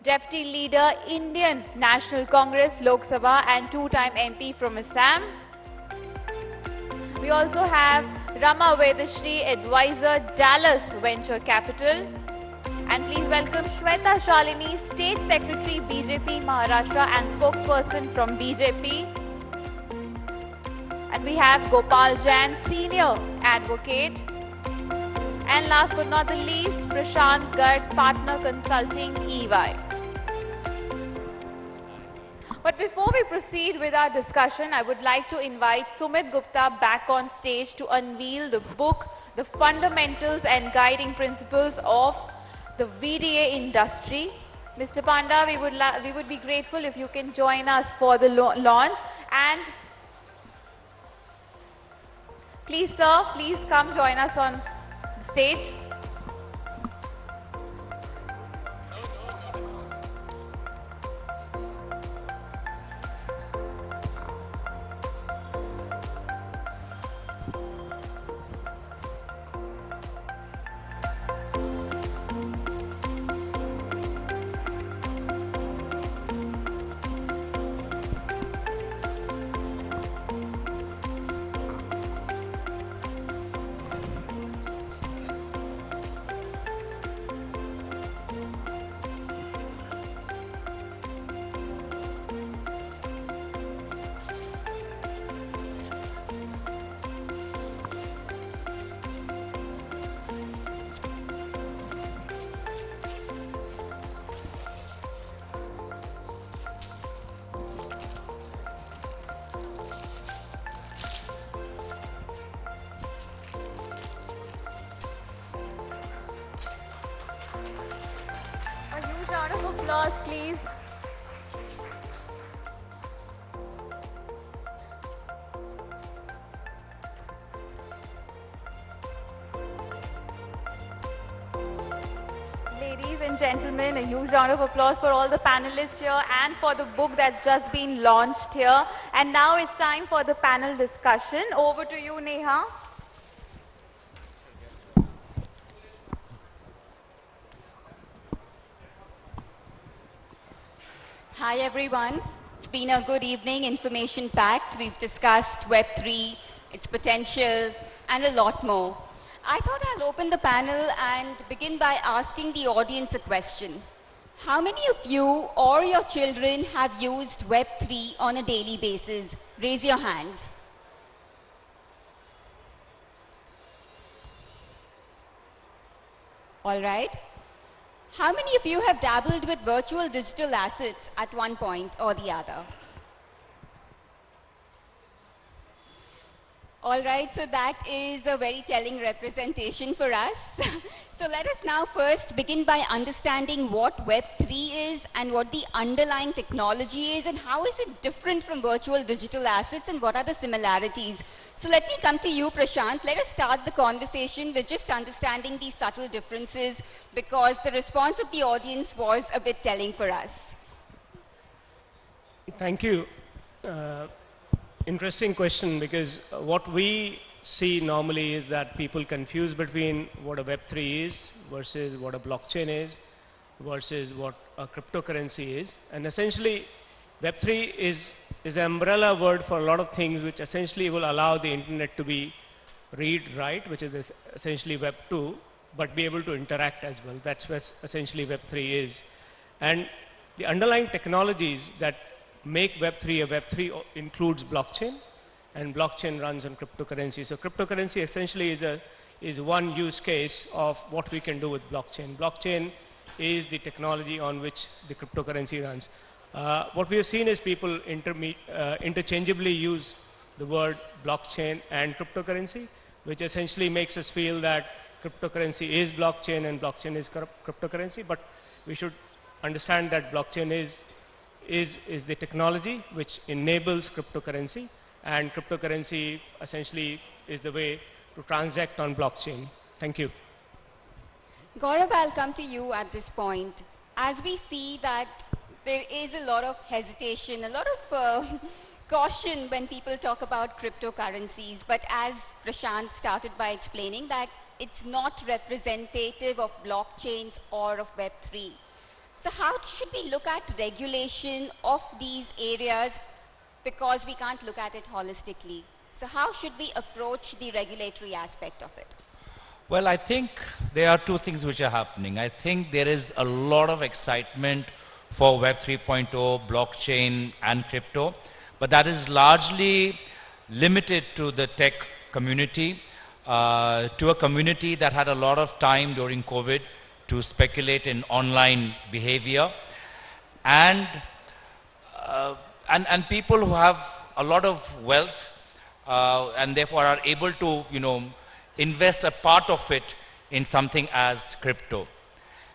Deputy Leader, Indian National Congress, Lok Sabha and two-time MP from Assam. We also have Rama Vedashri, Advisor, Dallas Venture Capital. And please welcome Shweta Shalini, State Secretary, BJP Maharashtra and spokesperson from BJP. And we have Gopal Jain, Senior Advocate. And last but not the least, Prashant Garg, Partner Consulting, EY. But before we proceed with our discussion, I would like to invite Sumit Gupta back on stage to unveil the book, The Fundamentals and Guiding Principles of the VDA Industry. Mr. Panda, we would be grateful if you can join us for the launch. And please, sir, please come join us on the stage. Round of applause, please. Ladies and gentlemen, a huge round of applause for all the panelists here and for the book that's just been launched here. And now it's time for the panel discussion. Over to you, Neha. Hi everyone, it's been a good evening, information packed. We've discussed Web3, its potential and a lot more. I thought I'll open the panel and begin by asking the audience a question. How many of you or your children have used Web3 on a daily basis? Raise your hands. All right. How many of you have dabbled with virtual digital assets at one point or the other? All right, so that is a very telling representation for us. So let us now first begin by understanding what Web3 is and what the underlying technology is and how is it different from virtual digital assets and what are the similarities. So let me come to you, Prashant. Let us start the conversation with just understanding these subtle differences because the response of the audience was a bit telling for us. Thank you. Interesting question because what we see normally is that people confuse between what a Web3 is versus what a blockchain is versus what a cryptocurrency is. And essentially, Web3 is an umbrella word for a lot of things which essentially will allow the internet to be read, write, which is essentially Web2, but be able to interact as well. That's what essentially Web3 is. And the underlying technologies that make Web3 a Web3 includes blockchain, and blockchain runs on cryptocurrency. So cryptocurrency essentially is one use case of what we can do with blockchain. Blockchain is the technology on which the cryptocurrency runs. What we have seen is people interchangeably use the word blockchain and cryptocurrency, which essentially makes us feel that cryptocurrency is blockchain and blockchain is cryptocurrency, but we should understand that blockchain is the technology which enables cryptocurrency, and cryptocurrency essentially is the way to transact on blockchain. Thank you. Gaurav, I'll come to you at this point. As we see that there is a lot of hesitation, a lot of caution when people talk about cryptocurrencies. But as Prashant started by explaining that it's not representative of blockchains or of Web3. So how should we look at regulation of these areas, because we can't look at it holistically? So how should we approach the regulatory aspect of it? Well, I think there are two things which are happening. I think there is a lot of excitement for Web 3.0, blockchain and crypto, but that is largely limited to the tech community, to a community that had a lot of time during COVID to speculate in online behavior, and people who have a lot of wealth and therefore are able to, invest a part of it in something as crypto.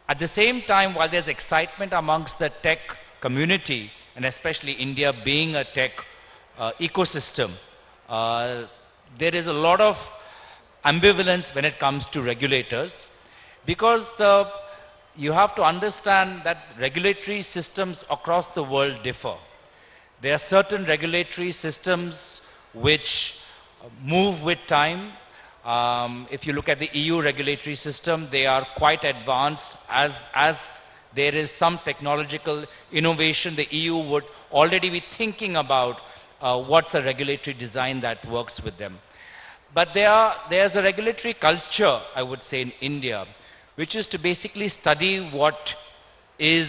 At the same time, while there's excitement amongst the tech community, and especially India being a tech ecosystem, there is a lot of ambivalence when it comes to regulators, because you have to understand that regulatory systems across the world differ. There are certain regulatory systems which move with time. If you look at the EU regulatory system, they are quite advanced. As there is some technological innovation, the EU would already be thinking about what's a regulatory design that works with them. But there's a regulatory culture, I would say, in India, which is to basically study what is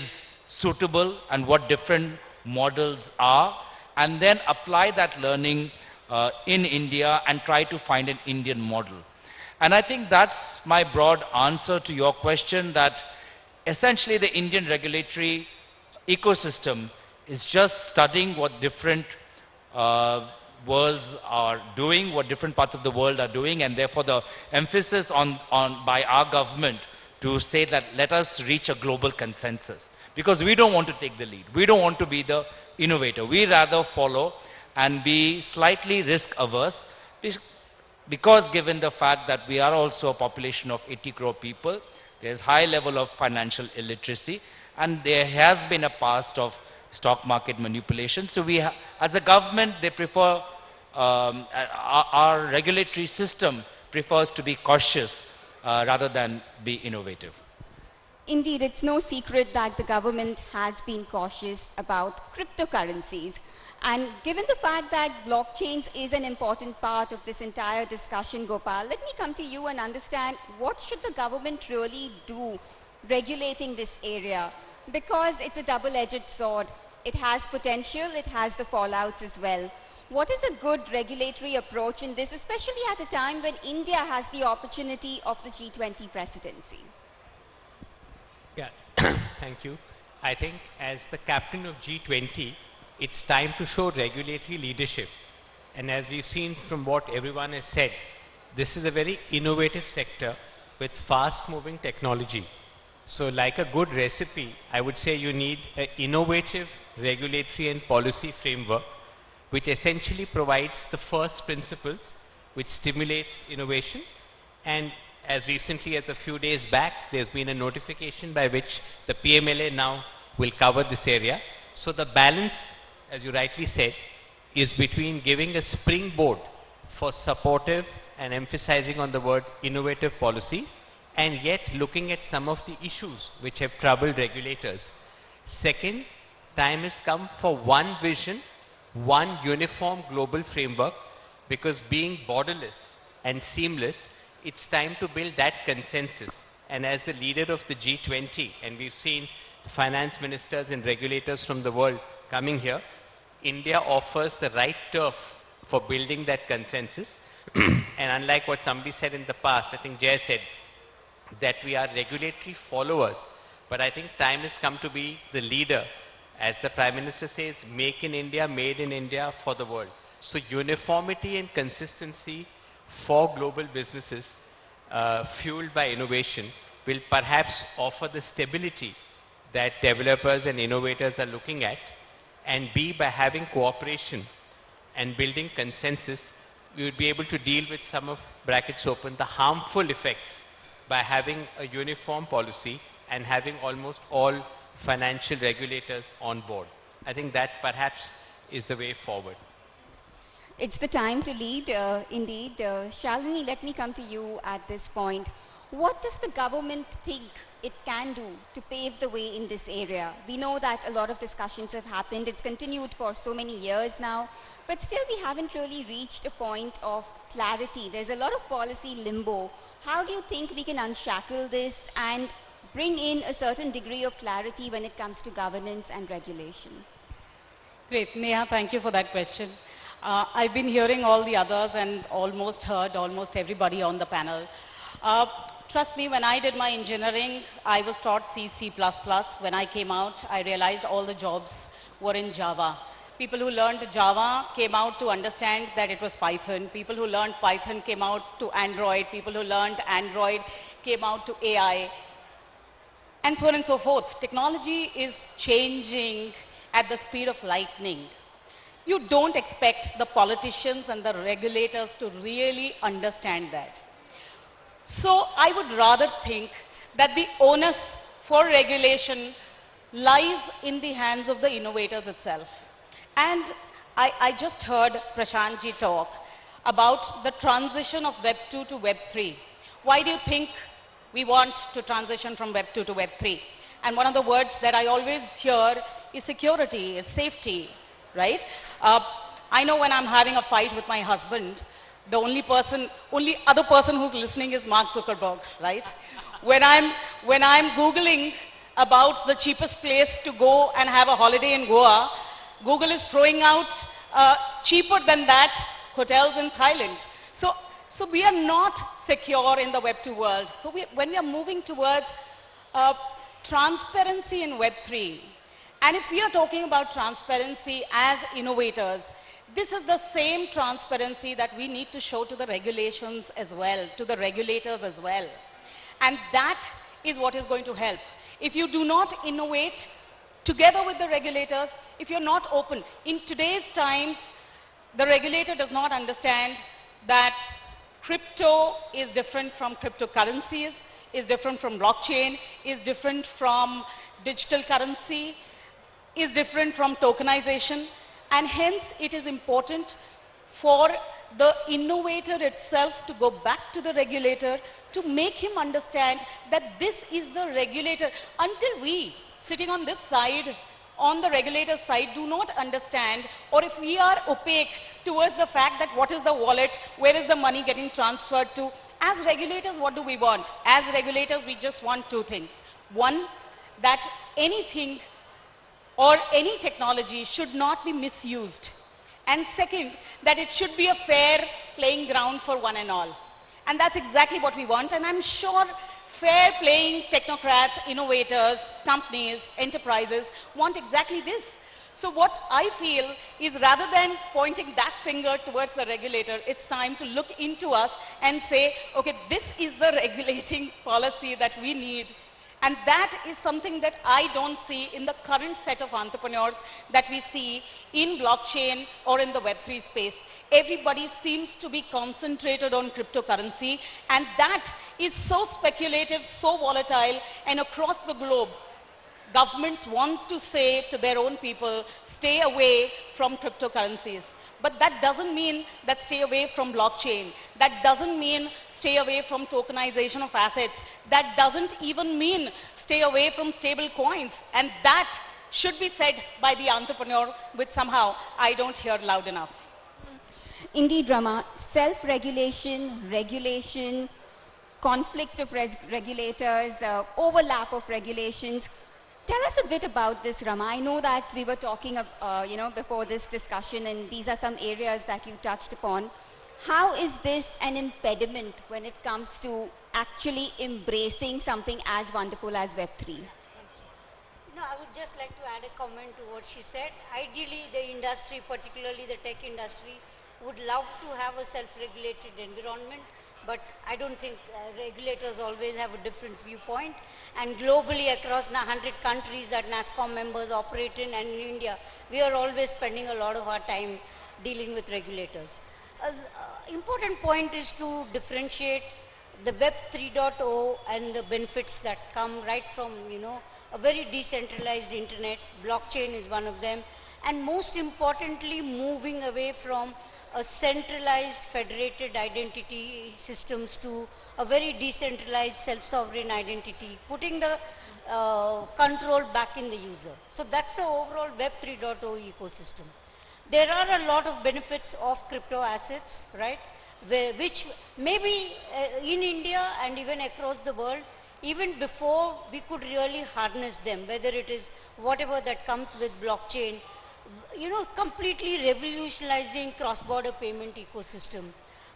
suitable and what different models are, and then apply that learning in India and try to find an Indian model. And I think that's my broad answer to your question, that essentially the Indian regulatory ecosystem is just studying what different worlds are doing, what different parts of the world are doing, and therefore the emphasis by our government to say that let us reach a global consensus. Because we don't want to take the lead. We don't want to be the innovator. We rather follow and be slightly risk averse, because given the fact that we are also a population of 80 crore people, there's high level of financial illiteracy, and there has been a past of stock market manipulation. So we as a government, they prefer, our regulatory system prefers to be cautious rather than be innovative. Indeed, it's no secret that the government has been cautious about cryptocurrencies. And given the fact that blockchains is an important part of this entire discussion, Gopal, let me come to you and understand, what should the government really do regulating this area? Because it's a double-edged sword. It has potential, it has the fallouts as well. What is a good regulatory approach in this, especially at a time when India has the opportunity of the G20 presidency? Yeah, thank you. I think as the captain of G20, it's time to show regulatory leadership. And as we've seen from what everyone has said, this is a very innovative sector with fast-moving technology. So like a good recipe, I would say you need an innovative regulatory and policy framework which essentially provides the first principles, which stimulates innovation. And as recently as a few days back, there's been a notification by which the PMLA now will cover this area. So the balance, as you rightly said, is between giving a springboard for supportive and emphasizing on the word innovative policy, and yet looking at some of the issues which have troubled regulators. Second, time has come for one vision, one uniform global framework, because being borderless and seamless, it's time to build that consensus. And as the leader of the G20, and we've seen finance ministers and regulators from the world coming here, India offers the right turf for building that consensus. And unlike what somebody said in the past, I think Jay said that we are regulatory followers, but I think time has come to be the leader. As the Prime Minister says, make in India, made in India for the world. So uniformity and consistency for global businesses fueled by innovation will perhaps offer the stability that developers and innovators are looking at. And B, by having cooperation and building consensus, we would be able to deal with some of, brackets open, the harmful effects by having a uniform policy and having almost all financial regulators on board. I think that perhaps is the way forward. It's the time to lead, indeed. Shalini, let me come to you at this point. What does the government think it can do to pave the way in this area? We know that a lot of discussions have happened. It's continued for so many years now. But still, we haven't really reached a point of clarity. There's a lot of policy limbo. How do you think we can unshackle this and bring in a certain degree of clarity when it comes to governance and regulation? Great. Neha, thank you for that question. I've been hearing all the others and almost heard almost everybody on the panel. Trust me, when I did my engineering, I was taught C, C++. When I came out, I realized all the jobs were in Java. People who learned Java came out to understand that it was Python. People who learned Python came out to Android. People who learned Android came out to AI. And so on and so forth. Technology is changing at the speed of lightning. You don't expect the politicians and the regulators to really understand that. So I would rather think that the onus for regulation lies in the hands of the innovators itself. And I just heard Prashantji talk about the transition of Web 2 to Web 3. Why do you think we want to transition from Web 2 to Web 3? And one of the words that I always hear is security, is safety, right? I know when I'm having a fight with my husband, the only other person who's listening is Mark Zuckerberg, right? When I'm Googling about the cheapest place to go and have a holiday in Goa, Google is throwing out cheaper than that hotels in Thailand. So we are not secure in the Web 2 world. So when we are moving towards transparency in Web 3, and if we are talking about transparency as innovators, this is the same transparency that we need to show to the regulations as well, to the regulators as well. And that is what is going to help. If you do not innovate together with the regulators, if you're not open, in today's times, the regulator does not understand that crypto is different from cryptocurrencies, is different from blockchain, is different from digital currency, is different from tokenization, and hence it is important for the innovator itself to go back to the regulator to make him understand that this is the regulator. Until we, sitting on this side, on the regulator side, do not understand, or if we are opaque towards the fact that what is the wallet, where is the money getting transferred to, as regulators, what do we want? As regulators, we just want two things. One, that anything or any technology should not be misused. And second, that it should be a fair playing ground for one and all. And that's exactly what we want. And I'm sure fair playing technocrats, innovators, companies, enterprises want exactly this. So what I feel is, rather than pointing that finger towards the regulator, it's time to look into us and say, okay, this is the regulating policy that we need. And that is something that I don't see in the current set of entrepreneurs that we see in blockchain or in the Web3 space. Everybody seems to be concentrated on cryptocurrency, and that is so speculative, so volatile, and across the globe, governments want to say to their own people, stay away from cryptocurrencies. But that doesn't mean that stay away from blockchain. That doesn't mean stay away from tokenization of assets. That doesn't even mean stay away from stable coins. And that should be said by the entrepreneur, which somehow I don't hear loud enough. Indeed, Rama, self-regulation, regulation, conflict of regulators, overlap of regulations. Tell us a bit about this, Rama. I know that we were talking, before this discussion, and these are some areas that you touched upon. How is this an impediment when it comes to actually embracing something as wonderful as Web3? No, I would just like to add a comment to what she said. Ideally, the industry, particularly the tech industry, would love to have a self-regulated environment, but I don't think regulators always have a different viewpoint. And globally, across 100 countries that NASSCOM members operate in, and in India, we are always spending a lot of our time dealing with regulators. Important point is to differentiate the Web 3.0 and the benefits that come right from, a very decentralized internet. Blockchain is one of them. And most importantly, moving away from a centralized federated identity systems to a very decentralized self-sovereign identity, putting the control back in the user. So that's the overall Web 3.0 ecosystem. There are a lot of benefits of crypto assets, right? Which maybe in India and even across the world, even before we could really harness them, whether it is whatever that comes with blockchain, you know, completely revolutionizing cross-border payment ecosystem,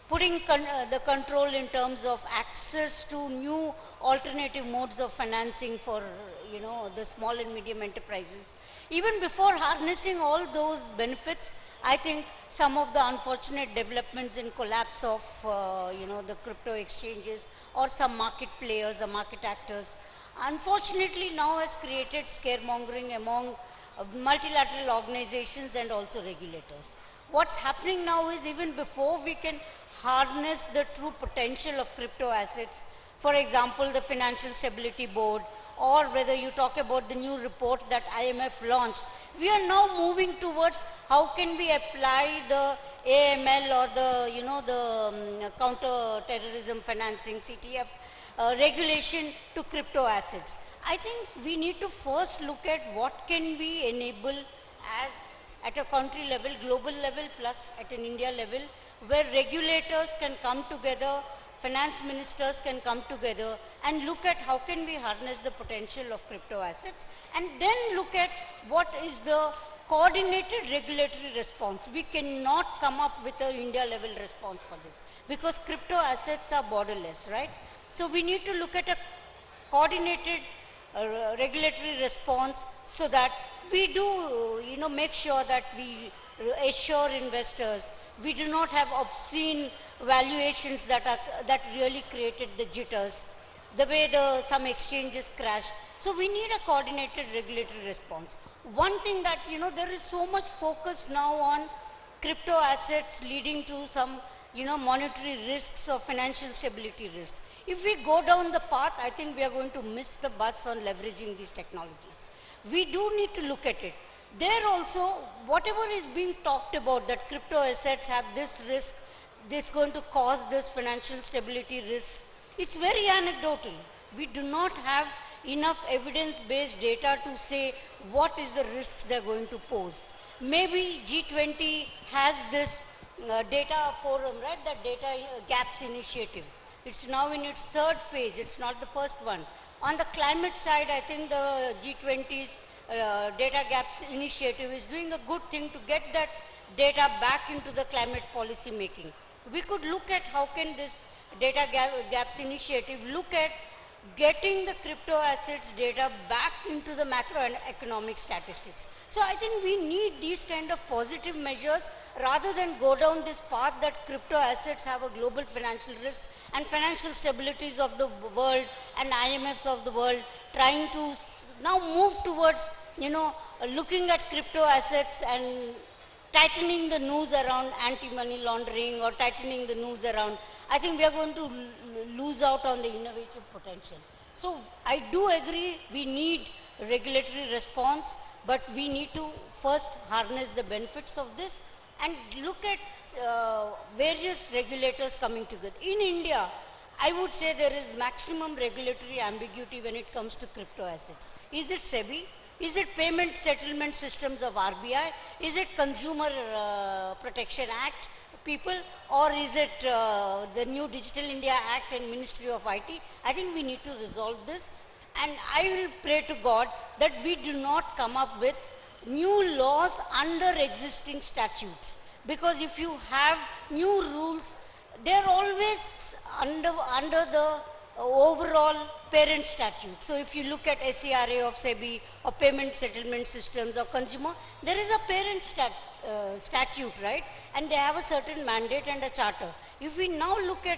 putting the control in terms of access to new alternative modes of financing for, you know, the small and medium enterprises. Even before harnessing all those benefits, I think some of the unfortunate developments in collapse of, you know, the crypto exchanges or some market players or market actors, unfortunately now has created scaremongering among multilateral organizations and also regulators. What's happening now is even before we can harness the true potential of crypto assets, for example, the Financial Stability Board, or whether you talk about the new report that IMF launched, we are now moving towards how can we apply the AML or the, you know, the counter-terrorism financing, CTF regulation to crypto assets. I think we need to first look at what can we enable as at a country level, global level, plus at an India level, where regulators can come together, finance ministers can come together and look at how can we harness the potential of crypto assets, and then look at what is the coordinated regulatory response. We cannot come up with an India level response for this because crypto assets are borderless, right? So we need to look at a coordinated regulatory response so that we do, you know, make sure that we assure investors we do not have obscene valuations that really created the jitters, the way some exchanges crashed. So we need a coordinated regulatory response. One thing that, you know, there is so much focus now on crypto assets leading to some, you know, monetary risks or financial stability risks. If we go down the path, I think we are going to miss the bus on leveraging these technologies. We do need to look at it. There also, whatever is being talked about, that crypto assets have this risk, this going to cause this financial stability risk, it's very anecdotal. We do not have enough evidence-based data to say what is the risks they're going to pose. Maybe G20 has this data forum, right, that data gaps initiative. It's now in its third phase, it's not the first one. On the climate side, I think the G20's data gaps initiative is doing a good thing to get that data back into the climate policy making. We could look at how can this data gaps initiative look at getting the crypto assets data back into the macroeconomic statistics. So I think we need these kind of positive measures rather than go down this path that crypto assets have a global financial risk and financial stabilities of the world and IMFs of the world trying to now move towards, you know, looking at crypto assets and tightening the noose around anti-money laundering or tightening the noose around, I think we are going to lose out on the innovative potential. So I do agree we need regulatory response, but we need to first harness the benefits of this and look at various regulators coming together. In India, I would say there is maximum regulatory ambiguity when it comes to crypto assets. Is it SEBI? Is it Payment Settlement Systems of RBI? Is it Consumer Protection Act people? Or is it the new Digital India Act and Ministry of IT? I think we need to resolve this. And I will pray to God that we do not come up with new laws under existing statutes. Because if you have new rules, they're always under the overall parent statute. So if you look at SCRA of SEBI or Payment Settlement Systems or Consumer, there is a parent statute, right? And they have a certain mandate and a charter. If we now look at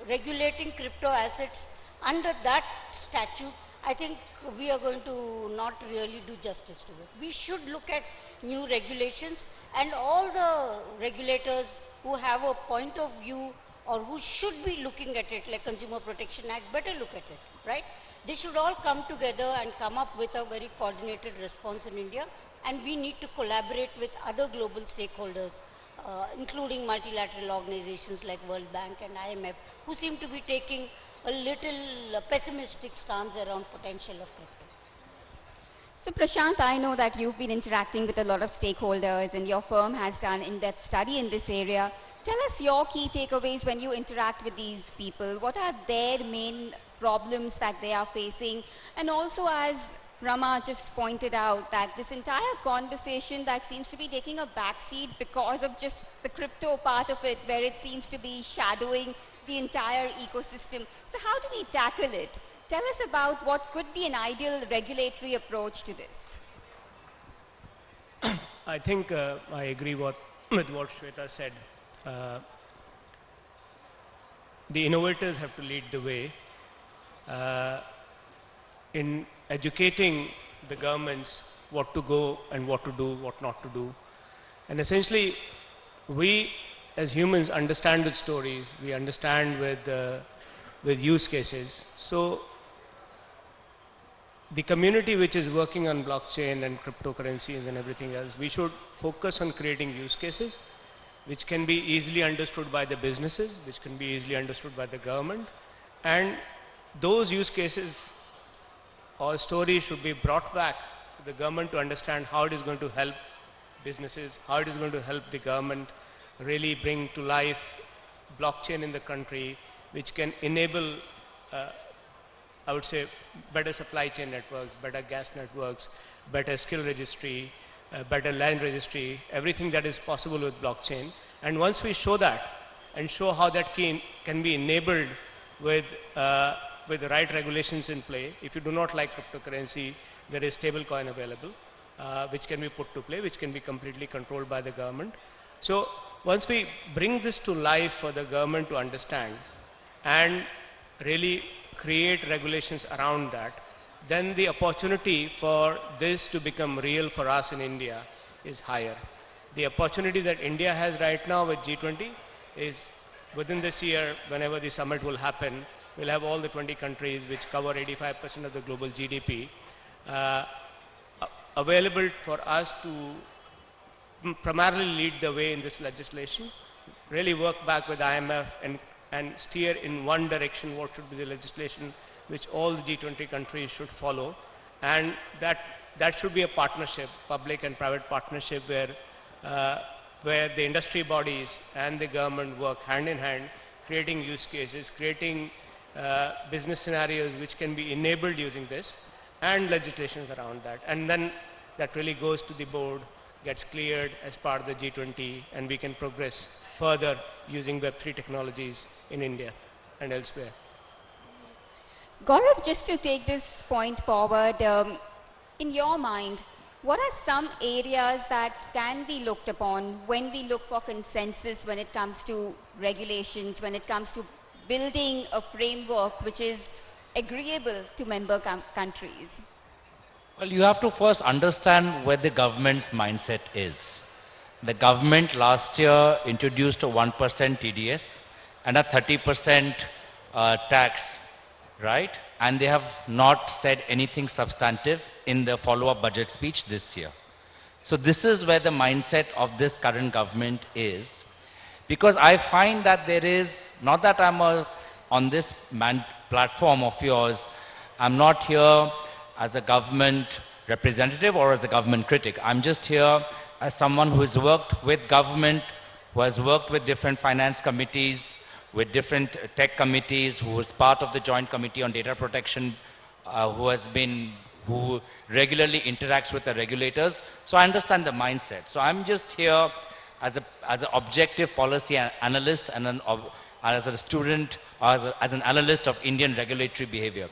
regulating crypto assets under that statute, I think we are going to not really do justice to it. We should look at new regulations, and all the regulators who have a point of view or who should be looking at it, like Consumer Protection Act, better look at it, right? They should all come together and come up with a very coordinated response in India, and we need to collaborate with other global stakeholders, including multilateral organizations like World Bank and IMF, who seem to be taking a little pessimistic stance around potential of crypto. So Prashant, I know that you've been interacting with a lot of stakeholders and your firm has done in-depth study in this area. Tell us your key takeaways when you interact with these people. What are their main problems that they are facing? And also, as Rama just pointed out, that this entire conversation that seems to be taking a backseat because of just the crypto part of it, where it seems to be shadowing the entire ecosystem. So how do we tackle it? Tell us about what could be an ideal regulatory approach to this. I think I agree with what Shweta said. The innovators have to lead the way in educating the governments what to go and what to do, what not to do. And essentially, we as humans understand with stories, we understand with use cases. So the community which is working on blockchain and cryptocurrencies and everything else, we should focus on creating use cases which can be easily understood by the businesses, which can be easily understood by the government. And those use cases or stories should be brought back to the government to understand how it is going to help businesses, how it is going to help the government really bring to life blockchain in the country, which can enable I would say better supply chain networks, better gas networks, better skill registry, better land registry, everything that is possible with blockchain. And once we show that and show how that can be enabled with the right regulations in play, if you do not like cryptocurrency, there is stablecoin available, which can be put to play, which can be completely controlled by the government. So once we bring this to life for the government to understand and really create regulations around that, then the opportunity for this to become real for us in India is higher. The opportunity that India has right now with G20 is within this year, whenever the summit will happen, we'll have all the 20 countries which cover 85% of the global GDP available for us to primarily lead the way in this legislation, really work back with IMF and steer in one direction what should be the legislation which all the G20 countries should follow. And that should be a partnership, public and private partnership, where the industry bodies and the government work hand in hand, creating use cases, creating business scenarios which can be enabled using this, and legislations around that. And then that really goes to the board, gets cleared as part of the G20, and we can progress further using Web3 technologies in India and elsewhere. Gaurav, just to take this point forward, in your mind, what are some areas that can be looked upon when we look for consensus when it comes to regulations, when it comes to building a framework which is agreeable to member countries? Well, you have to first understand where the government's mindset is. The government last year introduced a 1% TDS and a 30% tax, right? And they have not said anything substantive in the follow-up budget speech this year. So this is where the mindset of this current government is. Because I find that there is, not that I'm on this platform of yours, I'm not here as a government representative or as a government critic. I'm just here as someone who has worked with government, who has worked with different finance committees, with different tech committees, who was part of the Joint Committee on Data Protection, who regularly interacts with the regulators. So I understand the mindset. So I'm just here as an objective policy analyst and as a student, or as an analyst of Indian regulatory behavior.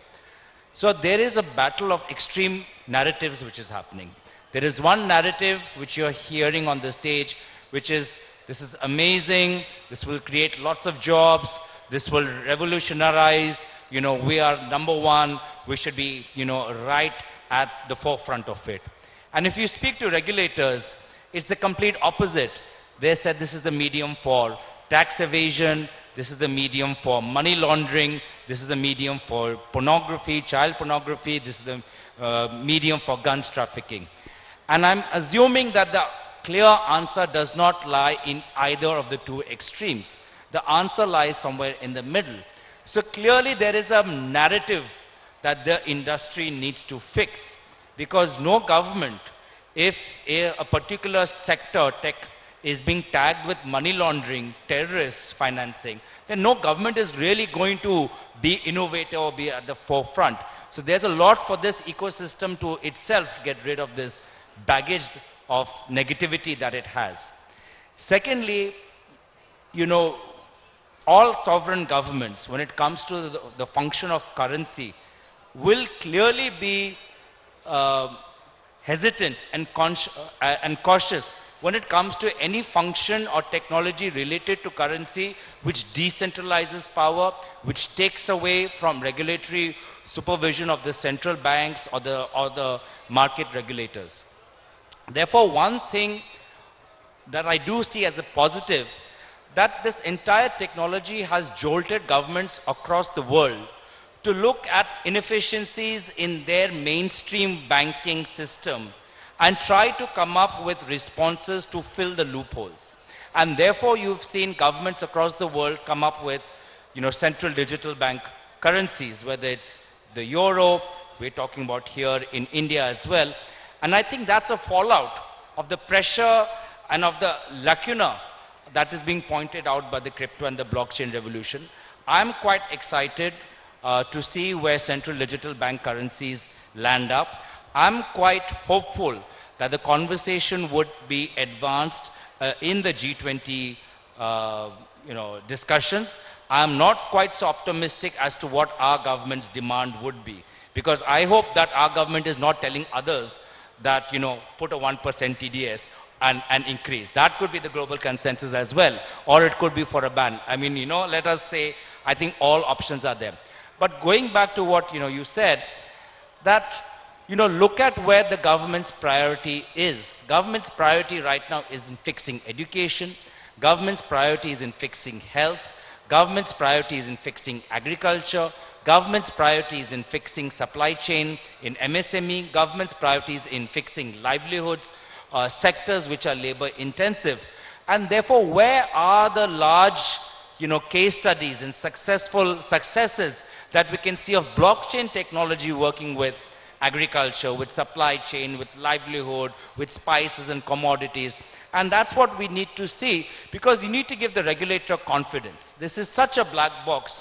So there is a battle of extreme narratives which is happening. There is one narrative which you're hearing on the stage, which is, this is amazing, this will create lots of jobs, this will revolutionize, we are number one, we should be, right at the forefront of it. And if you speak to regulators, it's the complete opposite. They said this is the medium for tax evasion, this is the medium for money laundering, this is the medium for pornography, child pornography, this is the medium for guns trafficking. And I'm assuming that the clear answer does not lie in either of the two extremes. The answer lies somewhere in the middle. So clearly there is a narrative that the industry needs to fix, because no government, if a particular sector, tech, is being tagged with money laundering, terrorist financing, then no government is really going to be innovative or be at the forefront. So there's a lot for this ecosystem to itself get rid of this baggage of negativity that it has. Secondly, you know, all sovereign governments, when it comes to the function of currency, will clearly be hesitant and cautious when it comes to any function or technology related to currency which decentralizes power, which takes away from regulatory supervision of the central banks or the market regulators. Therefore, one thing that I do see as a positive, that this entire technology has jolted governments across the world to look at inefficiencies in their mainstream banking system and try to come up with responses to fill the loopholes. And therefore, you've seen governments across the world come up with, you know, central digital bank currencies, whether it's the euro, we're talking about here in India as well. And I think that's a fallout of the pressure and of the lacuna that is being pointed out by the crypto and the blockchain revolution. I'm quite excited to see where central digital bank currencies land up. I'm quite hopeful that the conversation would be advanced in the G20 discussions. I'm not quite so optimistic as to what our government's demand would be, because I hope that our government is not telling others that, you know, put a 1% TDS and increase. That could be the global consensus as well, or it could be for a ban. I mean, you know, let us say, I think all options are there. But going back to what, you know, you said, that, you know, look at where the government's priority is. Government's priority right now is in fixing education. Government's priority is in fixing health. Government's priority is in fixing agriculture. Government's priority is in fixing supply chain in MSME. Government's priority is in fixing livelihoods, sectors which are labor intensive. And therefore, where are the large, you know, case studies and successes that we can see of blockchain technology working with agriculture, with supply chain, with livelihood, with spices and commodities? And that's what we need to see, because you need to give the regulator confidence. This is such a black box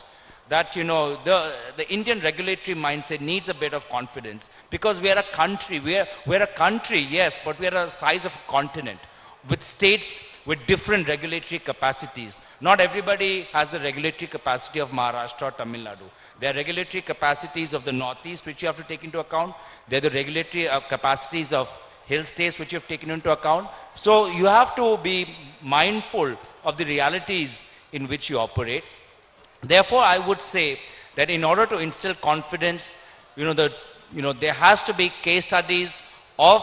that, you know, the Indian regulatory mindset needs a bit of confidence, because we are a country, we're a country, yes, but we are the size of a continent with states with different regulatory capacities. Not everybody has the regulatory capacity of Maharashtra or Tamil Nadu. There are regulatory capacities of the Northeast which you have to take into account. There are the regulatory capacities of hill states which you have taken into account. So you have to be mindful of the realities in which you operate. Therefore, I would say that in order to instill confidence, there has to be case studies of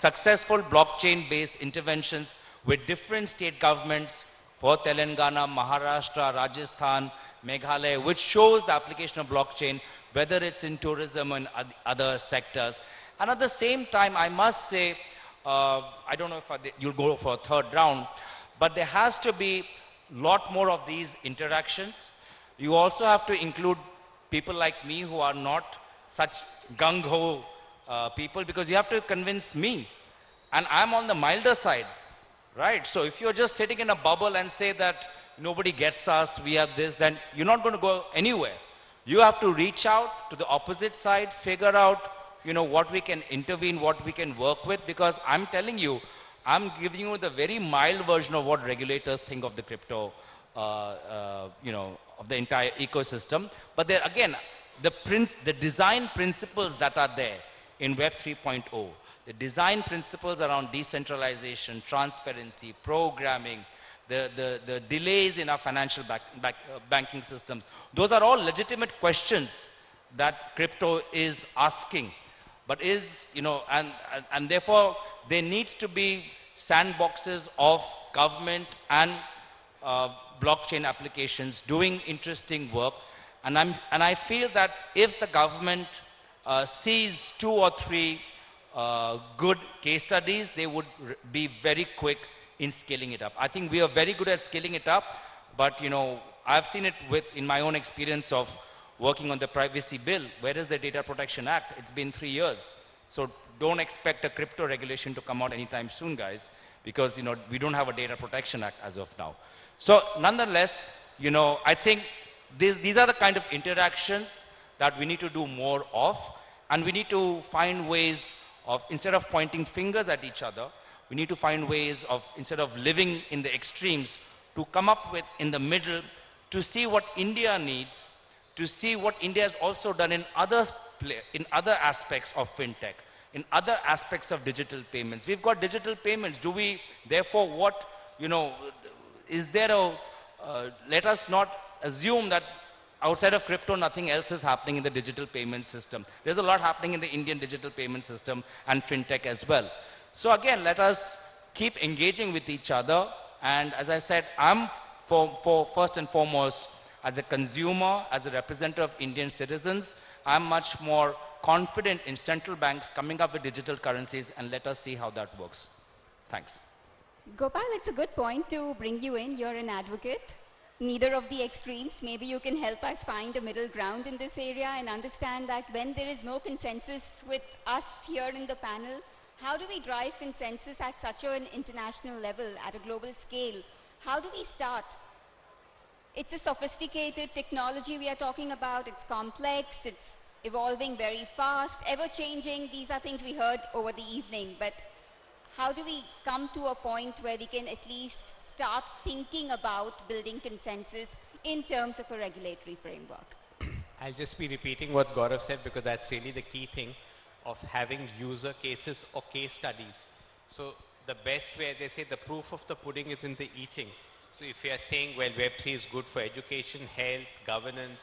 successful blockchain-based interventions with different state governments for Telangana, Maharashtra, Rajasthan, Meghalaya, which shows the application of blockchain, whether it's in tourism and other sectors. And at the same time, I must say, I don't know if you'll go for a third round, but there has to be a lot more of these interactions. You also have to include people like me who are not such gung-ho people, because you have to convince me. And I'm on the milder side, right? So if you're just sitting in a bubble and say that nobody gets us, we have this, then you're not going to go anywhere. You have to reach out to the opposite side, figure out, what we can intervene, what we can work with, because I'm telling you, I'm giving you the very mild version of what regulators think of the crypto, of the entire ecosystem. But there again, the design principles that are there in Web 3.0, the design principles around decentralization, transparency, programming, the delays in our financial banking systems, those are all legitimate questions that crypto is asking. But and therefore there needs to be sandboxes of government and blockchain applications, doing interesting work. And I feel that if the government sees 2 or 3 good case studies, they would be very quick in scaling it up. I think we are very good at scaling it up, but I've seen it in my own experience of working on the privacy bill. Where is the Data Protection Act? It's been 3 years. So don't expect a crypto regulation to come out anytime soon, guys, because we don't have a Data Protection Act as of now. So nonetheless, I think these are the kind of interactions that we need to do more of, and we need to find ways of, instead of pointing fingers at each other, we need to find ways of, instead of living in the extremes, to come up with in the middle, to see what India needs, to see what India has also done in other aspects of fintech, in other aspects of digital payments. We've got digital payments. Do we, therefore, is there let us not assume that outside of crypto, nothing else is happening in the digital payment system. There's a lot happening in the Indian digital payment system and fintech as well. So again, let us keep engaging with each other. And as I said, I'm for first and foremost, as a consumer, as a representative of Indian citizens, I'm much more confident in central banks coming up with digital currencies, and let us see how that works. Thanks. Gopal, it's a good point to bring you in. You're an advocate. Neither of the extremes. Maybe you can help us find a middle ground in this area and understand that when there is no consensus with us here in the panel, how do we drive consensus at such an international level, at a global scale? How do we start? It's a sophisticated technology we are talking about. It's complex. It's evolving very fast, ever-changing. These are things we heard over the evening. But how do we come to a point where we can at least start thinking about building consensus in terms of a regulatory framework? I'll just be repeating what Gaurav said, because that's really the key thing of having user cases or case studies. So the best way, they say, the proof of the pudding is in the eating. So if you are saying, well, Web3 is good for education, health, governance,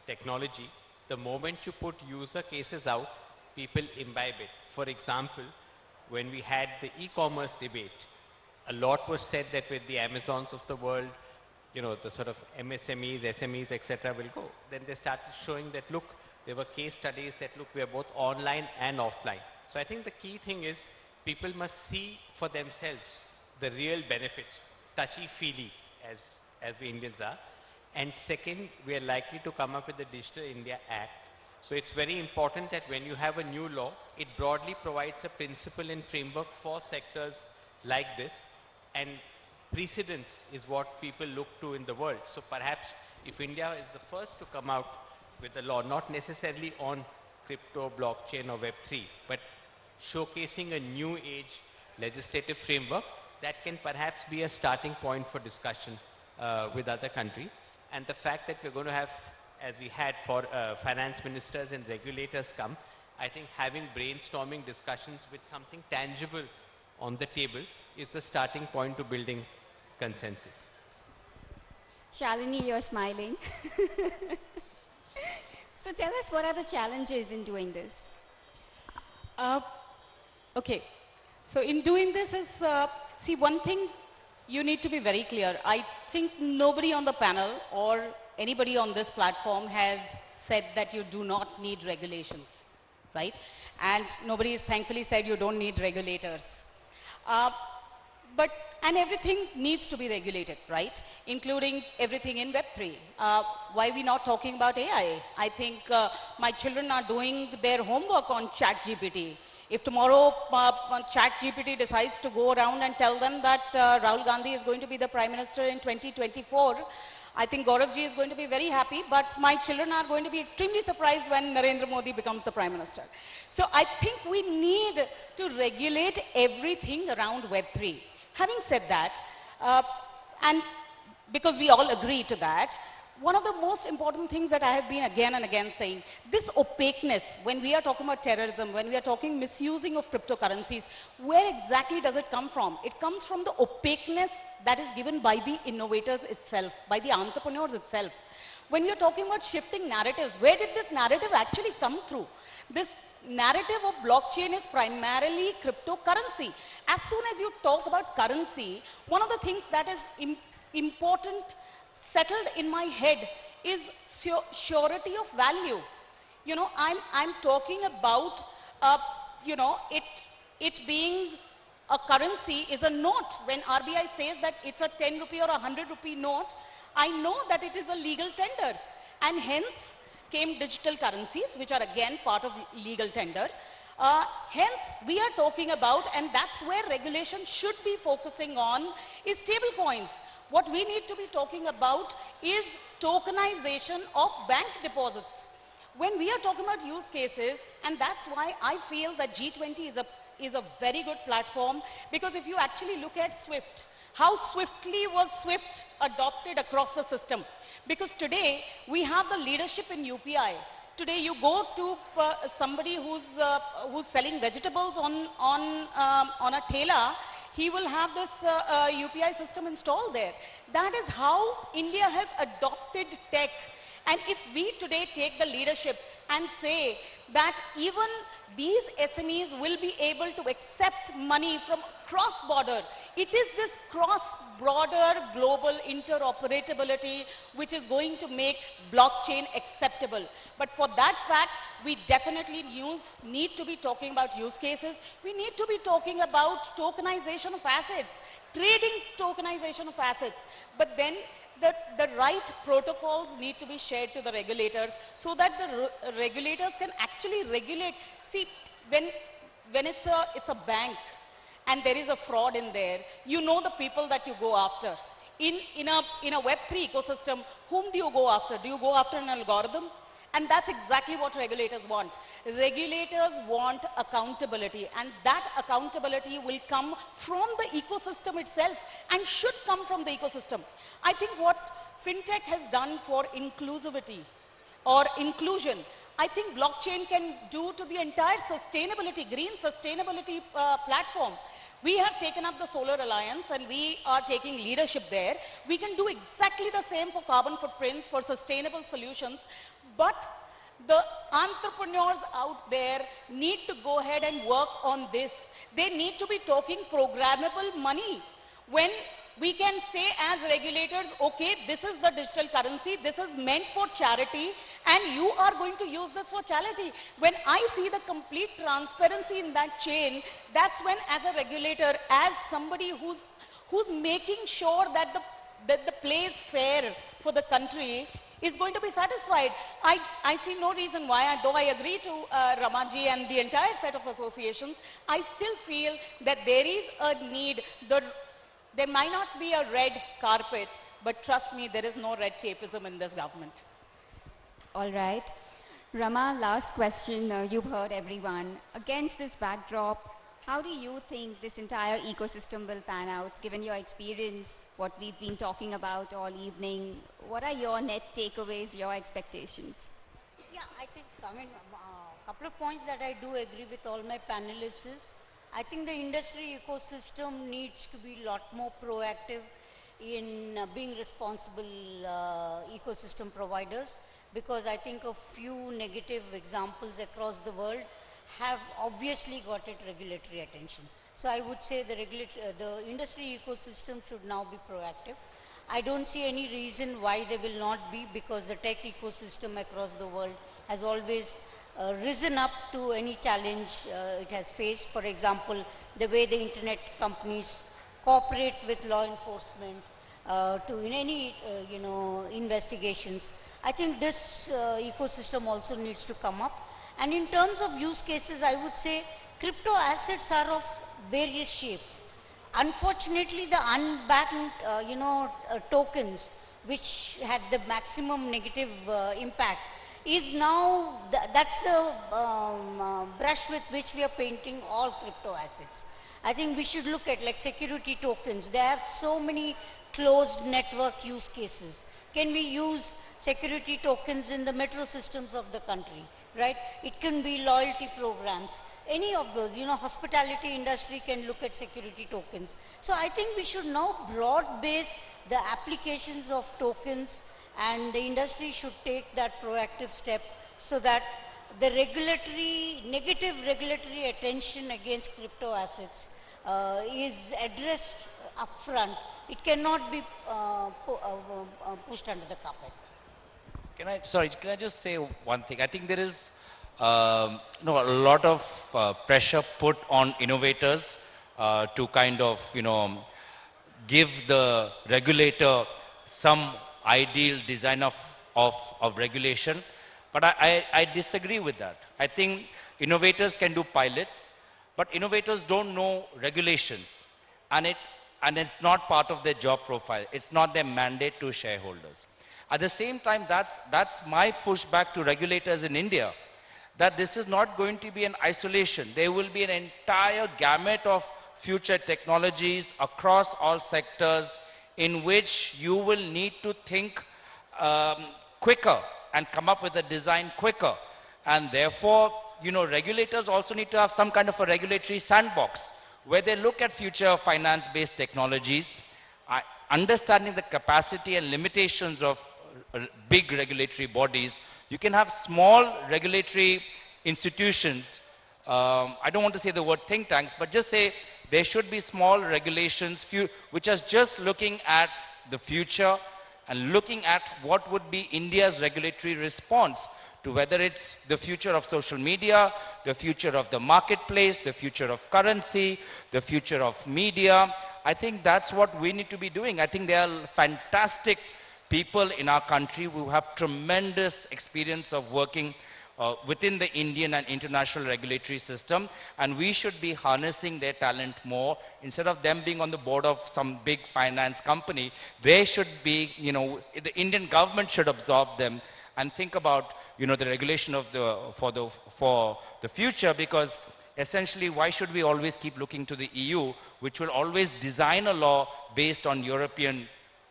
technology, the moment you put user cases out, people imbibe it. For example, when we had the e-commerce debate, a lot was said that with the Amazons of the world, the sort of MSMEs, SMEs, etc. will go. Then they started showing that, look, there were case studies that, look, we are both online and offline. So I think the key thing is people must see for themselves the real benefits, touchy-feely, as we Indians are. And second, we are likely to come up with the Digital India Act. So it's very important that when you have a new law, it broadly provides a principle and framework for sectors like this. And precedence is what people look to in the world. So perhaps if India is the first to come out with a law, not necessarily on crypto, blockchain or Web3, but showcasing a new age legislative framework, that can perhaps be a starting point for discussion with other countries. And the fact that we're going to have, as we had for finance ministers and regulators come, I think having brainstorming discussions with something tangible on the table is the starting point to building consensus. Shalini, you're smiling. So tell us, what are the challenges in doing this? Okay. So in doing this is, see, one thing you need to be very clear. I think nobody on the panel or anybody on this platform has said that you do not need regulations, right? And nobody has thankfully said you don't need regulators. And everything needs to be regulated, right? Including everything in Web3. Why are we not talking about AI? I think my children are doing their homework on ChatGPT. If tomorrow ChatGPT decides to go around and tell them that Rahul Gandhi is going to be the Prime Minister in 2024, I think Gauravji is going to be very happy, but my children are going to be extremely surprised when Narendra Modi becomes the Prime Minister. So I think we need to regulate everything around Web3. Having said that, and because we all agree to that, one of the most important things that I have been again and again saying, this opaqueness, when we are talking about terrorism, when we are talking misusing of cryptocurrencies, where exactly does it come from? It comes from the opaqueness that is given by the innovators itself, by the entrepreneurs itself. When we are talking about shifting narratives, where did this narrative actually come through? This narrative of blockchain is primarily cryptocurrency. As soon as you talk about currency, one of the things that is important settled in my head is surety of value. You know, I'm talking about, you know, it being a currency is a note. When RBI says that it's a 10 rupee or a 100 rupee note, I know that it is a legal tender. And hence came digital currencies, which are again part of legal tender. Hence, we are talking about, and that's where regulation should be focusing on, is stable coins. What we need to be talking about is tokenization of bank deposits. When we are talking about use cases, and that's why I feel that G20 is a very good platform, because if you actually look at SWIFT, how swiftly was SWIFT adopted across the system? Because today, we have the leadership in UPI. Today, you go to somebody who's selling vegetables on a thela, he will have this UPI system installed there. That is how India has adopted tech. And if we today take the leadership and say that even these SMEs will be able to accept money from cross-border, it is this cross-border global interoperability which is going to make blockchain acceptable. But for that fact, we definitely need to be talking about use cases. We need to be talking about tokenization of assets, trading tokenization of assets. But then the right protocols need to be shared to the regulators so that the regulators can actually regulate. See, when it's a bank and there is a fraud in there, you know the people that you go after. In a Web3 ecosystem, whom do you go after? Do you go after an algorithm? And that's exactly what regulators want. Regulators want accountability, and that accountability will come from the ecosystem itself and should come from the ecosystem. I think what fintech has done for inclusivity or inclusion, I think blockchain can do to the entire sustainability, green sustainability platform. We have taken up the Solar Alliance and we are taking leadership there. We can do exactly the same for carbon footprints, for sustainable solutions. But the entrepreneurs out there need to go ahead and work on this. They need to be talking programmable money. When we can say as regulators, okay, this is the digital currency, this is meant for charity, and you are going to use this for charity. When I see the complete transparency in that chain, that's when as a regulator, as somebody who's making sure that the play is fair for the country, is going to be satisfied. I see no reason why, though I agree to Ramaji and the entire set of associations, I still feel that there is a need. There might not be a red carpet, but trust me, there is no red tapeism in this government. All right. Rama, last question. You've heard everyone. Against this backdrop, how do you think this entire ecosystem will pan out, given your experience, what we've been talking about all evening? What are your net takeaways, your expectations? Yeah, I think, a couple of points that I do agree with all my panelists is, I think the industry ecosystem needs to be a lot more proactive in being responsible ecosystem providers, because I think a few negative examples across the world have obviously got regulatory attention. So I would say the industry ecosystem should now be proactive. I don't see any reason why they will not be, because the tech ecosystem across the world has always risen up to any challenge it has faced. For example, the way the internet companies cooperate with law enforcement in any investigations. I think this ecosystem also needs to come up. And in terms of use cases, I would say crypto assets are of various shapes. Unfortunately, the unbanked tokens, which had the maximum negative impact, is now, that's the brush with which we are painting all crypto assets. I think we should look at like security tokens. They have so many closed network use cases. Can we use security tokens in the metro systems of the country, right? It can be loyalty programs. Any of those, hospitality industry can look at security tokens. So I think we should now broad base the applications of tokens, and the industry should take that proactive step so that the negative regulatory attention against crypto assets is addressed upfront, It cannot be pushed under the carpet. Sorry, can I just say one thing? I think there is a lot of pressure put on innovators to kind of, give the regulator some ideal design of regulation. But I disagree with that. I think innovators can do pilots, but innovators don't know regulations. And it's not part of their job profile. It's not their mandate to shareholders. At the same time, that's my pushback to regulators in India, that this is not going to be an isolation. There will be an entire gamut of future technologies across all sectors in which you will need to think quicker and come up with a design quicker. And therefore, regulators also need to have some kind of a regulatory sandbox where they look at future finance-based technologies, understanding the capacity and limitations of big regulatory bodies. You can have small regulatory institutions. I don't want to say the word think tanks, but just say there should be small regulations which are just looking at the future and looking at what would be India's regulatory response to whether it's the future of social media, the future of the marketplace, the future of currency, the future of media. I think that's what we need to be doing. I think there are fantastic people in our country who have tremendous experience of working within the Indian and international regulatory system, and we should be harnessing their talent more. Instead of them being on the board of some big finance company, they should be, the Indian government should absorb them and think about, the regulation of for the future, because essentially, why should we always keep looking to the EU, which will always design a law based on European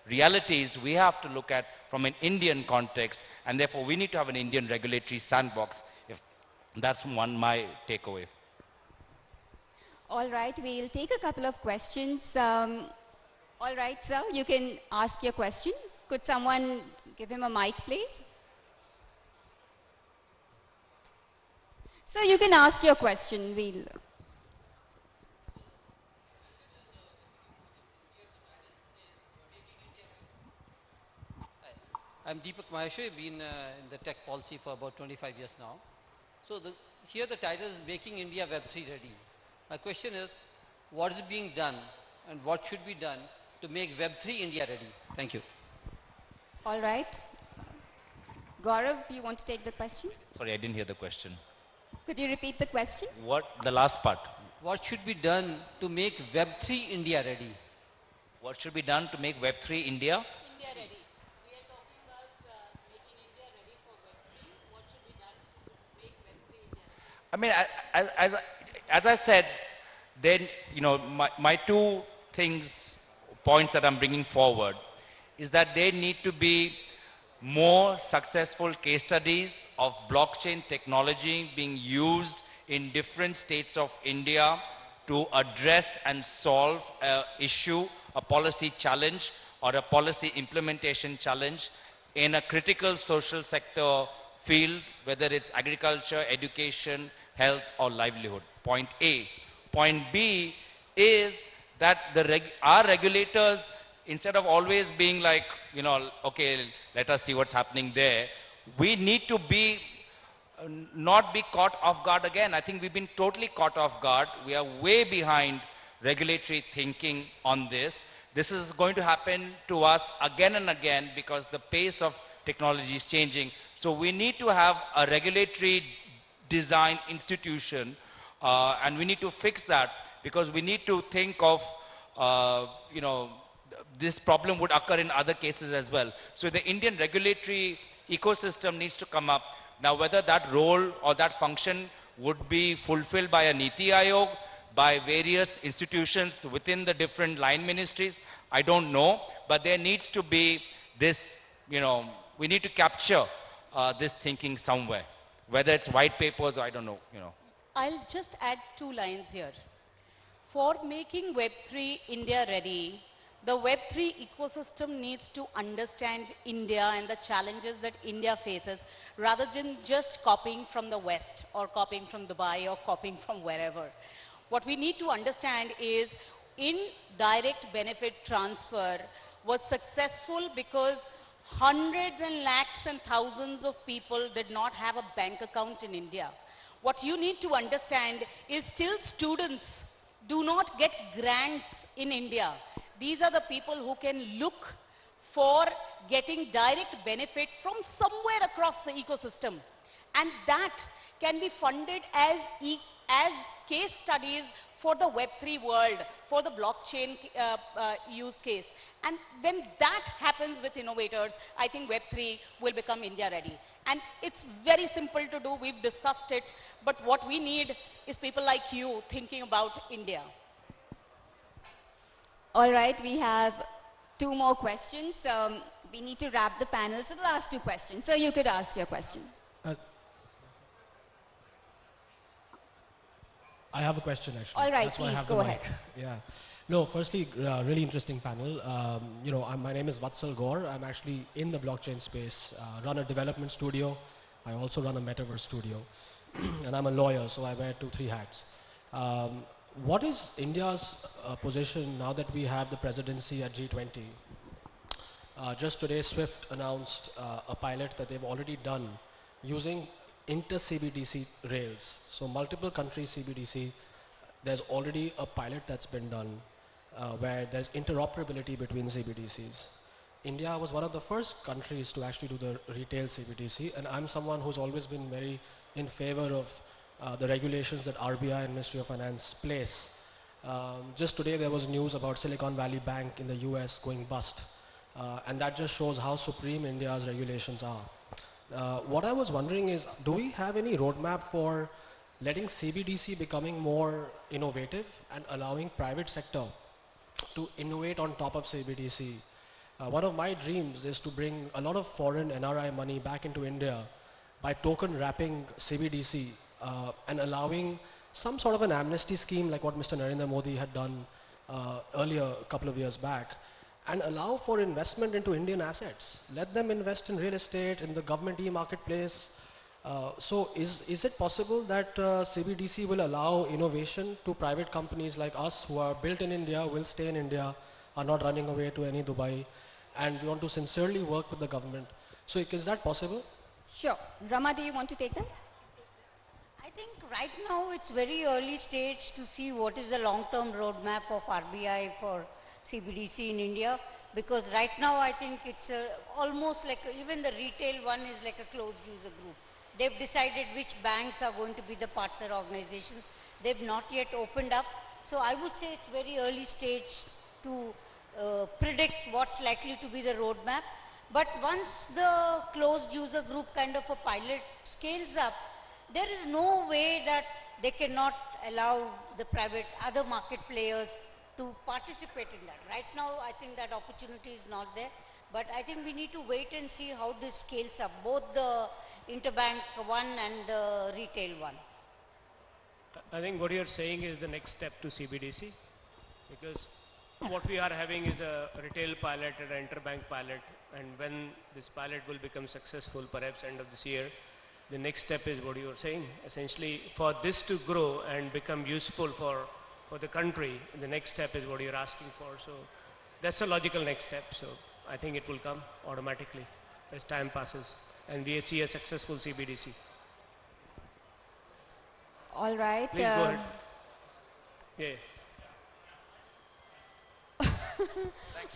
realities? We have to look at from an Indian context, and therefore we need to have an Indian regulatory sandbox. That's my takeaway. All right, we'll take a couple of questions. All right, sir, you can ask your question. Could someone give him a mic, please? So you can ask your question. I'm Deepak Maheshwari. I've been in the tech policy for about 25 years now. So here the title is Making India Web3 Ready. My question is, what is being done and what should be done to make Web3 India ready? Thank you. All right. Gaurav, you want to take the question? Sorry, I didn't hear the question. Could you repeat the question? What, the last part? What should be done to make Web3 India ready? What should be done to make Web3 India? India ready. We are talking about making India ready for Web3. What should be done to make Web3 India ready? I mean, as I said, then, my two points that I'm bringing forward is that there need to be more successful case studies of blockchain technology being used in different states of India to address and solve an issue, a policy challenge, or a policy implementation challenge in a critical social sector field, whether it's agriculture, education, health, or livelihood. Point A. Point B is that our regulators, instead of always being like, okay, let us see what's happening there, we need to be not be caught off guard again. I think we've been totally caught off guard. We are way behind regulatory thinking on this. This is going to happen to us again and again because the pace of technology is changing. So we need to have a regulatory design institution, and we need to fix that because we need to think of, this problem would occur in other cases as well. So the Indian regulatory ecosystem needs to come up. Now, whether that role or that function would be fulfilled by a Niti Aayog, by various institutions within the different line ministries, I don't know. But there needs to be this, we need to capture this thinking somewhere, whether it's white papers or I don't know, I'll just add 2 lines here. For making Web3 India ready, the Web3 ecosystem needs to understand India and the challenges that India faces rather than just copying from the West or copying from Dubai or copying from wherever. What we need to understand is in direct benefit transfer was successful because hundreds and lakhs and thousands of people did not have a bank account in India. What you need to understand is still students do not get grants in India. These are the people who can look for getting direct benefit from somewhere across the ecosystem. And that can be funded as case studies for the Web3 world, for the blockchain use case. And when that happens with innovators, I think Web3 will become India ready. And it's very simple to do, we've discussed it, but what we need is people like you thinking about India. All right, we have 2 more questions. We need to wrap the panel, so the last 2 questions. So you could ask your question. I have a question actually. All right, That's why I please have go the ahead. mic. Yeah. No, firstly, really interesting panel. My name is Vatsal Gaur. I'm actually in the blockchain space, run a development studio. I also run a metaverse studio. And I'm a lawyer, so I wear 2-3 hats. What is India's position now that we have the presidency at G20? Just today, SWIFT announced a pilot that they've already done using inter-CBDC rails. So multiple countries CBDC, there's already a pilot that's been done where there's interoperability between CBDCs. India was one of the first countries to actually do the retail CBDC, and I'm someone who's always been very in favor of the regulations that RBI and Ministry of Finance place. Just today there was news about Silicon Valley Bank in the US going bust, and that just shows how supreme India's regulations are. What I was wondering is, do we have any roadmap for letting CBDC becoming more innovative and allowing private sector to innovate on top of CBDC? One of my dreams is to bring a lot of foreign NRI money back into India by token wrapping CBDC and allowing some sort of an amnesty scheme like what Mr. Narendra Modi had done earlier, a couple of years back, and allow for investment into Indian assets. Let them invest in real estate, in the government e-marketplace. So is it possible that CBDC will allow innovation to private companies like us who are built in India, will stay in India, are not running away to any Dubai, and we want to sincerely work with the government? So is that possible? Sure. Rama, do you want to take that? I think right now it's very early stage to see what is the long-term roadmap of RBI for CBDC in India, because right now I think it's almost like even the retail one is like a closed user group. They've decided which banks are going to be the partner organizations. They've not yet opened up. So I would say it's very early stage to predict what's likely to be the roadmap. But once the closed user group kind of a pilot scales up, there is no way that they cannot allow the private other market players to participate in that. Right now, I think that opportunity is not there. But I think we need to wait and see how this scales up, both the interbank one and the retail one. I think what you're saying is the next step to CBDC, because what we are having is a retail pilot and an interbank pilot, and when this pilot will become successful, perhaps end of this year, the next step is what you are saying. Essentially, for this to grow and become useful for the country, the next step is what you're asking for. So that's a logical next step. So I think it will come automatically as time passes and we see a successful CBDC. All right. Please go ahead. Yeah.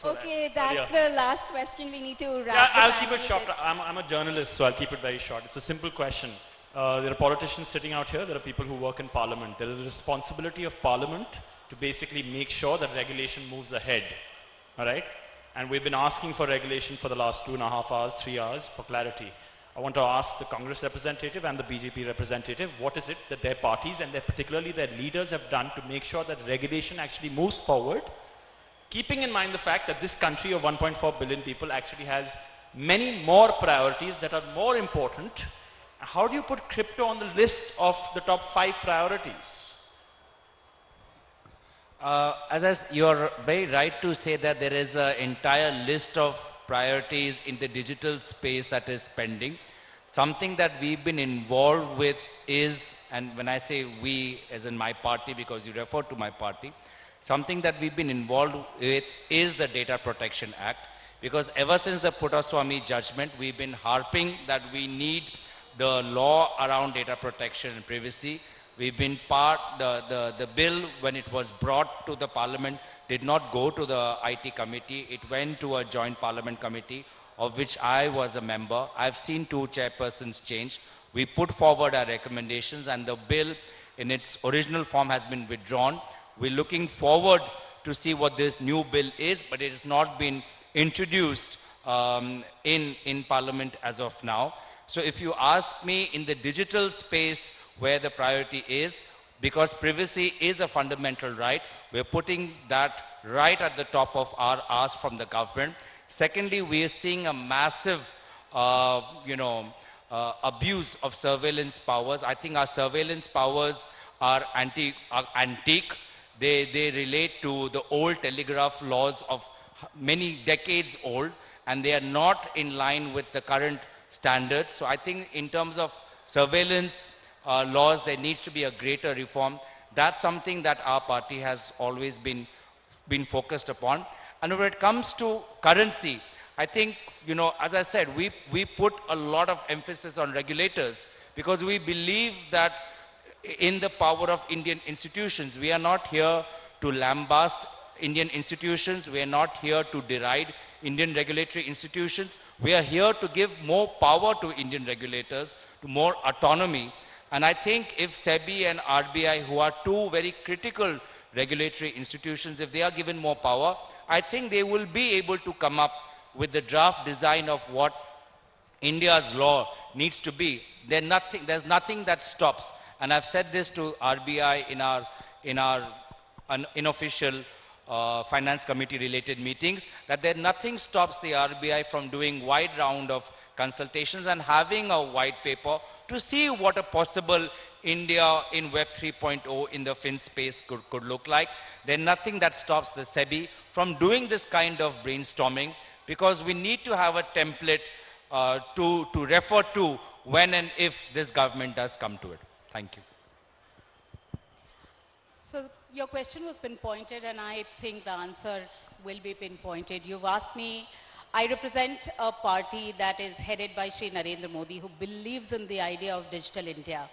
Okay, that's the last question. We need to wrap. Yeah, I'll keep it short. I'm a journalist, so I'll keep it very short. It's a simple question. There are politicians sitting out here. There are people who work in Parliament. There is a responsibility of Parliament to basically make sure that regulation moves ahead. All right? And we've been asking for regulation for the last 2.5 hours, 3 hours for clarity. I want to ask the Congress representative and the BJP representative, what is it that their parties and particularly their leaders have done to make sure that regulation actually moves forward, keeping in mind the fact that this country of 1.4 billion people actually has many more priorities that are more important. How do you put crypto on the list of the top 5 priorities? You're very right to say that there is an entire list of priorities in the digital space that is pending. Something that we've been involved with is, and when I say we, as in my party, because you refer to my party, Something that we've been involved with is the Data Protection Act, because ever since the Puttaswamy judgment, we've been harping that we need the law around data protection and privacy. We've been the bill, when it was brought to the Parliament, did not go to the IT committee. It went to a joint Parliament committee, of which I was a member. I've seen 2 chairpersons change. We put forward our recommendations, and the bill in its original form has been withdrawn. We're looking forward to see what this new bill is, but it has not been introduced in Parliament as of now. So if you ask me, in the digital space where the priority is, because privacy is a fundamental right, we're putting that right at the top of our ask from the government. Secondly, we are seeing a massive abuse of surveillance powers. I think our surveillance powers are antique. They relate to the old telegraph laws of many decades old, and they are not in line with the current standards. So I think in terms of surveillance laws, there needs to be a greater reform. That's something that our party has always been focused upon. And when it comes to currency, I think, as I said, we put a lot of emphasis on regulators, because we believe that in the power of Indian institutions. We are not here to lambast Indian institutions. We are not here to deride Indian regulatory institutions. We are here to give more power to Indian regulators, to more autonomy. And I think if SEBI and RBI, who are 2 very critical regulatory institutions, if they are given more power, I think they will be able to come up with the draft design of what India's law needs to be. There's nothing that stops. And I've said this to RBI in our unofficial finance committee related meetings, that nothing stops the RBI from doing wide round of consultations and having a white paper to see what a possible India in Web 3.0 in the fin space could look like. There's nothing that stops the SEBI from doing this kind of brainstorming, because we need to have a template to refer to when and if this government does come to it. Thank you. So your question was pinpointed, and I think the answer will be pinpointed. You've asked me, I represent a party that is headed by Shri Narendra Modi, who believes in the idea of digital India,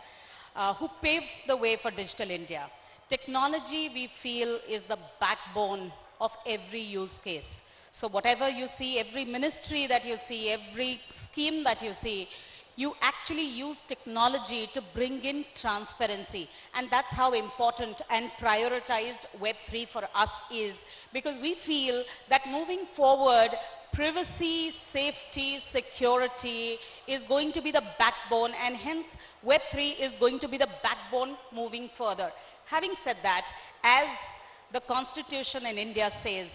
who paved the way for digital India. Technology, we feel, is the backbone of every use case. So whatever you see, every ministry that you see, every scheme that you see, you actually use technology to bring in transparency. And that's how important and prioritized Web3 for us is. Because we feel that moving forward, privacy, safety, security is going to be the backbone, and hence Web3 is going to be the backbone moving further. Having said that, as the Constitution in India says,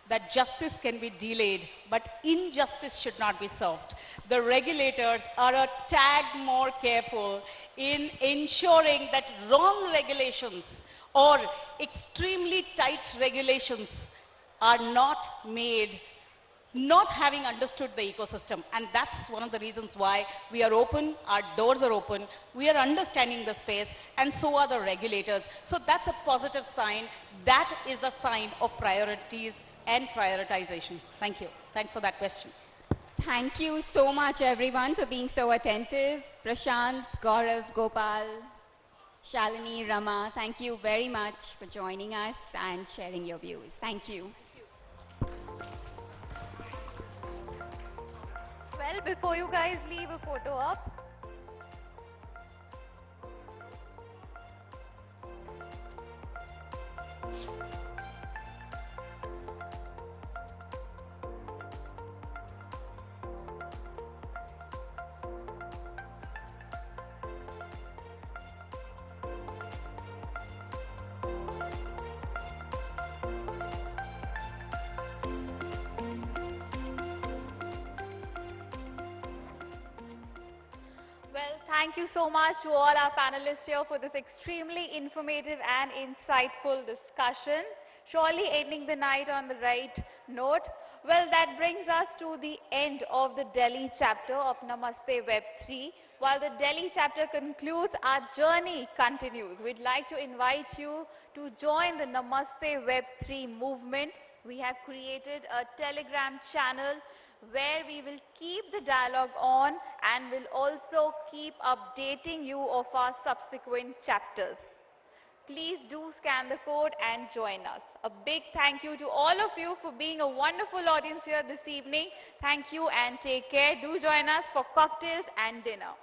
that justice can be delayed, but injustice should not be served. The regulators are a tad more careful in ensuring that wrong regulations or extremely tight regulations are not made not having understood the ecosystem. And that's one of the reasons why we are open, our doors are open, we are understanding the space, and so are the regulators. So that's a positive sign. That is a sign of priorities and prioritization. Thank you. Thanks for that question. Thank you so much, everyone, for being so attentive. Prashant, Gaurav, Gopal, Shalini, Rama, thank you very much for joining us and sharing your views. Thank you. Well, before you guys leave, a photo op. Thank you so much to all our panelists here for this extremely informative and insightful discussion. Surely ending the night on the right note. Well, that brings us to the end of the Delhi chapter of Namaste Web 3. While the Delhi chapter concludes, our journey continues. We'd like to invite you to join the Namaste Web3 movement. We have created a Telegram channel where we will keep the dialogue on and will also keep updating you of our subsequent chapters. Please do scan the code and join us. A big thank you to all of you for being a wonderful audience here this evening. Thank you and take care. Do join us for cocktails and dinner.